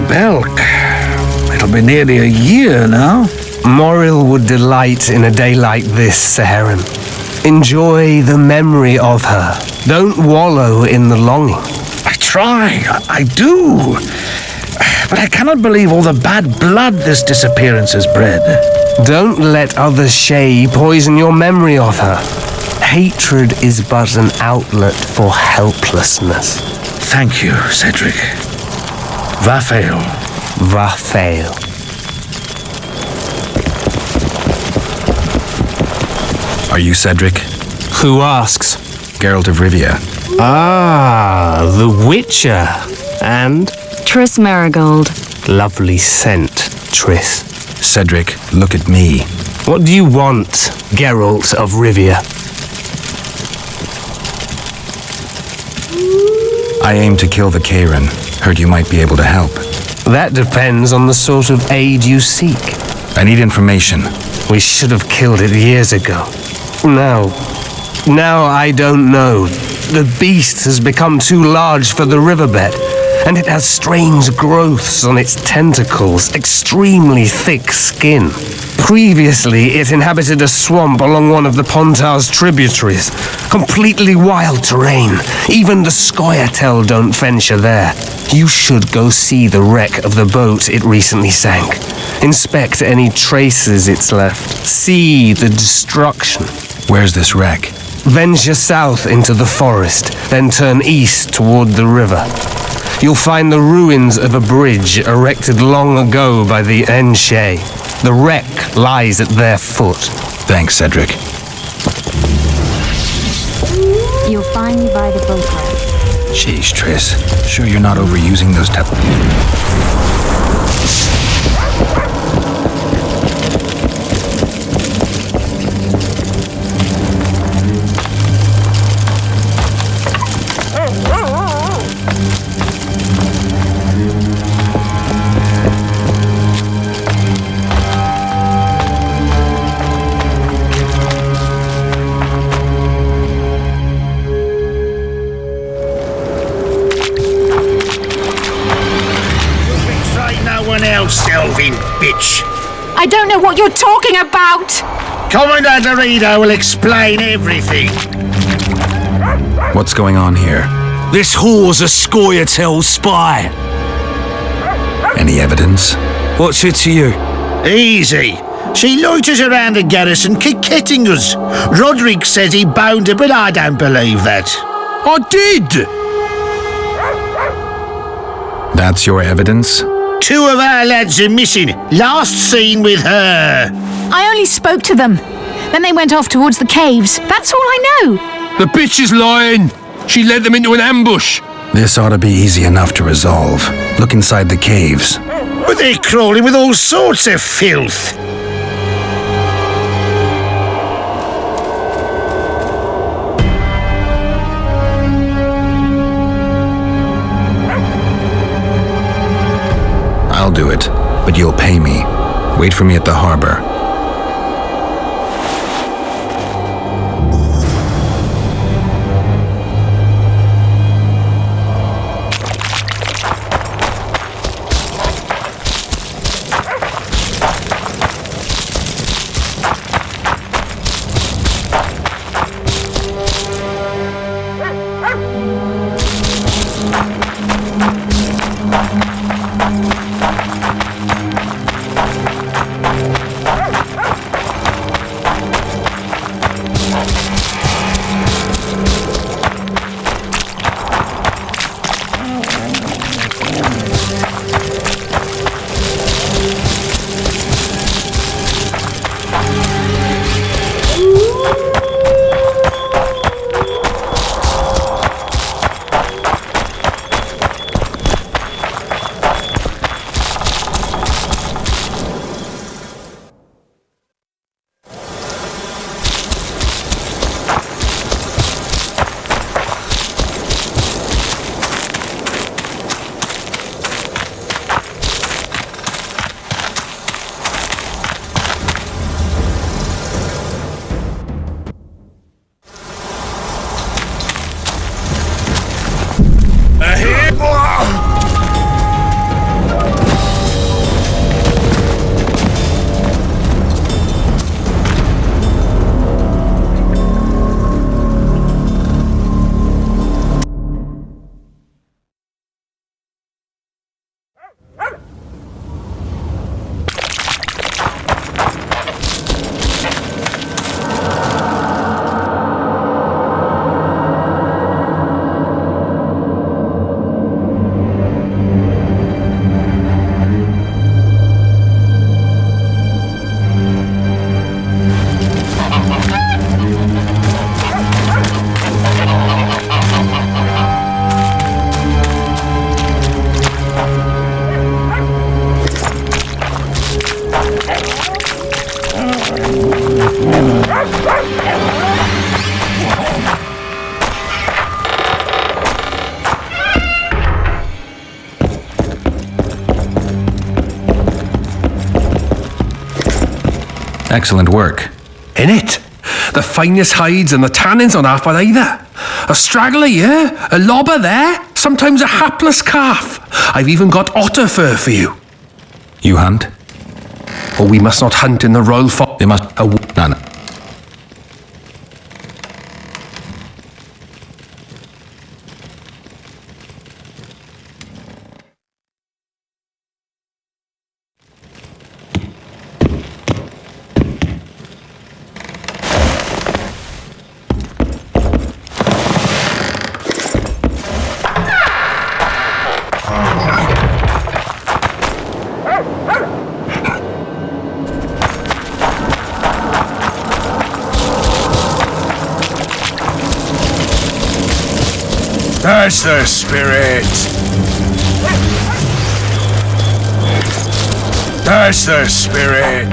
Belk. It'll be nearly a year now. Moril would delight in a day like this, Saharan. Enjoy the memory of her. Don't wallow in the longing. I try, I do. But I cannot believe all the bad blood this disappearance has bred. Don't let other Shay poison your memory of her. Hatred is but an outlet for helplessness. Thank you, Cedric. Vafael. Vafael. Are you Cedric? Who asks? Geralt of Rivia. Ah, the Witcher. And? Triss Marigold. Lovely scent, Triss. Cedric, look at me. What do you want, Geralt of Rivia? I aim to kill the Karen. Heard you might be able to help. That depends on the sort of aid you seek. I need information. We should have killed it years ago. Now I don't know. The beast has become too large for the riverbed, and it has strange growths on its tentacles, extremely thick skin. Previously, it inhabited a swamp along one of the Pontar's tributaries. Completely wild terrain. Even the Scoia'tael don't venture there. You should go see the wreck of the boat it recently sank. Inspect any traces it's left. See the destruction. Where's this wreck? Venture south into the forest, then turn east toward the river. You'll find the ruins of a bridge erected long ago by the Enshe. The wreck lies at their foot. Thanks, Cedric. You'll find me by the boat ramp. Jeez, Triss. Sure you're not overusing those Selvin, bitch. I don't know what you're talking about! Commandant Dorito will explain everything. What's going on here? This whore's a Scoia'tael spy. Any evidence? What's it to you? Easy. She loiters around the garrison kicking us. Roderick says he bound her, but I don't believe that. I did! That's your evidence? 2 of our lads are missing. Last seen with her. I only spoke to them. Then they went off towards the caves. That's all I know. The bitch is lying. She led them into an ambush. This ought to be easy enough to resolve. Look inside the caves. But they're crawling with all sorts of filth. I'll do it, but you'll pay me. Wait for me at the harbor. Excellent work. In it? The finest hides and the tannins on half by either. A straggler here, a lobber there. Sometimes a hapless calf. I've even got otter fur for you. You hunt? Oh, we must not hunt in the royal forest. They must... None. That's the spirit. That's the spirit.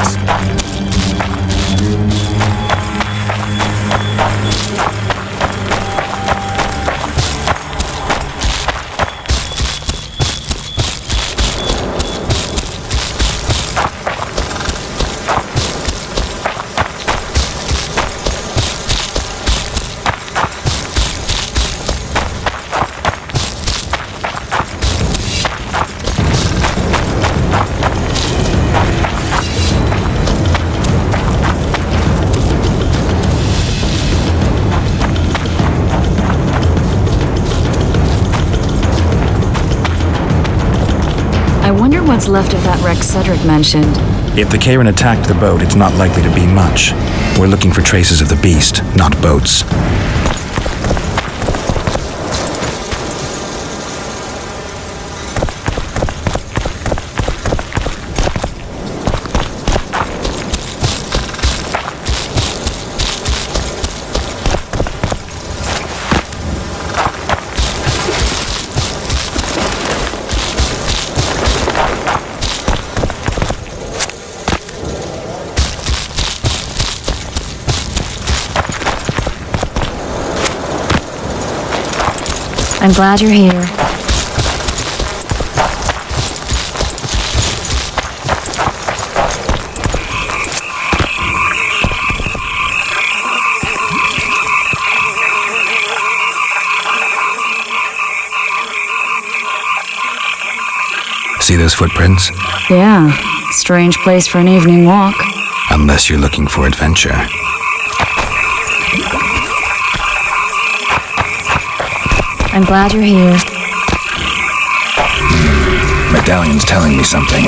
I wonder what's left of that wreck Cedric mentioned. If the Karen attacked the boat, it's not likely to be much. We're looking for traces of the beast, not boats. I'm glad you're here. See those footprints? Yeah, strange place for an evening walk. Unless you're looking for adventure. I'm glad you're here. Medallion's telling me something.